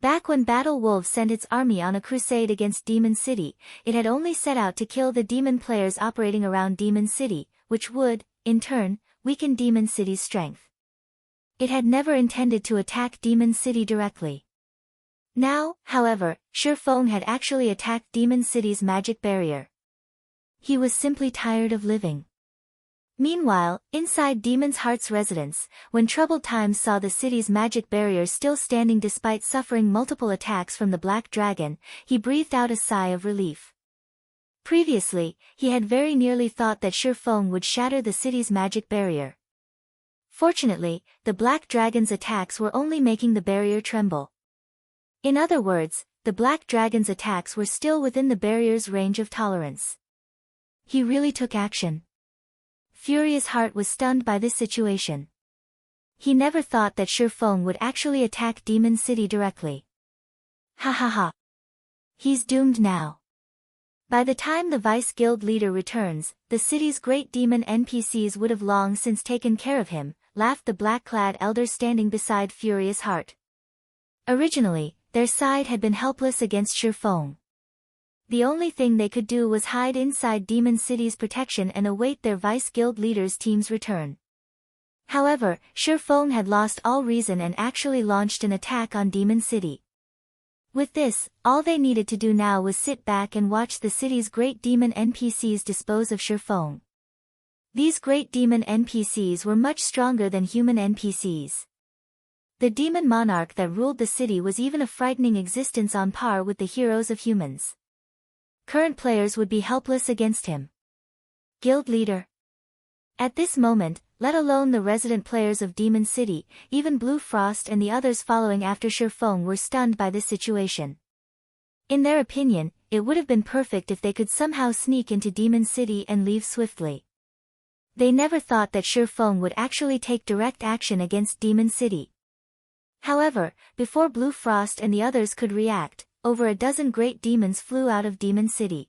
Back when Battle Wolves sent its army on a crusade against Demon City, it had only set out to kill the demon players operating around Demon City, which would, in turn, weaken Demon City's strength. It had never intended to attack Demon City directly. Now, however, Shifeng had actually attacked Demon City's magic barrier. He was simply tired of living. Meanwhile, inside Demon's Heart's residence, when Troubled Times saw the city's magic barrier still standing despite suffering multiple attacks from the Black Dragon, he breathed out a sigh of relief. Previously, he had very nearly thought that Shifeng would shatter the city's magic barrier. Fortunately, the Black Dragon's attacks were only making the barrier tremble. In other words, the Black Dragon's attacks were still within the barrier's range of tolerance. He really took action. Furious Heart was stunned by this situation. He never thought that Shifeng would actually attack Demon City directly. Ha ha ha. He's doomed now. By the time the Vice Guild leader returns, the city's great demon NPCs would have long since taken care of him, laughed the black-clad elder standing beside Furious Heart. Originally, their side had been helpless against Shifeng. The only thing they could do was hide inside Demon City's protection and await their Vice Guild leader's team's return. However, Shifeng had lost all reason and actually launched an attack on Demon City. With this, all they needed to do now was sit back and watch the city's great demon NPCs dispose of Shifeng. These great demon NPCs were much stronger than human NPCs. The demon monarch that ruled the city was even a frightening existence on par with the heroes of humans. Current players would be helpless against him. Guild leader. At this moment, let alone the resident players of Demon City. Even Blue Frost and the others following after Shifeng were stunned by this situation. In their opinion, it would have been perfect if they could somehow sneak into Demon City and leave swiftly. They never thought that Shifeng would actually take direct action against Demon City. However, before Blue Frost and the others could react, over a dozen great demons flew out of Demon City.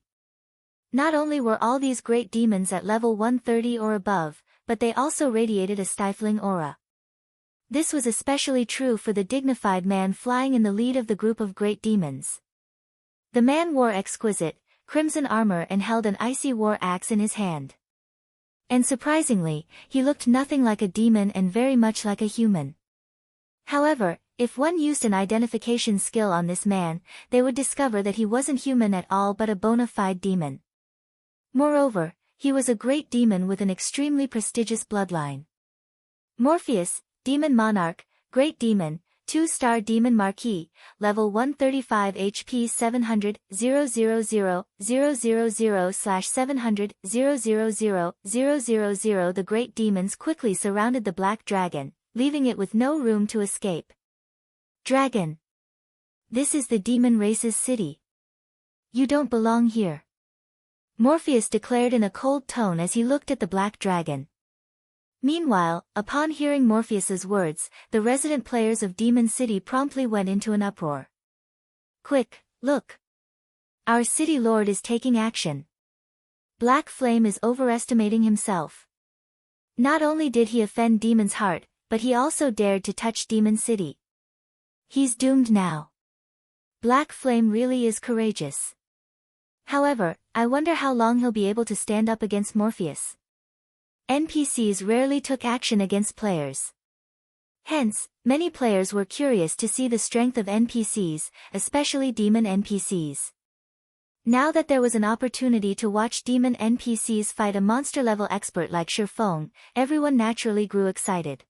Not only were all these great demons at level 130 or above, but they also radiated a stifling aura. This was especially true for the dignified man flying in the lead of the group of great demons. The man wore exquisite, crimson armor and held an icy war axe in his hand. And surprisingly, he looked nothing like a demon and very much like a human. However, if one used an identification skill on this man, they would discover that he wasn't human at all but a bona fide demon. Moreover, he was a great demon with an extremely prestigious bloodline. Morpheus, Demon Monarch, Great Demon, 2-star Demon Marquis, level 135 HP 700, 000/700, 000/000. The great demons quickly surrounded the black dragon, leaving it with no room to escape. Dragon. This is the demon race's city. You don't belong here. Morpheus declared in a cold tone as he looked at the black dragon. Meanwhile, upon hearing Morpheus's words, the resident players of Demon City promptly went into an uproar. Quick, look! Our city lord is taking action. Black Flame is overestimating himself. Not only did he offend Demon's heart, but he also dared to touch Demon City. He's doomed now. Black Flame really is courageous. However, I wonder how long he'll be able to stand up against Morpheus. NPCs rarely took action against players. Hence, many players were curious to see the strength of NPCs, especially demon NPCs. Now that there was an opportunity to watch demon NPCs fight a monster-level expert like Shifeng, everyone naturally grew excited.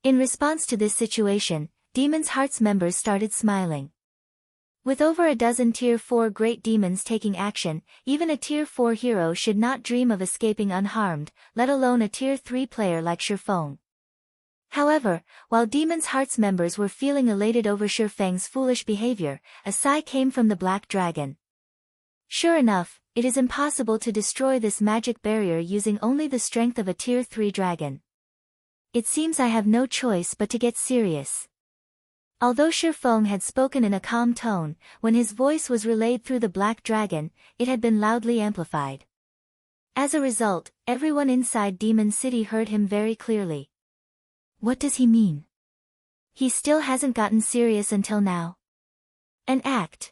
In response to this situation, Demon's Heart's members started smiling. With over a dozen Tier 4 great demons taking action, even a Tier 4 hero should not dream of escaping unharmed, let alone a Tier 3 player like Shifeng. However, while Demon's Heart's members were feeling elated over Shifeng's foolish behavior, a sigh came from the Black Dragon. Sure enough, it is impossible to destroy this magic barrier using only the strength of a Tier 3 dragon. It seems I have no choice but to get serious. Although Shifeng had spoken in a calm tone, when his voice was relayed through the Black Dragon, it had been loudly amplified. As a result, everyone inside Demon City heard him very clearly. What does he mean? He still hasn't gotten serious until now. An act.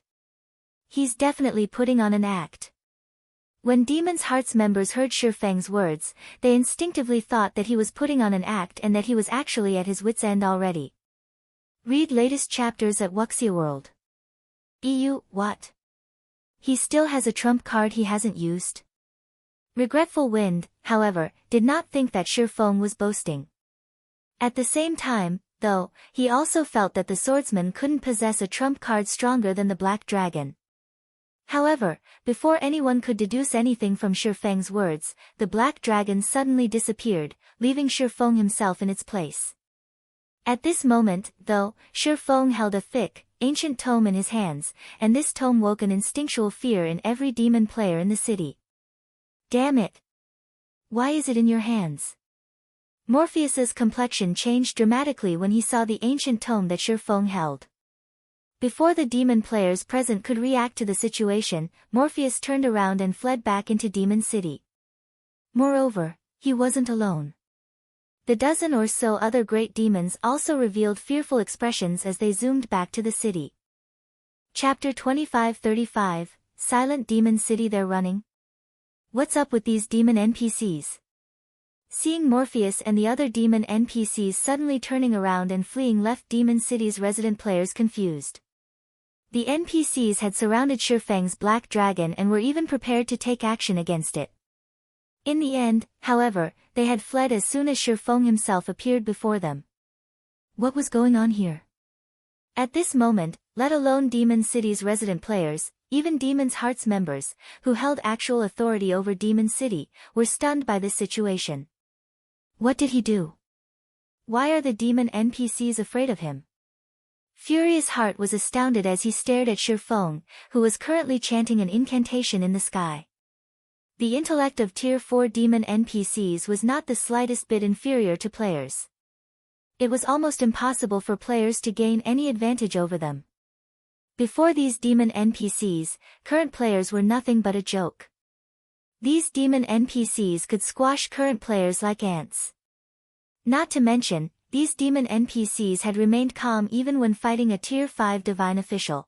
He's definitely putting on an act. When Demon's Heart's members heard Shifeng's words, they instinctively thought that he was putting on an act and that he was actually at his wit's end already. Read latest chapters at Wuxia World. What? He still has a trump card he hasn't used? Regretful Wind, however, did not think that Shifeng was boasting. At the same time, though, he also felt that the swordsman couldn't possess a trump card stronger than the Black Dragon. However, before anyone could deduce anything from Shifeng's words, the Black Dragon suddenly disappeared, leaving Shifeng himself in its place. At this moment, though, Shifeng held a thick, ancient tome in his hands, and this tome woke an instinctual fear in every demon player in the city. Damn it! Why is it in your hands? Morpheus's complexion changed dramatically when he saw the ancient tome that Shifeng held. Before the demon players present could react to the situation, Morpheus turned around and fled back into Demon City. Moreover, he wasn't alone. The dozen or so other great demons also revealed fearful expressions as they zoomed back to the city. Chapter 2535, Silent Demon City. They're running? What's up with these demon NPCs? Seeing Morpheus and the other demon NPCs suddenly turning around and fleeing left Demon City's resident players confused. The NPCs had surrounded Shifeng's Black Dragon and were even prepared to take action against it. In the end, however, they had fled as soon as Shifeng himself appeared before them. What was going on here? At this moment, let alone Demon City's resident players, even Demon's Heart's members, who held actual authority over Demon City, were stunned by this situation. What did he do? Why are the demon NPCs afraid of him? Furious Heart was astounded as he stared at Shifeng, who was currently chanting an incantation in the sky. The intellect of Tier 4 demon NPCs was not the slightest bit inferior to players. It was almost impossible for players to gain any advantage over them. Before these demon NPCs, current players were nothing but a joke. These demon NPCs could squash current players like ants. Not to mention, these demon NPCs had remained calm even when fighting a Tier 5 divine official.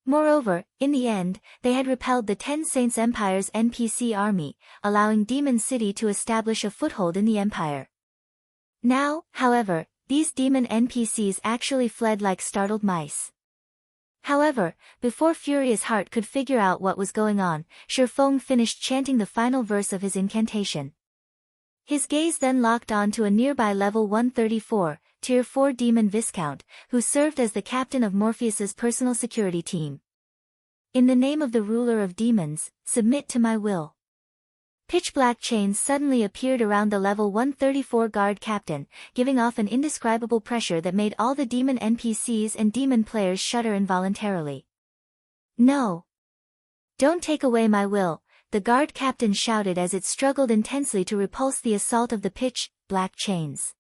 Moreover, in the end, they had repelled the 10 Saints Empire's NPC army, allowing Demon City to establish a foothold in the Empire. Now, however, these demon NPCs actually fled like startled mice. However, before Furious Heart could figure out what was going on, Shifeng finished chanting the final verse of his incantation. His gaze then locked on to a nearby level 134, Tier 4 demon Viscount, who served as the captain of Morpheus's personal security team. In the name of the ruler of demons, submit to my will. Pitch-black chains suddenly appeared around the level 134 guard captain, giving off an indescribable pressure that made all the demon NPCs and demon players shudder involuntarily. No! Don't take away my will, the guard captain shouted as it struggled intensely to repulse the assault of the pitch-black chains.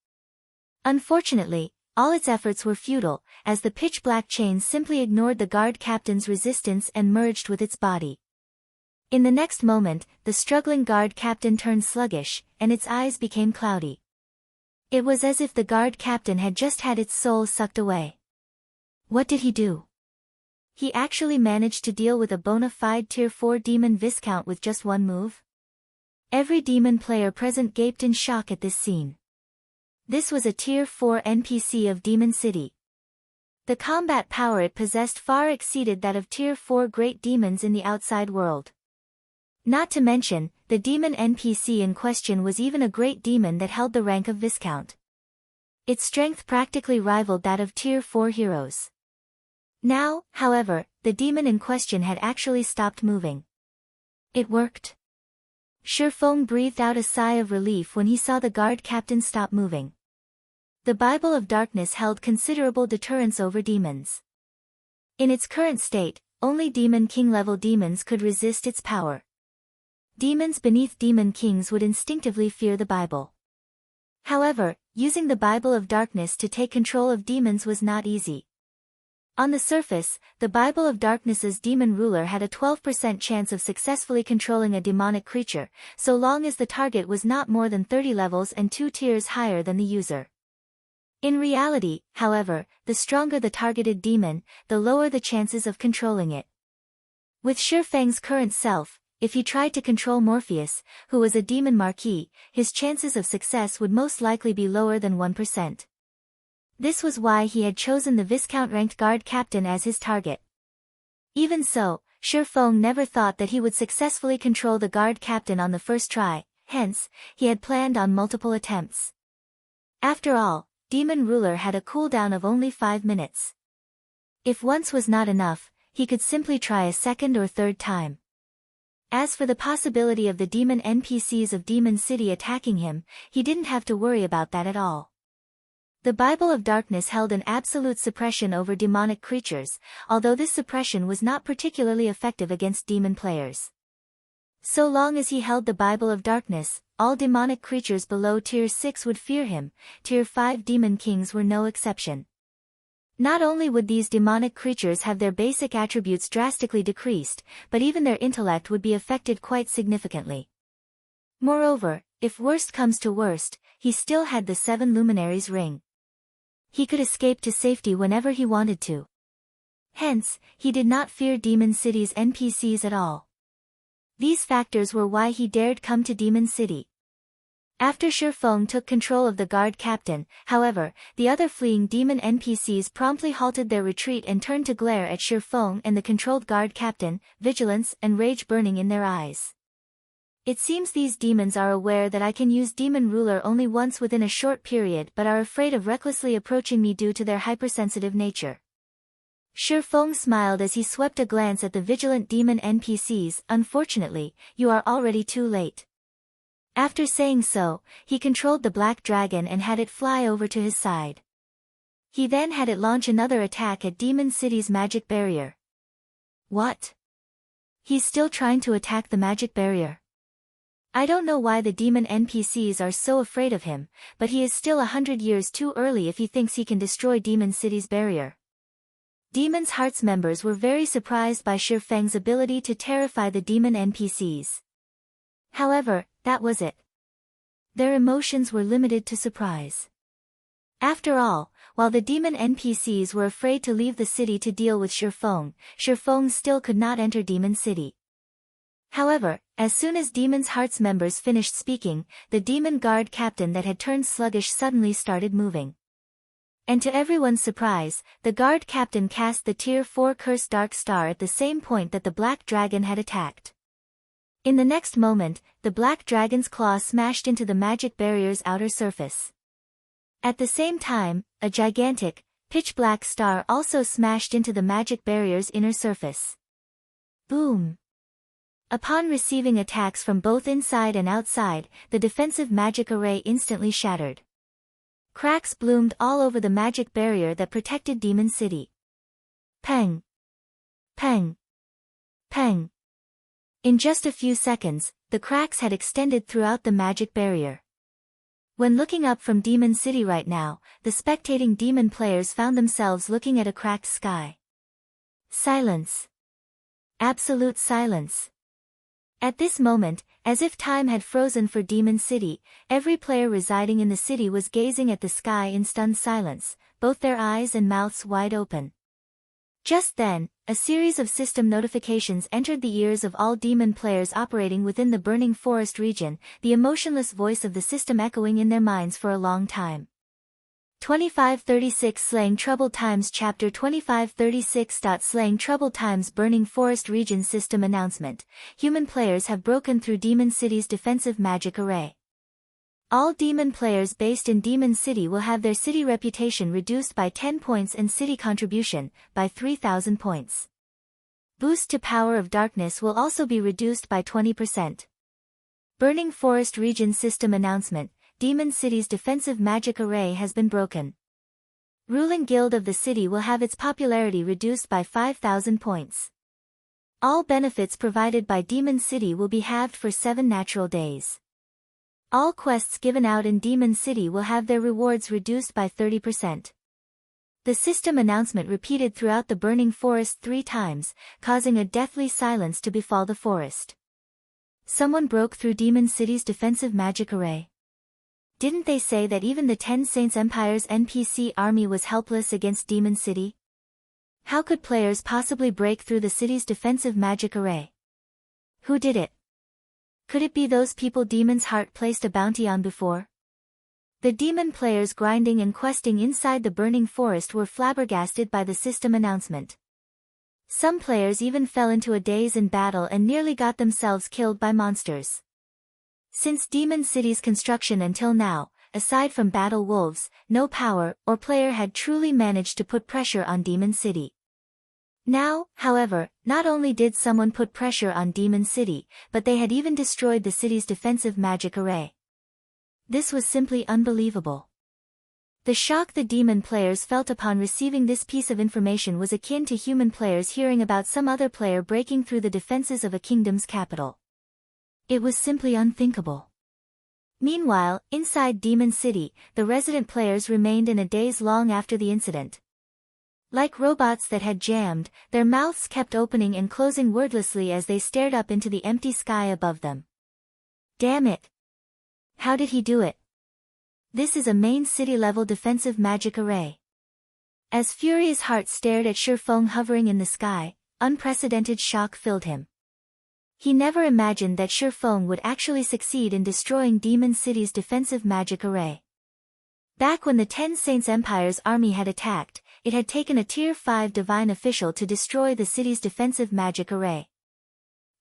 Unfortunately, all its efforts were futile, as the pitch-black chains simply ignored the guard captain's resistance and merged with its body. In the next moment, the struggling guard captain turned sluggish, and its eyes became cloudy. It was as if the guard captain had just had its soul sucked away. What did he do? He actually managed to deal with a bona fide Tier 4 demon Viscount with just one move? Every demon player present gaped in shock at this scene. This was a Tier 4 NPC of Demon City. The combat power it possessed far exceeded that of Tier 4 great demons in the outside world. Not to mention, the demon NPC in question was even a great demon that held the rank of Viscount. Its strength practically rivaled that of Tier 4 heroes. Now, however, the demon in question had actually stopped moving. It worked. Shifeng breathed out a sigh of relief when he saw the guard captain stop moving. The Bible of Darkness held considerable deterrence over demons. In its current state, only Demon King-level demons could resist its power. Demons beneath Demon Kings would instinctively fear the Bible. However, using the Bible of Darkness to take control of demons was not easy. On the surface, the Bible of Darkness's demon ruler had a 12% chance of successfully controlling a demonic creature, so long as the target was not more than 30 levels and 2 tiers higher than the user. In reality, however, the stronger the targeted demon, the lower the chances of controlling it. With Shifeng's current self, if he tried to control Morpheus, who was a demon marquis, his chances of success would most likely be lower than 1%. This was why he had chosen the Viscount-ranked guard captain as his target. Even so, Shifeng never thought that he would successfully control the guard captain on the first try, hence, he had planned on multiple attempts. After all, Demon Ruler had a cooldown of only 5 minutes. If once was not enough, he could simply try a second or third time. As for the possibility of the demon NPCs of Demon City attacking him, he didn't have to worry about that at all. The Bible of Darkness held an absolute suppression over demonic creatures, although this suppression was not particularly effective against demon players. So long as he held the Bible of Darkness, all demonic creatures below Tier 6 would fear him. Tier 5 Demon Kings were no exception. Not only would these demonic creatures have their basic attributes drastically decreased, but even their intellect would be affected quite significantly. Moreover, if worst comes to worst, he still had the 7 Luminaries ring. He could escape to safety whenever he wanted to. Hence, he did not fear Demon City's NPCs at all. These factors were why he dared come to Demon City. After Shifeng took control of the guard captain, however, the other fleeing demon NPCs promptly halted their retreat and turned to glare at Shifeng and the controlled guard captain, vigilance and rage burning in their eyes. It seems these demons are aware that I can use Demon Ruler only once within a short period but are afraid of recklessly approaching me due to their hypersensitive nature. Shifeng smiled as he swept a glance at the vigilant demon NPCs. Unfortunately, you are already too late. After saying so, he controlled the black dragon and had it fly over to his side. He then had it launch another attack at Demon City's magic barrier. What? He's still trying to attack the magic barrier? I don't know why the demon NPCs are so afraid of him, but he is still 100 years too early if he thinks he can destroy Demon City's barrier. Demon's Heart's members were very surprised by Shi Feng's ability to terrify the demon NPCs. However, that was it. Their emotions were limited to surprise. After all, while the demon NPCs were afraid to leave the city to deal with Shi Feng still could not enter Demon City. However, as soon as Demon's Heart's members finished speaking, the demon guard captain that had turned sluggish suddenly started moving. And to everyone's surprise, the guard captain cast the Tier 4 Cursed Dark Star at the same point that the black dragon had attacked. In the next moment, the black dragon's claw smashed into the magic barrier's outer surface. At the same time, a gigantic, pitch-black star also smashed into the magic barrier's inner surface. Boom! Upon receiving attacks from both inside and outside, the defensive magic array instantly shattered. Cracks bloomed all over the magic barrier that protected Demon City. Peng! Peng! Peng! In just a few seconds, the cracks had extended throughout the magic barrier. When looking up from Demon City right now, the spectating demon players found themselves looking at a cracked sky. Silence. Absolute silence. At this moment, as if time had frozen for Demon City, every player residing in the city was gazing at the sky in stunned silence, both their eyes and mouths wide open. Just then, a series of system notifications entered the ears of all demon players operating within the Burning Forest region, the emotionless voice of the system echoing in their minds for a long time. 2536 Slaying Troubled Times Chapter 2536. Slaying Troubled Times Burning Forest Region System Announcement. Human players have broken through Demon City's defensive magic array. All demon players based in Demon City will have their city reputation reduced by 10 points and city contribution by 3,000 points. Boost to Power of Darkness will also be reduced by 20%. Burning Forest Region System Announcement. Demon City's defensive magic array has been broken. Ruling Guild of the city will have its popularity reduced by 5,000 points. All benefits provided by Demon City will be halved for 7 natural days. All quests given out in Demon City will have their rewards reduced by 30%. The system announcement repeated throughout the Burning Forest 3 times, causing a deathly silence to befall the forest. Someone broke through Demon City's defensive magic array. Didn't they say that even the 10 Saints Empire's NPC army was helpless against Demon City? How could players possibly break through the city's defensive magic array? Who did it? Could it be those people Demon's Heart placed a bounty on before? The demon players grinding and questing inside the Burning Forest were flabbergasted by the system announcement. Some players even fell into a daze in battle and nearly got themselves killed by monsters. Since Demon City's construction until now, aside from battle wolves, no power or player had truly managed to put pressure on Demon City. Now, however, not only did someone put pressure on Demon City, but they had even destroyed the city's defensive magic array. This was simply unbelievable. The shock the demon players felt upon receiving this piece of information was akin to human players hearing about some other player breaking through the defenses of a kingdom's capital. It was simply unthinkable. Meanwhile, inside Demon City, the resident players remained in a daze long after the incident. Like robots that had jammed, their mouths kept opening and closing wordlessly as they stared up into the empty sky above them. Damn it! How did he do it? This is a main city-level defensive magic array. As Furious Heart stared at Shi Feng hovering in the sky, unprecedented shock filled him. He never imagined that Shi Feng would actually succeed in destroying Demon City's defensive magic array. Back when the 10 Saints Empire's army had attacked, it had taken a Tier 5 divine official to destroy the city's defensive magic array.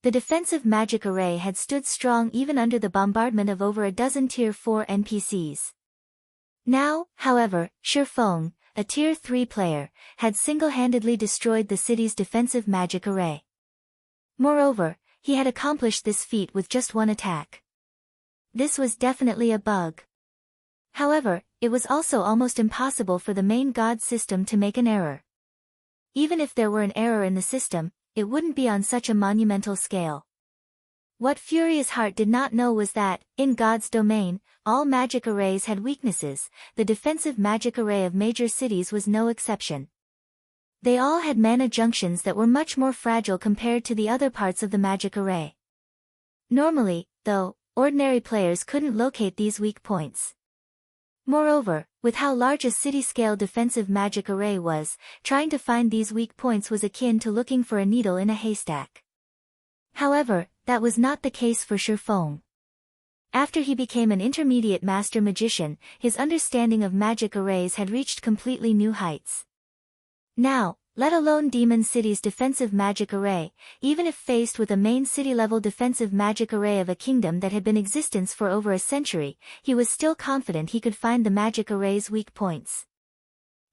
The defensive magic array had stood strong even under the bombardment of over a dozen Tier 4 NPCs. Now, however, Shi Feng, a Tier 3 player, had single-handedly destroyed the city's defensive magic array. Moreover, he had accomplished this feat with just one attack. This was definitely a bug. However, it was also almost impossible for the main god system to make an error. Even if there were an error in the system, it wouldn't be on such a monumental scale. What Furious Heart did not know was that, in God's domain, all magic arrays had weaknesses. The defensive magic array of major cities was no exception. They all had mana junctions that were much more fragile compared to the other parts of the magic array. Normally, though, ordinary players couldn't locate these weak points. Moreover, with how large a city-scale defensive magic array was, trying to find these weak points was akin to looking for a needle in a haystack. However, that was not the case for Shifeng. After he became an intermediate master magician, his understanding of magic arrays had reached completely new heights. Now, let alone Demon City's defensive magic array, even if faced with a main city-level defensive magic array of a kingdom that had been in existence for over a century, he was still confident he could find the magic array's weak points.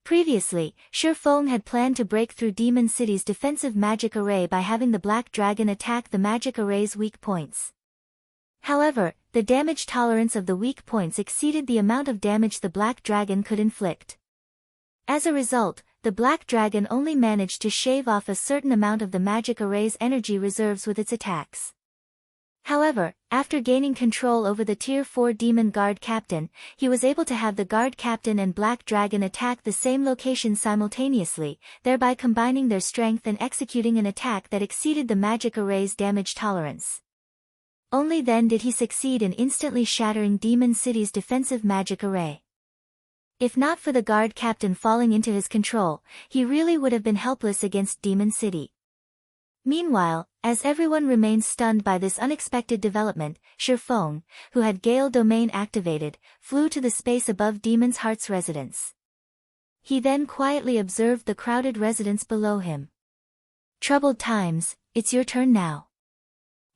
Previously, Shifeng had planned to break through Demon City's defensive magic array by having the Black Dragon attack the magic array's weak points. However, the damage tolerance of the weak points exceeded the amount of damage the Black Dragon could inflict. As a result, the Black Dragon only managed to shave off a certain amount of the magic array's energy reserves with its attacks. However, after gaining control over the Tier 4 Demon Guard Captain, he was able to have the Guard Captain and Black Dragon attack the same location simultaneously, thereby combining their strength and executing an attack that exceeded the magic array's damage tolerance. Only then did he succeed in instantly shattering Demon City's defensive magic array. If not for the Guard Captain falling into his control, he really would have been helpless against Demon City. Meanwhile, as everyone remained stunned by this unexpected development, Shifeng, who had Gale Domain activated, flew to the space above Demon's Heart's residence. He then quietly observed the crowded residence below him. "Troubled Times, it's your turn now,"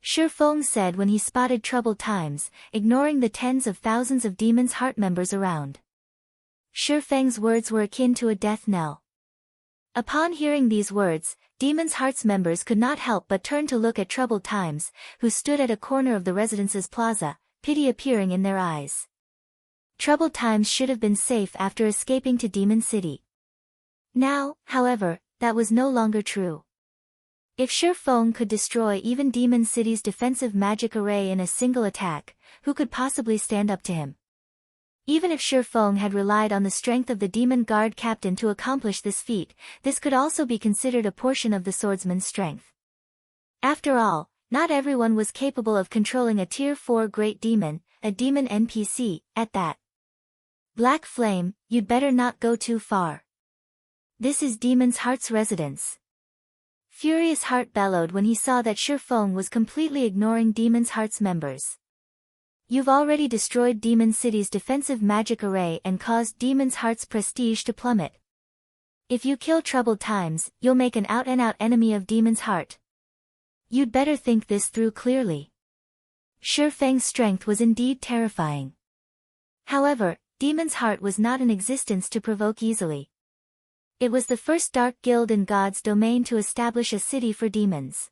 Shifeng said when he spotted Troubled Times, ignoring the tens of thousands of Demon's Heart members around. Shifeng's words were akin to a death knell. Upon hearing these words, Demon's Heart's members could not help but turn to look at Troubled Times, who stood at a corner of the residence's plaza, pity appearing in their eyes. Troubled Times should have been safe after escaping to Demon City. Now, however, that was no longer true. If Shifeng could destroy even Demon City's defensive magic array in a single attack, who could possibly stand up to him? Even if Shifeng had relied on the strength of the Demon Guard Captain to accomplish this feat, this could also be considered a portion of the swordsman's strength. After all, not everyone was capable of controlling a Tier 4 Great Demon, a demon NPC, at that. Black Flame, you'd better not go too far. This is Demon's Heart's residence. Furious Heart bellowed when he saw that Shifeng was completely ignoring Demon's Heart's members. "You've already destroyed Demon City's defensive magic array and caused Demon's Heart's prestige to plummet. If you kill Troubled Times, you'll make an out-and-out enemy of Demon's Heart. You'd better think this through clearly." Shifeng's strength was indeed terrifying. However, Demon's Heart was not in existence to provoke easily. It was the first dark guild in God's domain to establish a city for demons.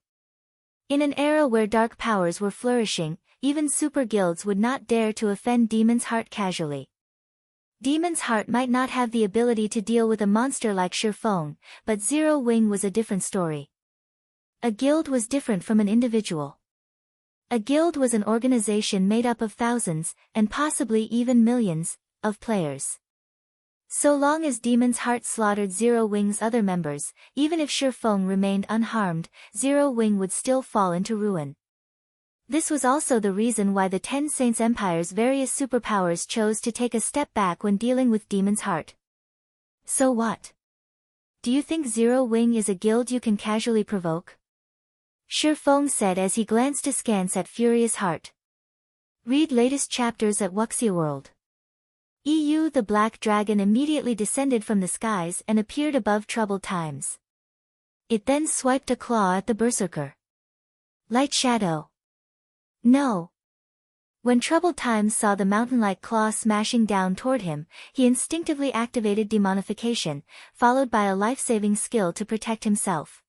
In an era where dark powers were flourishing, even super guilds would not dare to offend Demon's Heart casually. Demon's Heart might not have the ability to deal with a monster like Shifeng, but Zero Wing was a different story. A guild was different from an individual. A guild was an organization made up of thousands, and possibly even millions, of players. So long as Demon's Heart slaughtered Zero Wing's other members, even if Shifeng remained unharmed, Zero Wing would still fall into ruin. This was also the reason why the Ten Saints Empire's various superpowers chose to take a step back when dealing with Demon's Heart. So what? Do you think Zero Wing is a guild you can casually provoke? Shifeng said as he glanced askance at Furious Heart. Read latest chapters at Wuxia World. EU. The Black Dragon immediately descended from the skies and appeared above Troubled Times. It then swiped a claw at the Berserker. Light Shadow. No. When Troubled Times saw the mountain-like claw smashing down toward him, he instinctively activated demonification, followed by a life-saving skill to protect himself.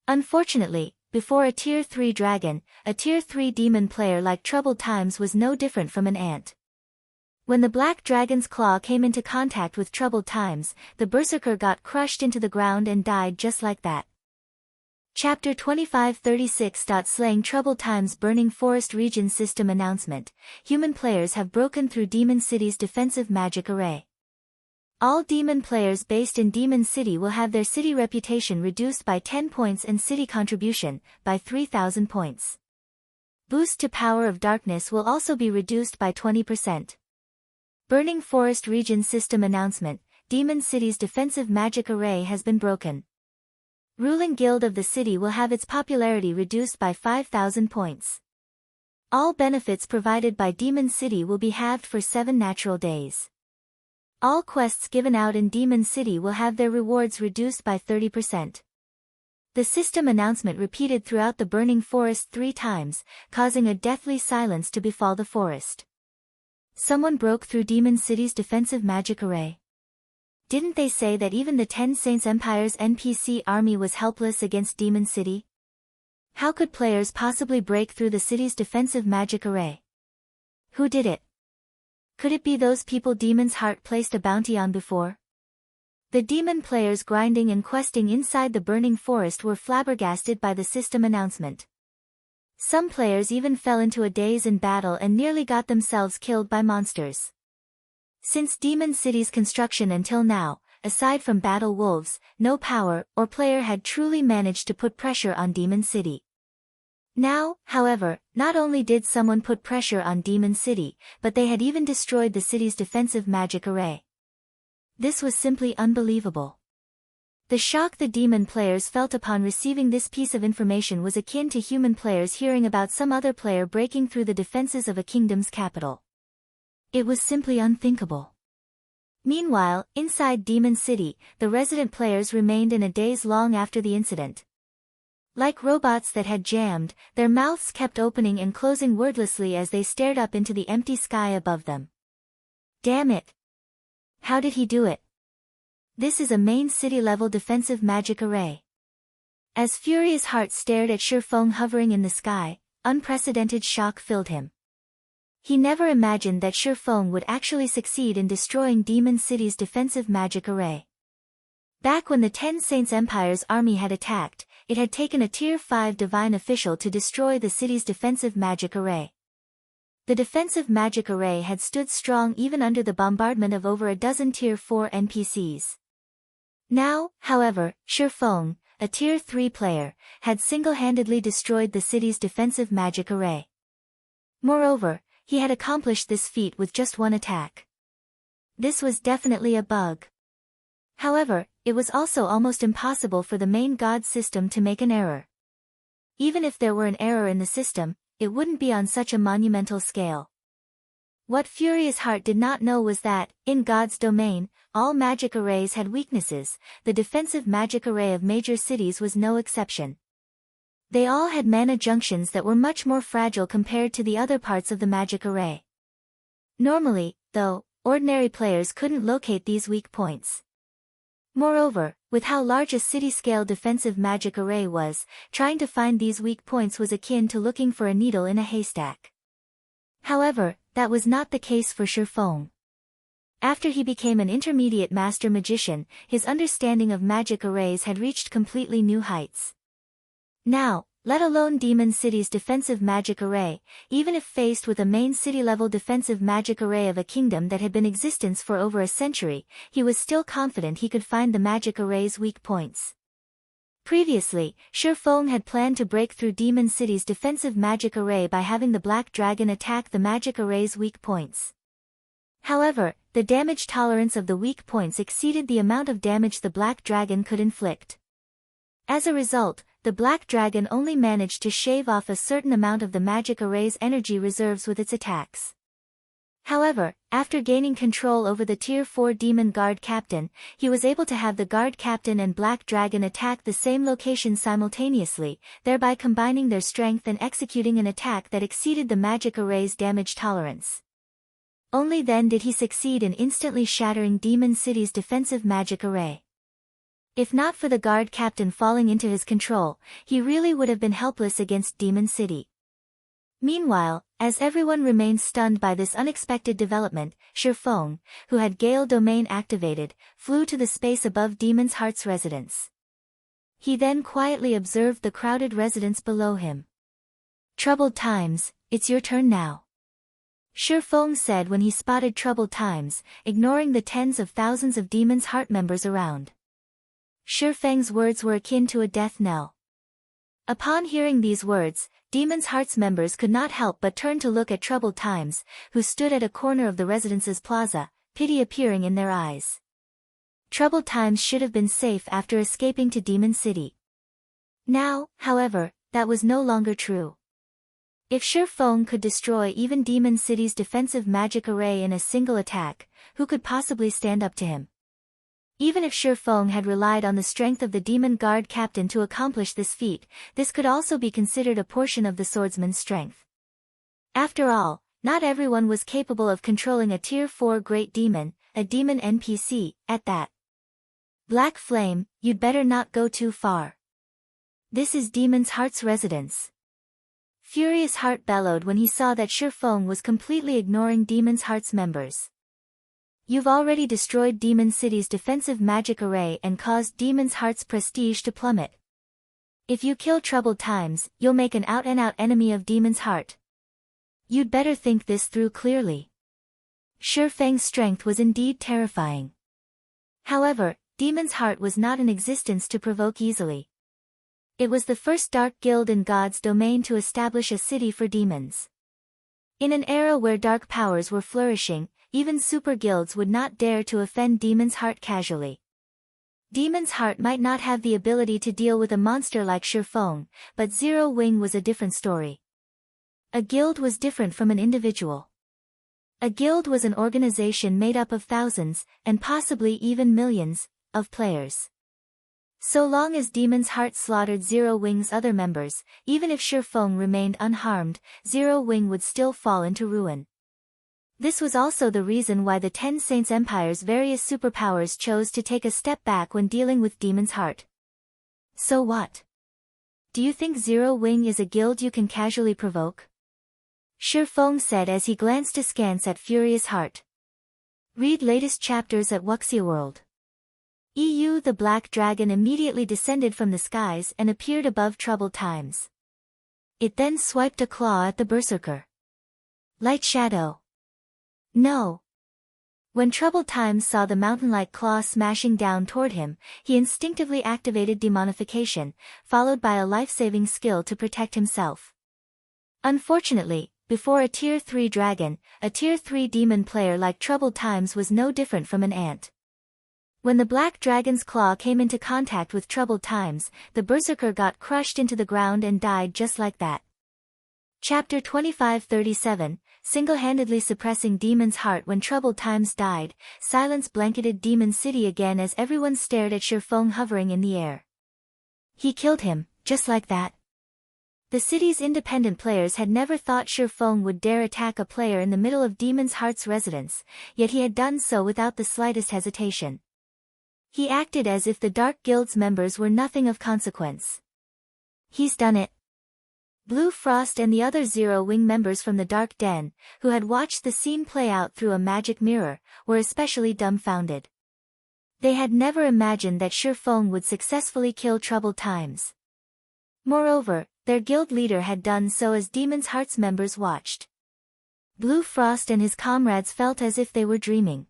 Unfortunately, before a Tier 3 dragon, a Tier 3 demon player like Troubled Times was no different from an ant. When the black dragon's claw came into contact with Troubled Times, the berserker got crushed into the ground and died just like that. Chapter 2536. Slaying Troubled Times. Burning Forest Region System Announcement. Human players have broken through Demon City's defensive magic array. All demon players based in Demon City will have their city reputation reduced by 10 points and city contribution by 3,000 points. Boost to Power of Darkness will also be reduced by 20%. Burning Forest Region System Announcement. Demon City's defensive magic array has been broken. Ruling Guild of the city will have its popularity reduced by 5,000 points. All benefits provided by Demon City will be halved for 7 natural days. All quests given out in Demon City will have their rewards reduced by 30%. The system announcement repeated throughout the Burning Forest 3 times, causing a deathly silence to befall the forest. Someone broke through Demon City's defensive magic array. Didn't they say that even the 10 Saints Empire's NPC army was helpless against Demon City? How could players possibly break through the city's defensive magic array? Who did it? Could it be those people Demon's Heart placed a bounty on before? The demon players grinding and questing inside the Burning Forest were flabbergasted by the system announcement. Some players even fell into a daze in battle and nearly got themselves killed by monsters. Since Demon City's construction until now, aside from battle wolves, no power or player had truly managed to put pressure on Demon City. Now, however, not only did someone put pressure on Demon City, but they had even destroyed the city's defensive magic array. This was simply unbelievable. The shock the demon players felt upon receiving this piece of information was akin to human players hearing about some other player breaking through the defenses of a kingdom's capital. It was simply unthinkable. Meanwhile, inside Demon City, the resident players remained in a daze long after the incident. Like robots that had jammed, their mouths kept opening and closing wordlessly as they stared up into the empty sky above them. Damn it! How did he do it? This is a main city-level defensive magic array. As Furious Heart stared at Shifeng hovering in the sky, unprecedented shock filled him. He never imagined that Shifeng would actually succeed in destroying Demon City's defensive magic array. Back when the 10 Saints Empire's army had attacked, it had taken a Tier 5 divine official to destroy the city's defensive magic array. The defensive magic array had stood strong even under the bombardment of over a dozen Tier 4 NPCs. Now, however, Shifeng, a Tier 3 player, had single-handedly destroyed the city's defensive magic array. Moreover, he had accomplished this feat with just one attack. This was definitely a bug. However, it was also almost impossible for the main god system to make an error. Even if there were an error in the system, it wouldn't be on such a monumental scale. What Furious Heart did not know was that, in God's domain, all magic arrays had weaknesses. The defensive magic array of major cities was no exception. They all had mana junctions that were much more fragile compared to the other parts of the magic array. Normally, though, ordinary players couldn't locate these weak points. Moreover, with how large a city-scale defensive magic array was, trying to find these weak points was akin to looking for a needle in a haystack. However, that was not the case for Shifeng. After he became an intermediate master magician, his understanding of magic arrays had reached completely new heights. Now, let alone Demon City's defensive magic array, even if faced with a main city-level defensive magic array of a kingdom that had been in existence for over a century, he was still confident he could find the magic array's weak points. Previously, Shifeng had planned to break through Demon City's defensive magic array by having the Black Dragon attack the magic array's weak points. However, the damage tolerance of the weak points exceeded the amount of damage the Black Dragon could inflict. As a result, the Black Dragon only managed to shave off a certain amount of the magic array's energy reserves with its attacks. However, after gaining control over the Tier 4 Demon Guard Captain, he was able to have the Guard Captain and Black Dragon attack the same location simultaneously, thereby combining their strength and executing an attack that exceeded the magic array's damage tolerance. Only then did he succeed in instantly shattering Demon City's defensive magic array. If not for the guard captain falling into his control, he really would have been helpless against Demon City. Meanwhile, as everyone remained stunned by this unexpected development, Shifeng, who had Gale Domain activated, flew to the space above Demon's Heart's residence. He then quietly observed the crowded residence below him. "Troubled Times, it's your turn now," Shifeng said when he spotted Troubled Times, ignoring the tens of thousands of Demon's Heart members around. Shifeng's words were akin to a death knell. Upon hearing these words, Demon's Heart's members could not help but turn to look at Troubled Times, who stood at a corner of the residence's plaza, pity appearing in their eyes. Troubled Times should have been safe after escaping to Demon City. Now, however, that was no longer true. If Shifeng could destroy even Demon City's defensive magic array in a single attack, who could possibly stand up to him? Even if Shifeng had relied on the strength of the Demon Guard captain to accomplish this feat, this could also be considered a portion of the swordsman's strength. After all, not everyone was capable of controlling a Tier 4 Great Demon, a demon NPC, at that. "Black Flame, you'd better not go too far. This is Demon's Heart's residence." Furious Heart bellowed when he saw that Shifeng was completely ignoring Demon's Heart's members. "You've already destroyed Demon City's defensive magic array and caused Demon's Heart's prestige to plummet. If you kill Troubled Times, you'll make an out-and-out enemy of Demon's Heart. You'd better think this through clearly." Shifeng's strength was indeed terrifying. However, Demon's Heart was not in existence to provoke easily. It was the first dark guild in God's domain to establish a city for demons. In an era where dark powers were flourishing, even super guilds would not dare to offend Demon's Heart casually. Demon's Heart might not have the ability to deal with a monster like Shifeng, but Zero Wing was a different story. A guild was different from an individual. A guild was an organization made up of thousands, and possibly even millions, of players. So long as Demon's Heart slaughtered Zero Wing's other members, even if Shifeng remained unharmed, Zero Wing would still fall into ruin. This was also the reason why the Ten Saints Empire's various superpowers chose to take a step back when dealing with Demon's Heart. So what? Do you think Zero Wing is a guild you can casually provoke? Shifeng said as he glanced askance at Furious Heart. Read latest chapters at Wuxia World. EU. The Black Dragon immediately descended from the skies and appeared above Troubled Times. It then swiped a claw at the Berserker. Light Shadow. No. When Troubled Times saw the mountain-like claw smashing down toward him, he instinctively activated demonification, followed by a life-saving skill to protect himself. Unfortunately, before a Tier 3 dragon, a Tier 3 demon player like Troubled Times was no different from an ant. When the Black Dragon's claw came into contact with Troubled Times, the Berserker got crushed into the ground and died just like that. Chapter 2537, Single-handedly suppressing Demon's Heart. When Troubled Times died, silence blanketed Demon City again as everyone stared at Shifeng hovering in the air. He killed him, just like that. The city's independent players had never thought Shifeng would dare attack a player in the middle of Demon's Heart's residence, yet he had done so without the slightest hesitation. He acted as if the Dark Guild's members were nothing of consequence. He's done it. Blue Frost and the other Zero Wing members from the Dark Den, who had watched the scene play out through a magic mirror, were especially dumbfounded. They had never imagined that Shifeng would successfully kill Troubled Times. Moreover, their guild leader had done so as Demon's Heart's members watched. Blue Frost and his comrades felt as if they were dreaming.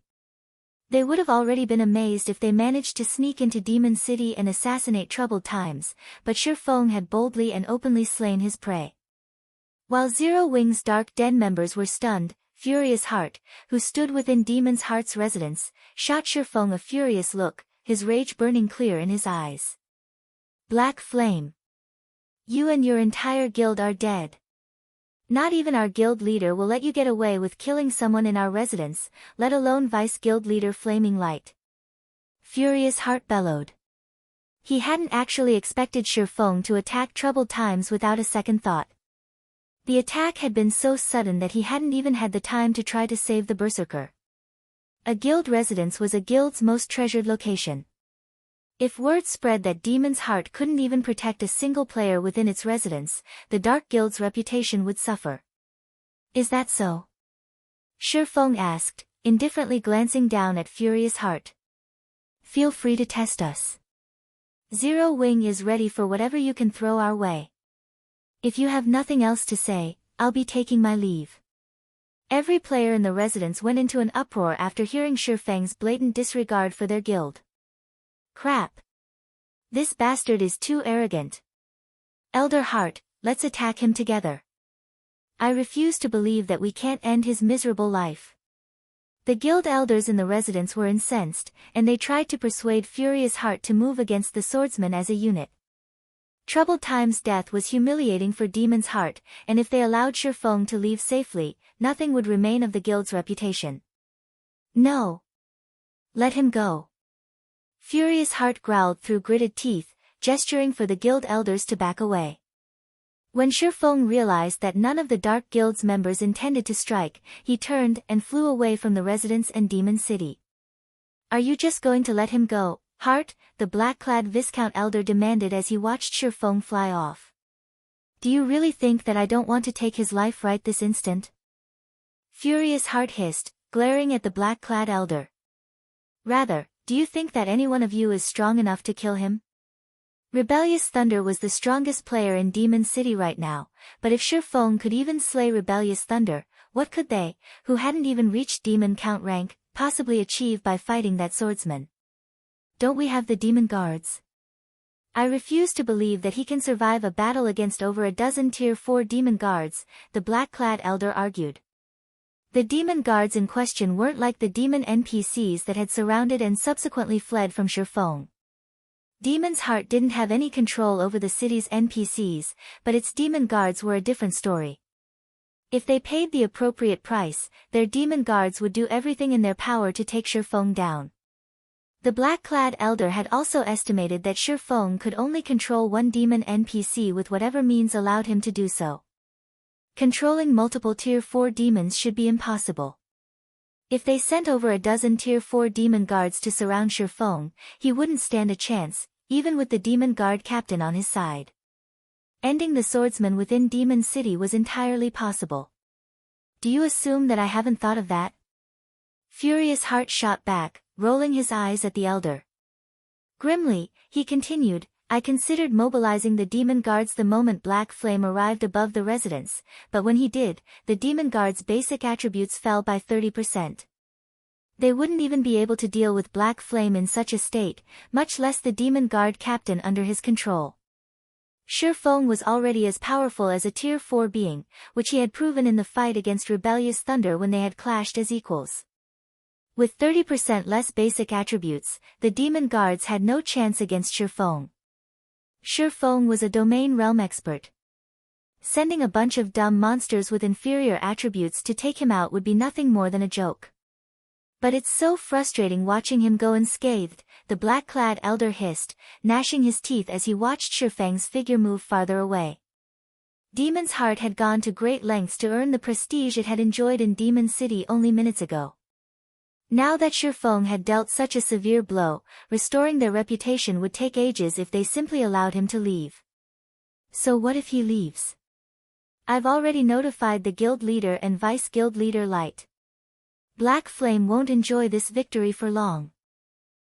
They would have already been amazed if they managed to sneak into Demon City and assassinate Troubled Times, but Shifeng had boldly and openly slain his prey. While Zero Wing's Dark Den members were stunned, Furious Heart, who stood within Demon's Heart's residence, shot Shifeng a furious look, his rage burning clear in his eyes. Black Flame. You and your entire guild are dead. Not even our guild leader will let you get away with killing someone in our residence, let alone Vice Guild Leader Flaming Light. Furious Heart bellowed. He hadn't actually expected Shifeng to attack Troubled Times without a second thought. The attack had been so sudden that he hadn't even had the time to try to save the Berserker. A guild residence was a guild's most treasured location. If word spread that Demon's Heart couldn't even protect a single player within its residence, the Dark Guild's reputation would suffer. Is that so? Shifeng asked, indifferently glancing down at Furious Heart. Feel free to test us. Zero Wing is ready for whatever you can throw our way. If you have nothing else to say, I'll be taking my leave. Every player in the residence went into an uproar after hearing Shifeng's blatant disregard for their guild. Crap. This bastard is too arrogant. Elder Heart, let's attack him together. I refuse to believe that we can't end his miserable life. The guild elders in the residence were incensed, and they tried to persuade Furious Heart to move against the swordsman as a unit. Troubled Time's death was humiliating for Demon's Heart, and if they allowed Shifeng to leave safely, nothing would remain of the guild's reputation. No. Let him go. Furious Heart growled through gritted teeth, gesturing for the guild elders to back away. When Shifeng realized that none of the Dark Guild's members intended to strike, he turned and flew away from the residence and Demon City. Are you just going to let him go, Heart? The black-clad Viscount Elder demanded as he watched Shifeng fly off. Do you really think that I don't want to take his life right this instant? Furious Heart hissed, glaring at the black-clad Elder. Rather, do you think that any one of you is strong enough to kill him? Rebellious Thunder was the strongest player in Demon City right now, but if Shifeng could even slay Rebellious Thunder, what could they, who hadn't even reached Demon Count rank, possibly achieve by fighting that swordsman? Don't we have the Demon Guards? I refuse to believe that he can survive a battle against over a dozen Tier 4 Demon Guards, the black-clad Elder argued. The Demon Guards in question weren't like the demon NPCs that had surrounded and subsequently fled from Shifeng. Demon's Heart didn't have any control over the city's NPCs, but its Demon Guards were a different story. If they paid the appropriate price, their Demon Guards would do everything in their power to take Shifeng down. The black-clad Elder had also estimated that Shifeng could only control one demon NPC with whatever means allowed him to do so. Controlling multiple Tier 4 demons should be impossible. If they sent over a dozen Tier 4 demon guards to surround Shifeng, he wouldn't stand a chance, even with the demon guard captain on his side. Ending the swordsman within Demon City was entirely possible. Do you assume that I haven't thought of that? Furious Heart shot back, rolling his eyes at the Elder. Grimly, he continued, I considered mobilizing the Demon Guards the moment Black Flame arrived above the residence, but when he did, the Demon Guards' basic attributes fell by 30%. They wouldn't even be able to deal with Black Flame in such a state, much less the Demon Guard captain under his control. Shifeng was already as powerful as a Tier 4 being, which he had proven in the fight against Rebellious Thunder when they had clashed as equals. With 30% less basic attributes, the Demon Guards had no chance against Shifeng. Shifeng was a domain realm expert. Sending a bunch of dumb monsters with inferior attributes to take him out would be nothing more than a joke. But it's so frustrating watching him go unscathed, the black-clad Elder hissed, gnashing his teeth as he watched Shifeng's figure move farther away. Demon's Heart had gone to great lengths to earn the prestige it had enjoyed in Demon City only minutes ago. Now that Shifeng had dealt such a severe blow, restoring their reputation would take ages if they simply allowed him to leave. So what if he leaves? I've already notified the guild leader and vice guild leader Light. Black Flame won't enjoy this victory for long.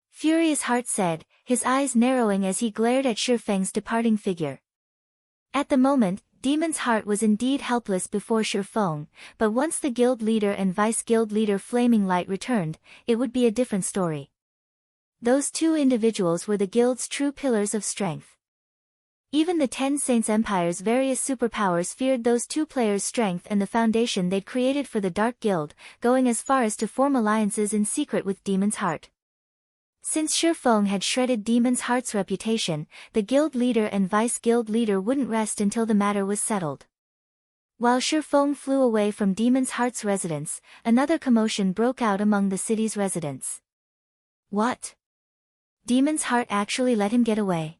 Furious Heart said, his eyes narrowing as he glared at Shifeng's departing figure. At the moment, Demon's Heart was indeed helpless before Shifeng, but once the guild leader and vice-guild leader Flaming Light returned, it would be a different story. Those two individuals were the guild's true pillars of strength. Even the Ten Saints Empire's various superpowers feared those two players' strength and the foundation they'd created for the Dark Guild, going as far as to form alliances in secret with Demon's Heart. Since Shifeng had shredded Demon's Heart's reputation, the guild leader and vice-guild leader wouldn't rest until the matter was settled. While Shifeng flew away from Demon's Heart's residence, another commotion broke out among the city's residents. What? Demon's Heart actually let him get away?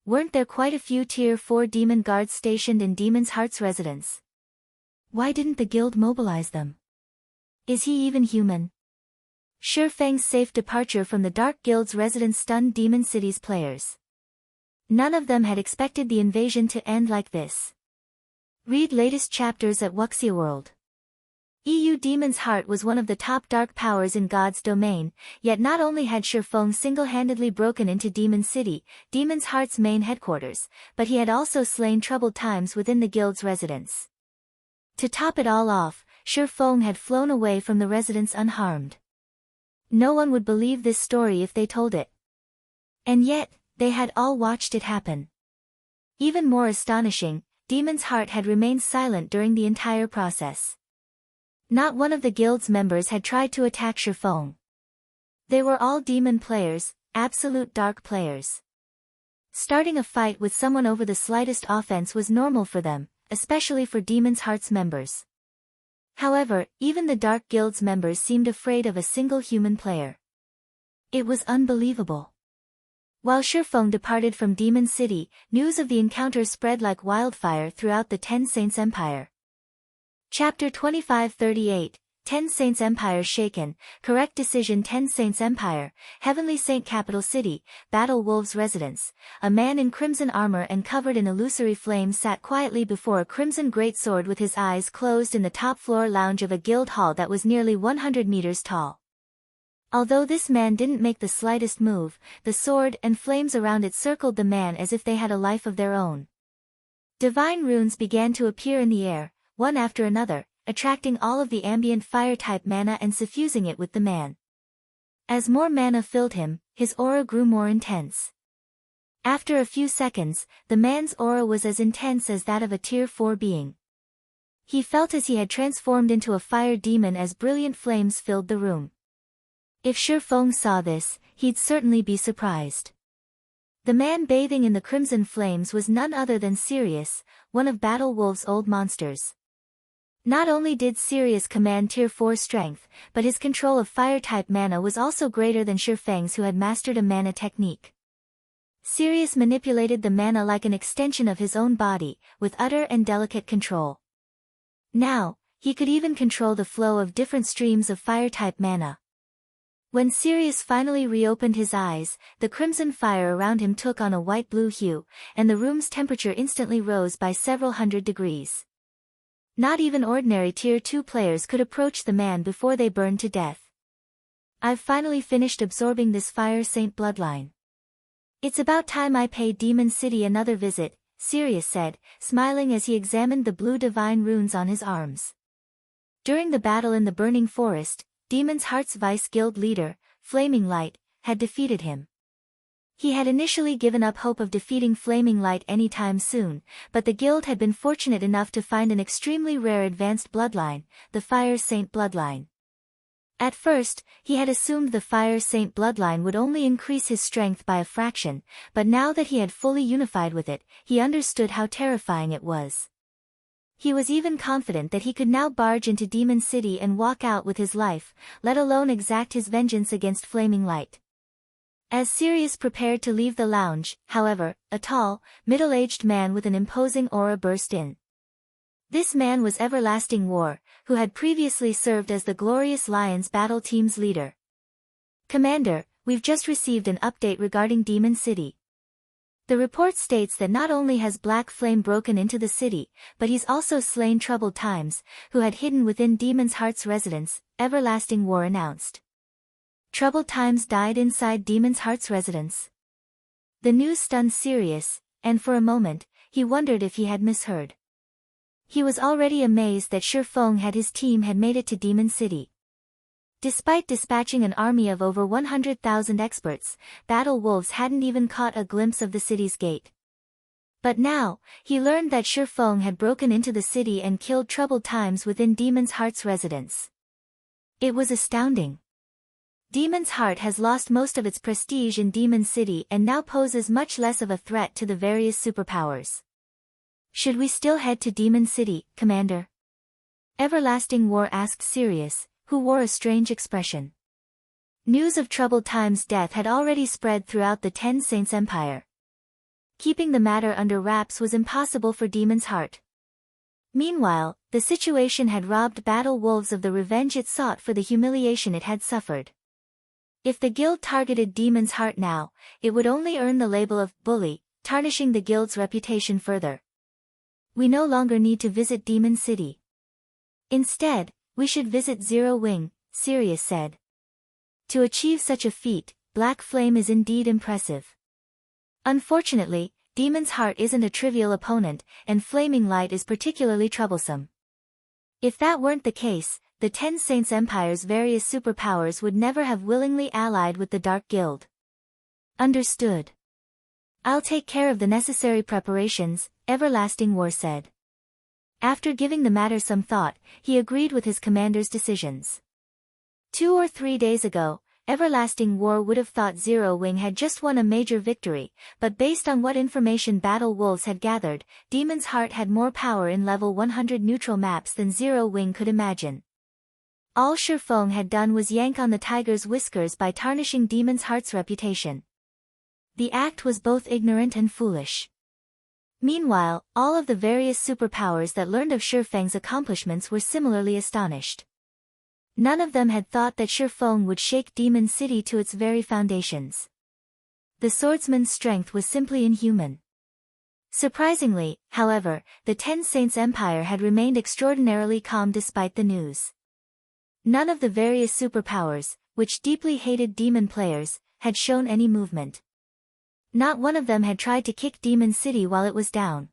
Weren't there quite a few Tier 4 demon guards stationed in Demon's Heart's residence? Why didn't the guild mobilize them? Is he even human? Feng's safe departure from the Dark Guild's residence stunned Demon City's players. None of them had expected the invasion to end like this. Read latest chapters at Wuxia World. EU Demon's Heart was one of the top dark powers in God's domain, yet not only had Feng single-handedly broken into Demon City, Demon's Heart's main headquarters, but he had also slain troubled times within the guild's residence. To top it all off, Feng had flown away from the residence unharmed. No one would believe this story if they told it. And yet, they had all watched it happen. Even more astonishing, Demon's Heart had remained silent during the entire process. Not one of the guild's members had tried to attack Feng. They were all demon players, absolute dark players. Starting a fight with someone over the slightest offense was normal for them, especially for Demon's Heart's members. However, even the Dark Guild's members seemed afraid of a single human player. It was unbelievable. While Feng departed from Demon City, news of the encounter spread like wildfire throughout the Ten Saints Empire. Chapter 2538, Ten Saints Empire Shaken, Correct Decision. Ten Saints Empire, Heavenly Saint Capital City, Battle Wolves Residence. A man in crimson armor and covered in illusory flames sat quietly before a crimson greatsword with his eyes closed in the top-floor lounge of a guild hall that was nearly 100 meters tall. Although this man didn't make the slightest move, the sword and flames around it circled the man as if they had a life of their own. Divine runes began to appear in the air, one after another, attracting all of the ambient fire-type mana and suffusing it with the man. As more mana filled him, his aura grew more intense. After a few seconds, the man's aura was as intense as that of a Tier 4 being. He felt as he had transformed into a fire demon as brilliant flames filled the room. If Feng saw this, he'd certainly be surprised. The man bathing in the crimson flames was none other than Sirius, one of Battle Wolf's old monsters. Not only did Sirius command Tier 4 strength, but his control of fire-type mana was also greater than Feng's, who had mastered a mana technique. Sirius manipulated the mana like an extension of his own body, with utter and delicate control. Now, he could even control the flow of different streams of fire-type mana. When Sirius finally reopened his eyes, the crimson fire around him took on a white-blue hue, and the room's temperature instantly rose by several hundred degrees. Not even ordinary Tier 2 players could approach the man before they burned to death. I've finally finished absorbing this Fire Saint bloodline. It's about time I paid Demon City another visit, Sirius said, smiling as he examined the blue divine runes on his arms. During the battle in the Burning Forest, Demon's Heart's Vice Guild leader, Flaming Light, had defeated him. He had initially given up hope of defeating Flaming Light anytime soon, but the guild had been fortunate enough to find an extremely rare advanced bloodline, the Fire Saint bloodline. At first, he had assumed the Fire Saint bloodline would only increase his strength by a fraction, but now that he had fully unified with it, he understood how terrifying it was. He was even confident that he could now barge into Demon City and walk out with his life, let alone exact his vengeance against Flaming Light. As Sirius prepared to leave the lounge, however, a tall, middle-aged man with an imposing aura burst in. This man was Everlasting War, who had previously served as the Glorious Lions battle team's leader. Commander, we've just received an update regarding Demon City. The report states that not only has Black Flame broken into the city, but he's also slain troubled times, who had hidden within Demon's Heart's residence, Everlasting War announced. Troubled times died inside Demon's Heart's residence. The news stunned Sirius, and for a moment, he wondered if he had misheard. He was already amazed that Feng had his team had made it to Demon City. Despite dispatching an army of over 100,000 experts, Battle Wolves hadn't even caught a glimpse of the city's gate. But now, he learned that Feng had broken into the city and killed troubled times within Demon's Heart's residence. It was astounding. Demon's Heart has lost most of its prestige in Demon City and now poses much less of a threat to the various superpowers. Should we still head to Demon City, Commander? Everlasting War asked Sirius, who wore a strange expression. News of troubled times' death had already spread throughout the Ten Saints Empire. Keeping the matter under wraps was impossible for Demon's Heart. Meanwhile, the situation had robbed Battle Wolves of the revenge it sought for the humiliation it had suffered. If the guild targeted Demon's Heart now, it would only earn the label of bully, tarnishing the guild's reputation further. We no longer need to visit Demon City. Instead, we should visit Zero Wing, Sirius said. To achieve such a feat, Black Flame is indeed impressive. Unfortunately, Demon's Heart isn't a trivial opponent, and Flaming Light is particularly troublesome. If that weren't the case, the Ten Saints Empire's various superpowers would never have willingly allied with the Dark Guild. Understood. I'll take care of the necessary preparations, Everlasting War said. After giving the matter some thought, he agreed with his commander's decisions. 2 or 3 days ago, Everlasting War would have thought Zero Wing had just won a major victory, but based on what information Battle Wolves had gathered, Demon's Heart had more power in level 100 neutral maps than Zero Wing could imagine. All Shifeng had done was yank on the tiger's whiskers by tarnishing Demon's Heart's reputation. The act was both ignorant and foolish. Meanwhile, all of the various superpowers that learned of Shifeng's accomplishments were similarly astonished. None of them had thought that Shifeng would shake Demon City to its very foundations. The swordsman's strength was simply inhuman. Surprisingly, however, the Ten Saints Empire had remained extraordinarily calm despite the news. None of the various superpowers, which deeply hated demon players, had shown any movement. Not one of them had tried to kick Demon City while it was down.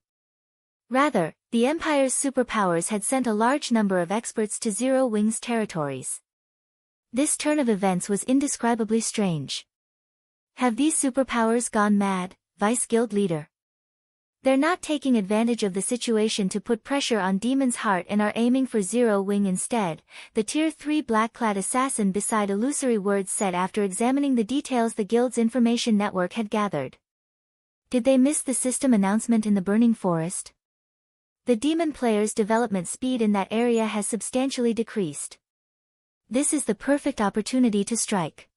Rather, the Empire's superpowers had sent a large number of experts to Zero Wing's territories. This turn of events was indescribably strange. Have these superpowers gone mad, Vice Guild Leader? They're not taking advantage of the situation to put pressure on Demon's Heart and are aiming for Zero Wing instead, the Tier 3 black-clad assassin beside Illusory Words said after examining the details the guild's information network had gathered. Did they miss the system announcement in the Burning Forest? The demon players' development speed in that area has substantially decreased. This is the perfect opportunity to strike.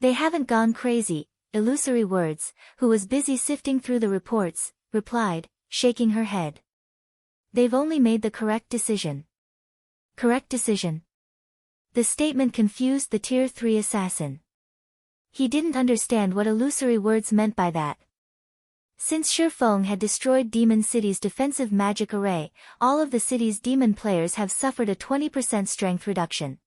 They haven't gone crazy, Illusory Words, who was busy sifting through the reports, replied, shaking her head. They've only made the correct decision. Correct decision? The statement confused the Tier 3 assassin. He didn't understand what Illusory Words meant by that. Since Shifeng had destroyed Demon City's defensive magic array, all of the city's demon players have suffered a 20% strength reduction.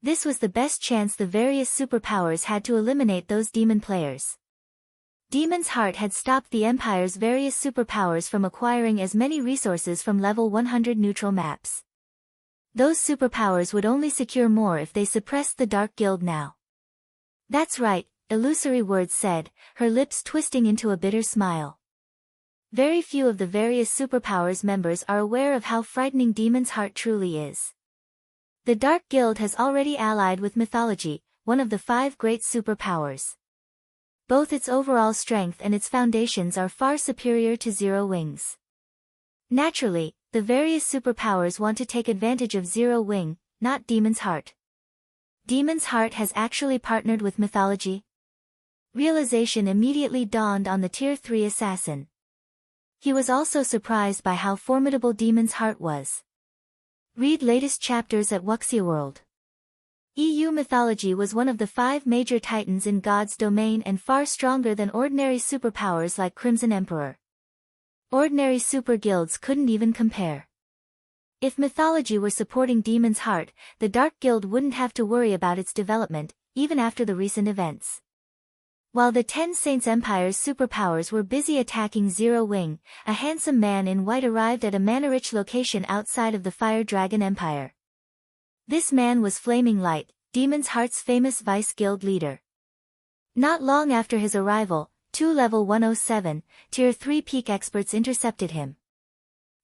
This was the best chance the various superpowers had to eliminate those demon players. Demon's Heart had stopped the Empire's various superpowers from acquiring as many resources from level 100 neutral maps. Those superpowers would only secure more if they suppressed the Dark Guild now. That's right, Illusory Words said, her lips twisting into a bitter smile. Very few of the various superpowers members are aware of how frightening Demon's Heart truly is. The Dark Guild has already allied with mythology, one of the 5 great superpowers. Both its overall strength and its foundations are far superior to Zero Wing's. Naturally, the various superpowers want to take advantage of Zero Wing, not Demon's Heart. Demon's Heart has actually partnered with mythology? Realization immediately dawned on the Tier 3 assassin. He was also surprised by how formidable Demon's Heart was. Read latest chapters at Wuxia World. EU mythology was one of the 5 major titans in God's domain and far stronger than ordinary superpowers like Crimson Emperor. Ordinary super guilds couldn't even compare. If mythology were supporting Demon's Heart, the Dark Guild wouldn't have to worry about its development, even after the recent events. While the Ten Saints Empire's superpowers were busy attacking Zero Wing, a handsome man in white arrived at a mana-rich location outside of the Fire Dragon Empire. This man was Flaming Light, Demon's Heart's famous Vice Guild leader. Not long after his arrival, 2 level 107, Tier 3 peak experts intercepted him.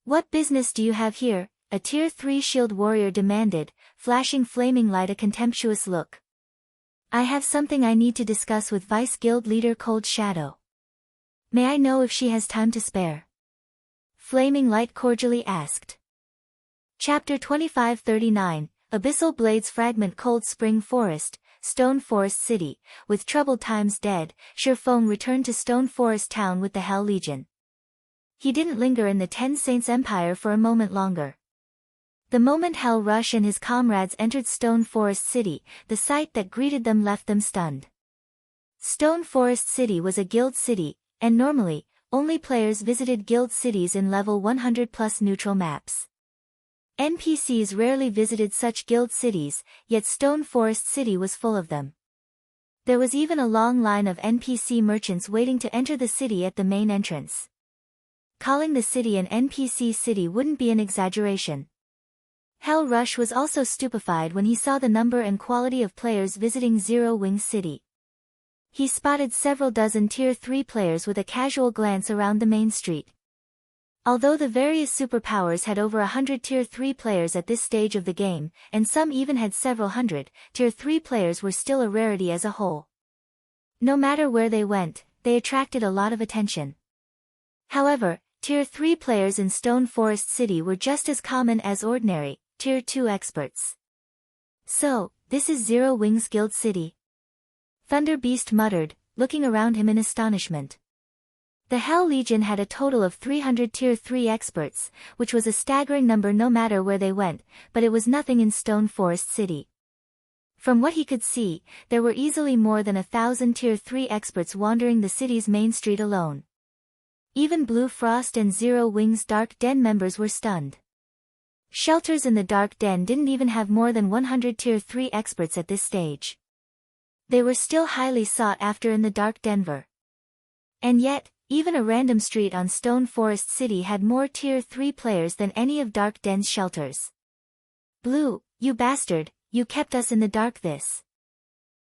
What business do you have here? A Tier 3 shield warrior demanded, flashing Flaming Light a contemptuous look. I have something I need to discuss with Vice Guild leader Cold Shadow. May I know if she has time to spare? Flaming Light cordially asked. Chapter 2539, Abyssal Blades Fragment. Cold Spring Forest, Stone Forest City. With troubled times dead, Shifeng returned to Stone Forest Town with the Hell Legion. He didn't linger in the Ten Saints Empire for a moment longer. The moment Hell Rush and his comrades entered Stone Forest City, the sight that greeted them left them stunned. Stone Forest City was a guild city, and normally, only players visited guild cities in level 100+ neutral maps. NPCs rarely visited such guild cities, yet Stone Forest City was full of them. There was even a long line of NPC merchants waiting to enter the city at the main entrance. Calling the city an NPC city wouldn't be an exaggeration. Hell Rush was also stupefied when he saw the number and quality of players visiting Zero Wing City. He spotted several dozen Tier 3 players with a casual glance around the main street. Although the various superpowers had over 100 Tier 3 players at this stage of the game, and some even had several hundred, Tier 3 players were still a rarity as a whole. No matter where they went, they attracted a lot of attention. However, Tier 3 players in Stone Forest City were just as common as ordinary, Tier 2 experts. So, this is Zero Wing's Guild City? Thunder Beast muttered, looking around him in astonishment. The Hell Legion had a total of 300 Tier 3 experts, which was a staggering number no matter where they went, but it was nothing in Stone Forest City. From what he could see, there were easily more than 1,000 Tier 3 experts wandering the city's main street alone. Even Blue Frost and Zero Wing's Dark Den members were stunned. Shelters in the Dark Den didn't even have more than 100 Tier 3 experts at this stage. They were still highly sought after in the Dark Denver. And yet, even a random street on Stone Forest City had more Tier 3 players than any of Dark Den's shelters. Blue, you bastard, you kept us in the dark this.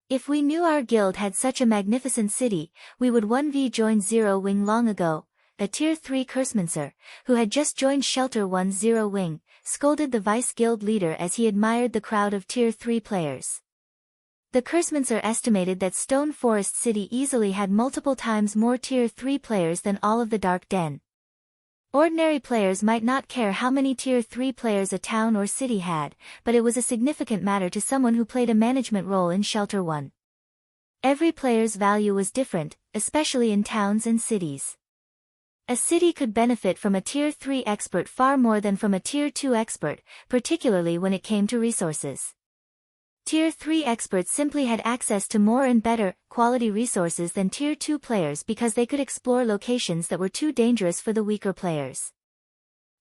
If we knew our guild had such a magnificent city, we would 1v join Zero Wing long ago. A Tier 3 Cursemancer, who had just joined Shelter 1 Zero Wing, scolded the Vice Guild leader as he admired the crowd of Tier 3 players. The Cursemancer estimated that Stone Forest City easily had multiple times more Tier 3 players than all of the Dark Den. Ordinary players might not care how many Tier 3 players a town or city had, but it was a significant matter to someone who played a management role in Shelter 1. Every player's value was different, especially in towns and cities. A city could benefit from a Tier 3 expert far more than from a Tier 2 expert, particularly when it came to resources. Tier 3 experts simply had access to more and better, quality resources than Tier 2 players because they could explore locations that were too dangerous for the weaker players.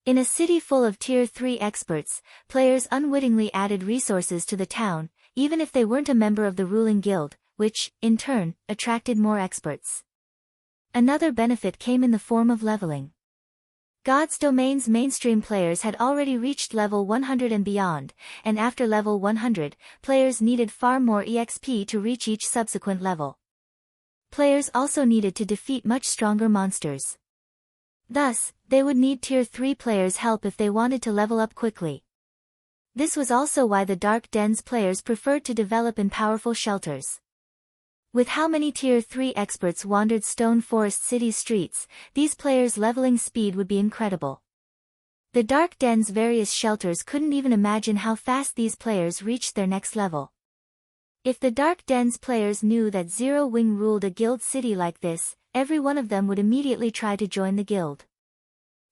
In a city full of Tier 3 experts, players unwittingly added resources to the town, even if they weren't a member of the ruling guild, which, in turn, attracted more experts. Another benefit came in the form of leveling. God's Domain's mainstream players had already reached level 100 and beyond, and after level 100, players needed far more EXP to reach each subsequent level. Players also needed to defeat much stronger monsters. Thus, they would need Tier 3 players' help if they wanted to level up quickly. This was also why the Dark Den's players preferred to develop in powerful shelters. With how many Tier 3 experts wandered Stone Forest City's streets, these players' leveling speed would be incredible. The Dark Den's various shelters couldn't even imagine how fast these players reached their next level. If the Dark Den's players knew that Zero Wing ruled a guild city like this, every one of them would immediately try to join the guild.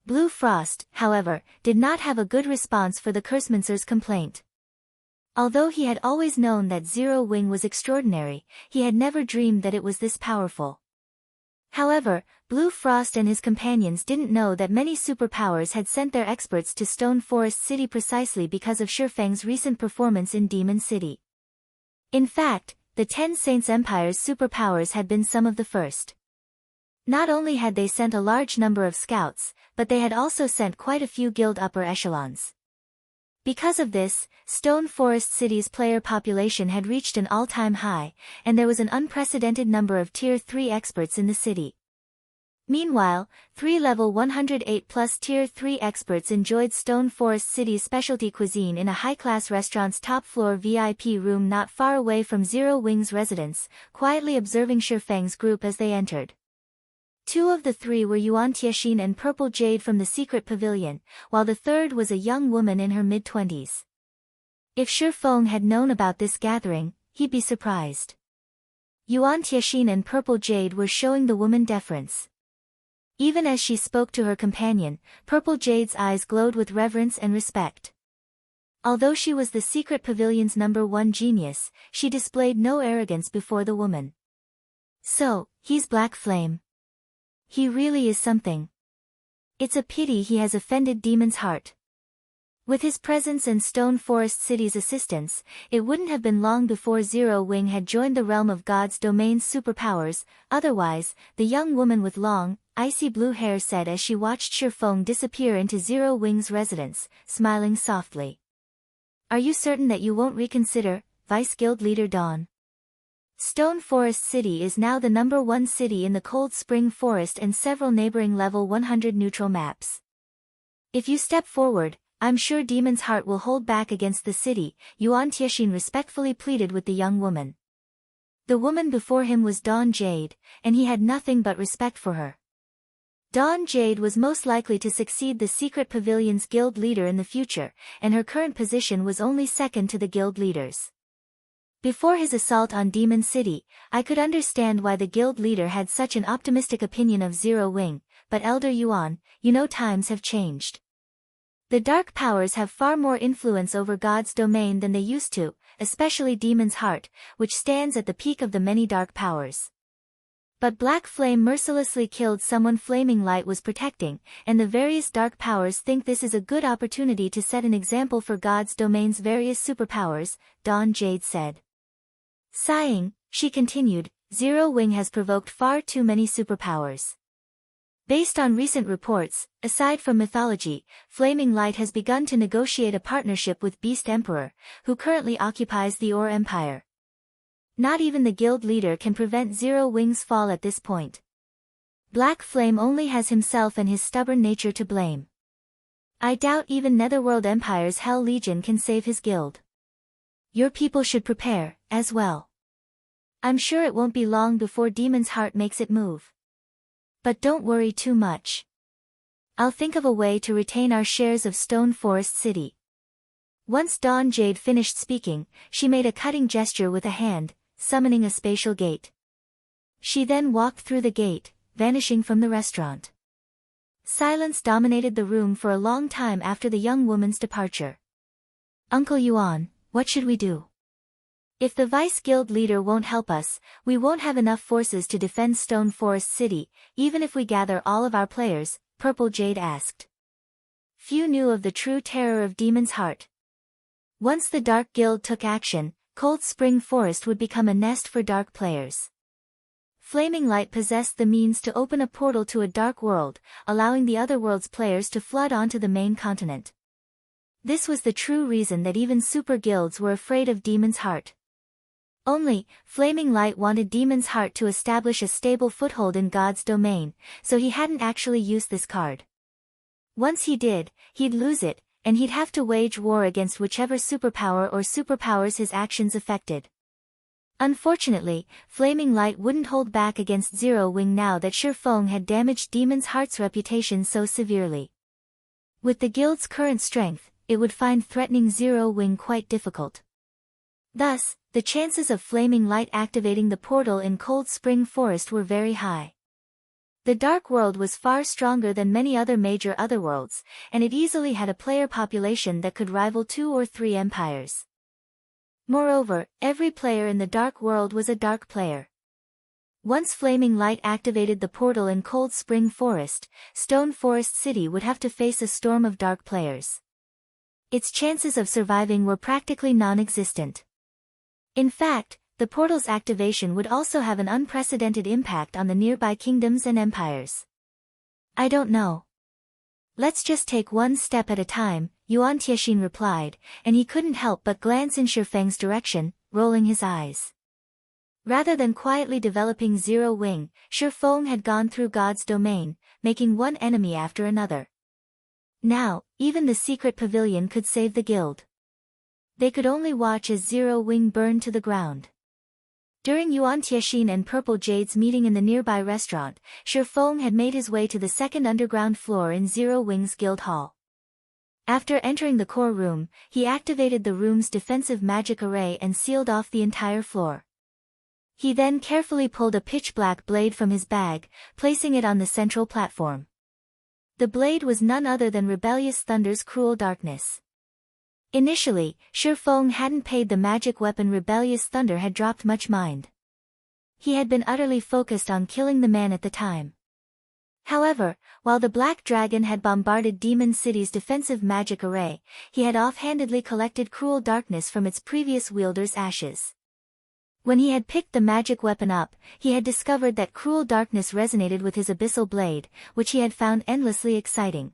Blue Frost, however, did not have a good response for the Cursemancer's complaint. Although he had always known that Zero Wing was extraordinary, he had never dreamed that it was this powerful. However, Blue Frost and his companions didn't know that many superpowers had sent their experts to Stone Forest City precisely because of Shifeng's recent performance in Demon City. In fact, the Ten Saints Empire's superpowers had been some of the first. Not only had they sent a large number of scouts, but they had also sent quite a few guild upper echelons. Because of this, Stone Forest City's player population had reached an all-time high, and there was an unprecedented number of Tier 3 experts in the city. Meanwhile, 3 level 108+ Tier 3 experts enjoyed Stone Forest City's specialty cuisine in a high-class restaurant's top-floor VIP room not far away from Zero Wing's residence, quietly observing Shifeng's group as they entered. 2 of the 3 were Yuan Tiexin and Purple Jade from the secret pavilion, while the third was a young woman in her mid-20s. If Shifeng had known about this gathering, he'd be surprised. Yuan Tiexin and Purple Jade were showing the woman deference. Even as she spoke to her companion, Purple Jade's eyes glowed with reverence and respect. Although she was the secret pavilion's #1 genius, she displayed no arrogance before the woman. So, he's Black Flame. He really is something. It's a pity he has offended Demon's heart. With his presence and Stone Forest City's assistance, it wouldn't have been long before Zero Wing had joined the realm of God's domain's superpowers. Otherwise, the young woman with long, icy blue hair said as she watched Shifeng disappear into Zero Wing's residence, smiling softly. Are you certain that you won't reconsider, Vice Guild Leader Dawn? Stone Forest City is now the #1 city in the Cold Spring Forest and several neighboring level 100 neutral maps. If you step forward, I'm sure Demon's heart will hold back against the city, Yuan Tiexin respectfully pleaded with the young woman. The woman before him was Dawn Jade, and he had nothing but respect for her. Dawn Jade was most likely to succeed the Secret Pavilion's guild leader in the future, and her current position was only second to the guild leader's. Before his assault on Demon City, I could understand why the guild leader had such an optimistic opinion of Zero Wing, but Elder Yuan, you know times have changed. The dark powers have far more influence over God's domain than they used to, especially Demon's heart, which stands at the peak of the many dark powers. But Black Flame mercilessly killed someone Flaming Light was protecting, and the various dark powers think this is a good opportunity to set an example for God's domain's various superpowers, Dawn Jade said. Sighing, she continued, Zero Wing has provoked far too many superpowers. Based on recent reports, aside from mythology, Flaming Light has begun to negotiate a partnership with Beast Emperor, who currently occupies the Ore Empire. Not even the guild leader can prevent Zero Wing's fall at this point. Black Flame only has himself and his stubborn nature to blame. I doubt even Netherworld Empire's Hell Legion can save his guild. Your people should prepare, as well. I'm sure it won't be long before Demon's heart makes it move. But don't worry too much. I'll think of a way to retain our shares of Stone Forest City. Once Dawn Jade finished speaking, she made a cutting gesture with a hand, summoning a spatial gate. She then walked through the gate, vanishing from the restaurant. Silence dominated the room for a long time after the young woman's departure. Uncle Yuan, what should we do? If the Vice Guild leader won't help us, we won't have enough forces to defend Stone Forest City, even if we gather all of our players, Purple Jade asked. Few knew of the true terror of Demon's heart. Once the Dark Guild took action, Cold Spring Forest would become a nest for dark players. Flaming Light possessed the means to open a portal to a dark world, allowing the other world's players to flood onto the main continent. This was the true reason that even super guilds were afraid of Demon's heart. Only, Flaming Light wanted Demon's heart to establish a stable foothold in God's domain, so he hadn't actually used this card. Once he did, he'd lose it, and he'd have to wage war against whichever superpower or superpowers his actions affected. Unfortunately, Flaming Light wouldn't hold back against Zero Wing now that Shifeng had damaged Demon's heart's reputation so severely. With the guild's current strength, it would find threatening Zero Wing quite difficult. Thus, the chances of Flaming Light activating the portal in Cold Spring Forest were very high. The Dark World was far stronger than many other major otherworlds, and it easily had a player population that could rival 2 or 3 empires. Moreover, every player in the Dark World was a dark player. Once Flaming Light activated the portal in Cold Spring Forest, Stone Forest City would have to face a storm of dark players. Its chances of surviving were practically non-existent. In fact, the portal's activation would also have an unprecedented impact on the nearby kingdoms and empires. I don't know. Let's just take one step at a time, Yuan Tiexin replied, and he couldn't help but glance in Shifeng's direction, rolling his eyes. Rather than quietly developing Zero Wing, Shifeng had gone through God's domain, making one enemy after another. Now, even the secret pavilion could save the guild. They could only watch as Zero Wing burned to the ground. During Yuan Tiexin and Purple Jade's meeting in the nearby restaurant, Shifeng had made his way to the second underground floor in Zero Wing's guild hall. After entering the core room, he activated the room's defensive magic array and sealed off the entire floor. He then carefully pulled a pitch-black blade from his bag, placing it on the central platform. The blade was none other than Rebellious Thunder's cruel darkness. Initially, Shifeng hadn't paid the magic weapon Rebellious Thunder had dropped much mind. He had been utterly focused on killing the man at the time. However, while the Black Dragon had bombarded Demon City's defensive magic array, he had offhandedly collected Cruel Darkness from its previous wielder's ashes. When he had picked the magic weapon up, he had discovered that Cruel Darkness resonated with his Abyssal Blade, which he had found endlessly exciting.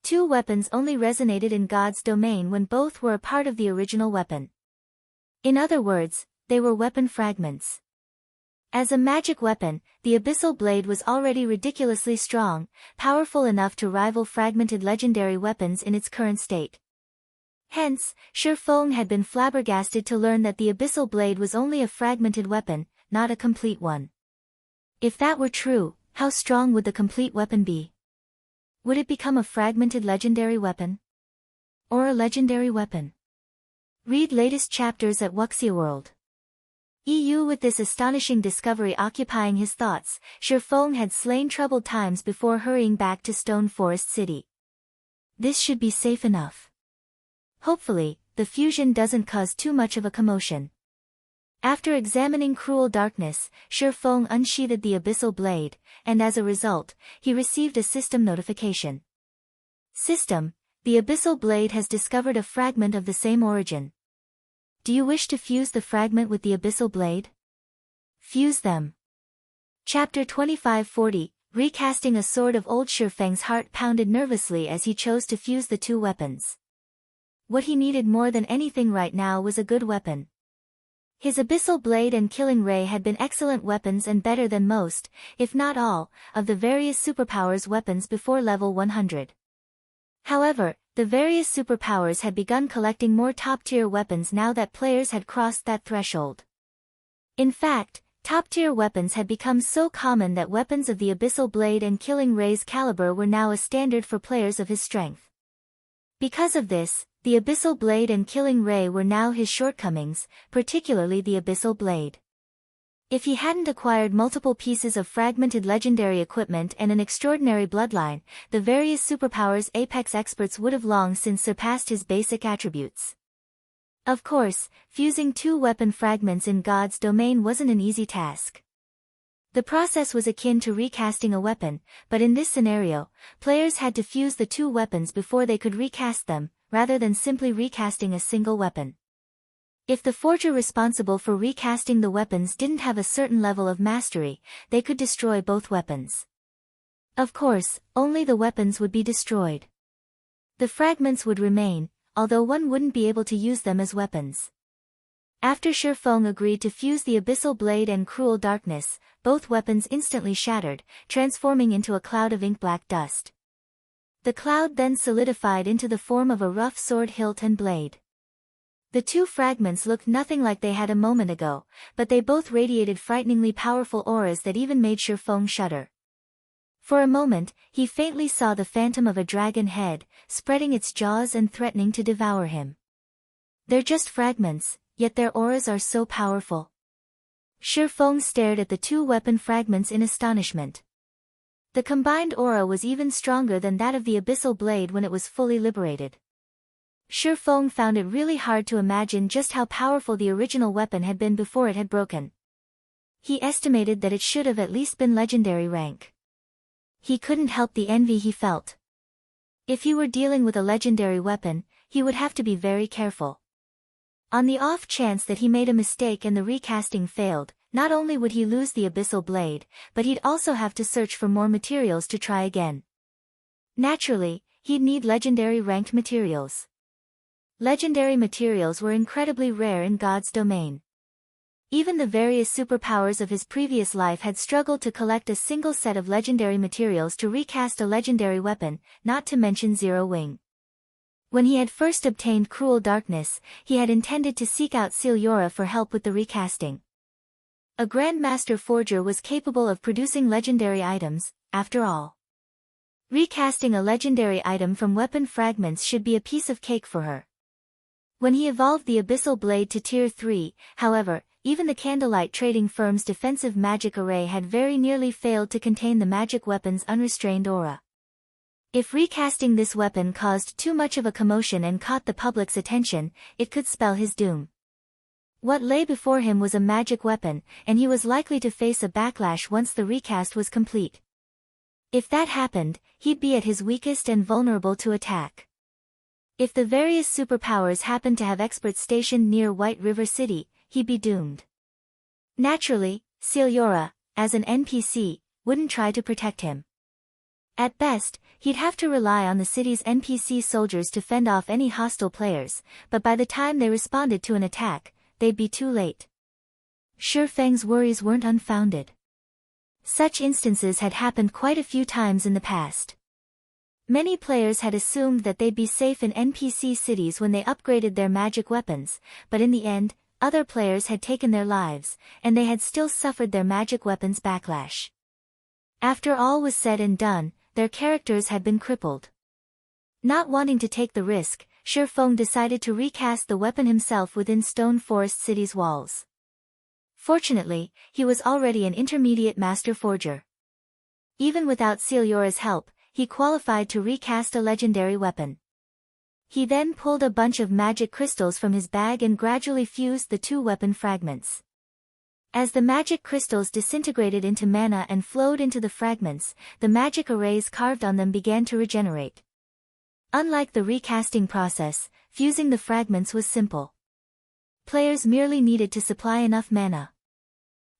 Two weapons only resonated in God's domain when both were a part of the original weapon. In other words, they were weapon fragments. As a magic weapon, the Abyssal Blade was already ridiculously strong, powerful enough to rival fragmented legendary weapons in its current state. Hence, Shifeng had been flabbergasted to learn that the Abyssal Blade was only a fragmented weapon, not a complete one. If that were true, how strong would the complete weapon be? Would it become a fragmented legendary weapon? Or a legendary weapon? Read latest chapters at Wuxia World. EU. With this astonishing discovery occupying his thoughts, Shifeng had slain troubled times before hurrying back to Stone Forest City. This should be safe enough. Hopefully, the fusion doesn't cause too much of a commotion. After examining Cruel Darkness, Shifeng unsheathed the Abyssal Blade, and as a result, he received a system notification. System, the Abyssal Blade has discovered a fragment of the same origin. Do you wish to fuse the fragment with the Abyssal Blade? Fuse them. Chapter 2540, Recasting. A sword of old Shifeng's heart pounded nervously as he chose to fuse the two weapons. What he needed more than anything right now was a good weapon. His Abyssal Blade and Killing Ray had been excellent weapons and better than most, if not all, of the various superpowers' weapons before level 100. However, the various superpowers had begun collecting more top-tier weapons now that players had crossed that threshold. In fact, top-tier weapons had become so common that weapons of the Abyssal Blade and Killing Ray's caliber were now a standard for players of his strength. Because of this, the Abyssal Blade and Killing Ray were now his shortcomings, particularly the Abyssal Blade. If he hadn't acquired multiple pieces of fragmented legendary equipment and an extraordinary bloodline, the various superpowers' apex experts would have long since surpassed his basic attributes. Of course, fusing two weapon fragments in God's domain wasn't an easy task. The process was akin to recasting a weapon, but in this scenario, players had to fuse the two weapons before they could recast them, rather than simply recasting a single weapon. If the forger responsible for recasting the weapons didn't have a certain level of mastery, they could destroy both weapons. Of course, only the weapons would be destroyed. The fragments would remain, although one wouldn't be able to use them as weapons. After Shifeng agreed to fuse the Abyssal Blade and Cruel Darkness, both weapons instantly shattered, transforming into a cloud of ink-black dust. The cloud then solidified into the form of a rough sword hilt and blade. The two fragments looked nothing like they had a moment ago, but they both radiated frighteningly powerful auras that even made Shifeng shudder. For a moment, he faintly saw the phantom of a dragon head, spreading its jaws and threatening to devour him. They're just fragments, yet their auras are so powerful. Shifeng stared at the two weapon fragments in astonishment. The combined aura was even stronger than that of the Abyssal Blade when it was fully liberated. Shifeng found it really hard to imagine just how powerful the original weapon had been before it had broken. He estimated that it should have at least been legendary rank. He couldn't help the envy he felt. If he were dealing with a legendary weapon, he would have to be very careful. On the off chance that he made a mistake and the recasting failed, not only would he lose the Abyssal Blade, but he'd also have to search for more materials to try again. Naturally, he'd need legendary ranked materials. Legendary materials were incredibly rare in God's domain. Even the various superpowers of his previous life had struggled to collect a single set of legendary materials to recast a legendary weapon, not to mention Zero Wing. When he had first obtained Cruel Darkness, he had intended to seek out Celiora for help with the recasting. A Grandmaster Forger was capable of producing legendary items, after all. Recasting a legendary item from weapon fragments should be a piece of cake for her. When he evolved the Abyssal Blade to Tier 3, however, even the Candlelight Trading Firm's defensive magic array had very nearly failed to contain the magic weapon's unrestrained aura. If recasting this weapon caused too much of a commotion and caught the public's attention, it could spell his doom. What lay before him was a magic weapon, and he was likely to face a backlash once the recast was complete. If that happened, he'd be at his weakest and vulnerable to attack. If the various superpowers happened to have experts stationed near White River City, he'd be doomed. Naturally, Celiora, as an NPC, wouldn't try to protect him. At best, he'd have to rely on the city's NPC soldiers to fend off any hostile players, but by the time they responded to an attack, they'd be too late. Shi Feng's worries weren't unfounded. Such instances had happened quite a few times in the past. Many players had assumed that they'd be safe in NPC cities when they upgraded their magic weapons, but in the end, other players had taken their lives, and they had still suffered their magic weapons' backlash. After all was said and done, their characters had been crippled. Not wanting to take the risk, Shi Feng decided to recast the weapon himself within Stone Forest City's walls. Fortunately, he was already an intermediate master forger. Even without Celiora's help, he qualified to recast a legendary weapon. He then pulled a bunch of magic crystals from his bag and gradually fused the two weapon fragments. As the magic crystals disintegrated into mana and flowed into the fragments, the magic arrays carved on them began to regenerate. Unlike the recasting process, fusing the fragments was simple. Players merely needed to supply enough mana.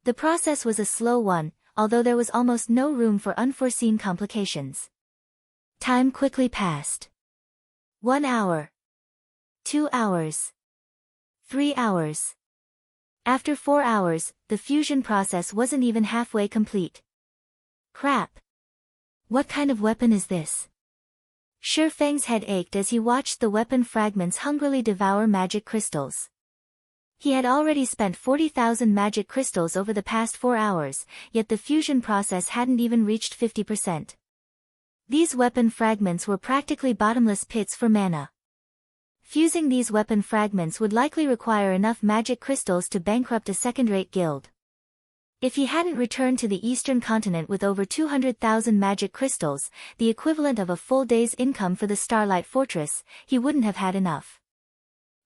The process was a slow one, although there was almost no room for unforeseen complications. Time quickly passed. 1 hour. 2 hours. 3 hours. After 4 hours, the fusion process wasn't even halfway complete. Crap. What kind of weapon is this? Shi Feng's head ached as he watched the weapon fragments hungrily devour magic crystals. He had already spent 40,000 magic crystals over the past 4 hours, yet the fusion process hadn't even reached 50%. These weapon fragments were practically bottomless pits for mana. Fusing these weapon fragments would likely require enough magic crystals to bankrupt a second-rate guild. If he hadn't returned to the eastern continent with over 200,000 magic crystals, the equivalent of a full day's income for the Starlight Fortress, he wouldn't have had enough.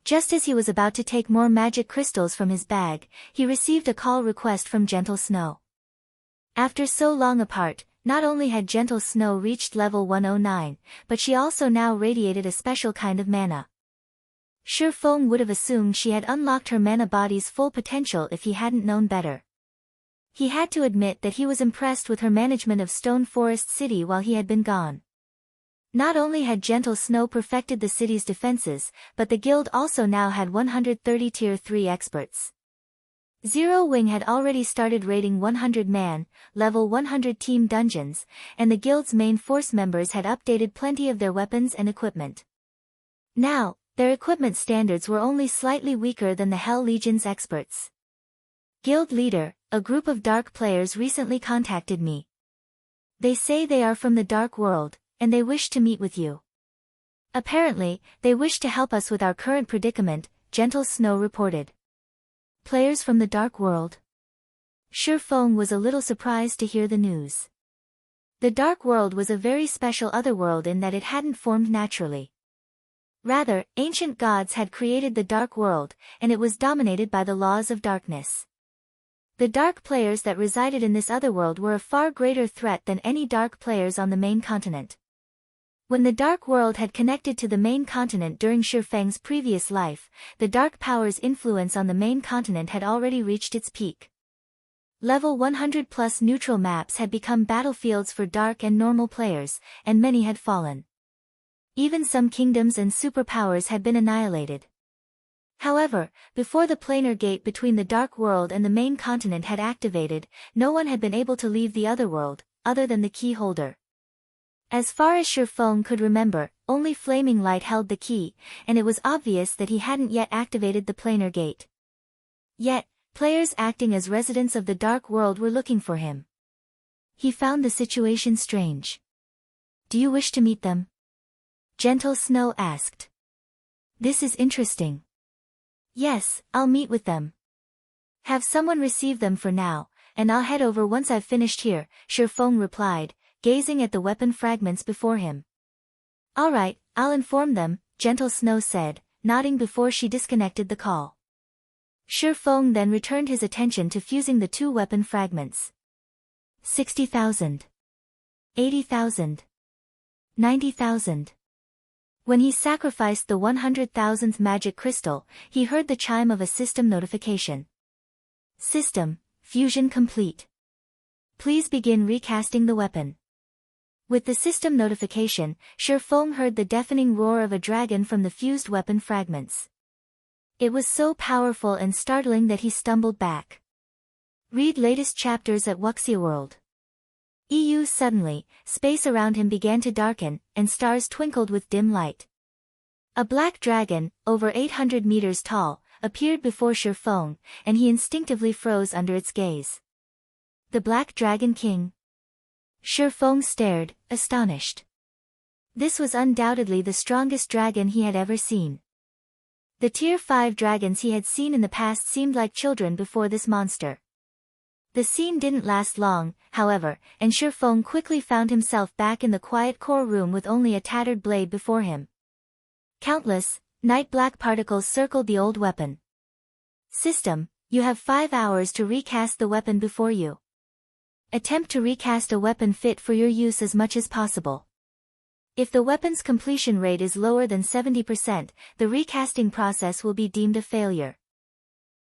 Just as he was about to take more magic crystals from his bag, he received a call request from Gentle Snow. After so long apart, not only had Gentle Snow reached level 109, but she also now radiated a special kind of mana. Shi Feng would have assumed she had unlocked her mana body's full potential if he hadn't known better. He had to admit that he was impressed with her management of Stone Forest City while he had been gone. Not only had Gentle Snow perfected the city's defenses, but the guild also now had 130 Tier 3 experts. Zero Wing had already started raiding 100-man, level 100 team dungeons, and the guild's main force members had updated plenty of their weapons and equipment. Now, their equipment standards were only slightly weaker than the Hell Legion's experts. Guild leader, a group of dark players recently contacted me. They say they are from the dark world, and they wish to meet with you. Apparently, they wish to help us with our current predicament, Gentle Snow reported. Players from the dark world? Shi Feng was a little surprised to hear the news. The dark world was a very special otherworld in that it hadn't formed naturally. Rather, ancient gods had created the dark world, and it was dominated by the laws of darkness. The dark players that resided in this otherworld were a far greater threat than any dark players on the main continent. When the dark world had connected to the main continent during Shi Feng's previous life, the dark power's influence on the main continent had already reached its peak. Level 100+ neutral maps had become battlefields for dark and normal players, and many had fallen. Even some kingdoms and superpowers had been annihilated. However, before the planar gate between the dark world and the main continent had activated, no one had been able to leave the otherworld, other than the key holder. As far as Shi Feng could remember, only Flaming Light held the key, and it was obvious that he hadn't yet activated the planar gate. Yet, players acting as residents of the dark world were looking for him. He found the situation strange. Do you wish to meet them? Gentle Snow asked. This is interesting. Yes, I'll meet with them. Have someone receive them for now, and I'll head over once I've finished here, Shi Feng replied, gazing at the weapon fragments before him. Alright, I'll inform them, Gentle Snow said, nodding before she disconnected the call. Shi Feng then returned his attention to fusing the two weapon fragments. 60,000. 80,000. 90,000. When he sacrificed the 100,000th magic crystal, he heard the chime of a system notification. System, fusion complete. Please begin recasting the weapon. With the system notification, Shi Feng heard the deafening roar of a dragon from the fused weapon fragments. It was so powerful and startling that he stumbled back. Read latest chapters at Wuxia World. Suddenly, space around him began to darken, and stars twinkled with dim light. A black dragon, over 800 meters tall, appeared before Shi Feng, and he instinctively froze under its gaze. The Black Dragon King. Shi Feng stared, astonished. This was undoubtedly the strongest dragon he had ever seen. The Tier 5 dragons he had seen in the past seemed like children before this monster. The scene didn't last long, however, and Shi Feng quickly found himself back in the quiet core room with only a tattered blade before him. Countless, night black particles circled the old weapon. System, you have 5 hours to recast the weapon before you. Attempt to recast a weapon fit for your use as much as possible. If the weapon's completion rate is lower than 70%, the recasting process will be deemed a failure.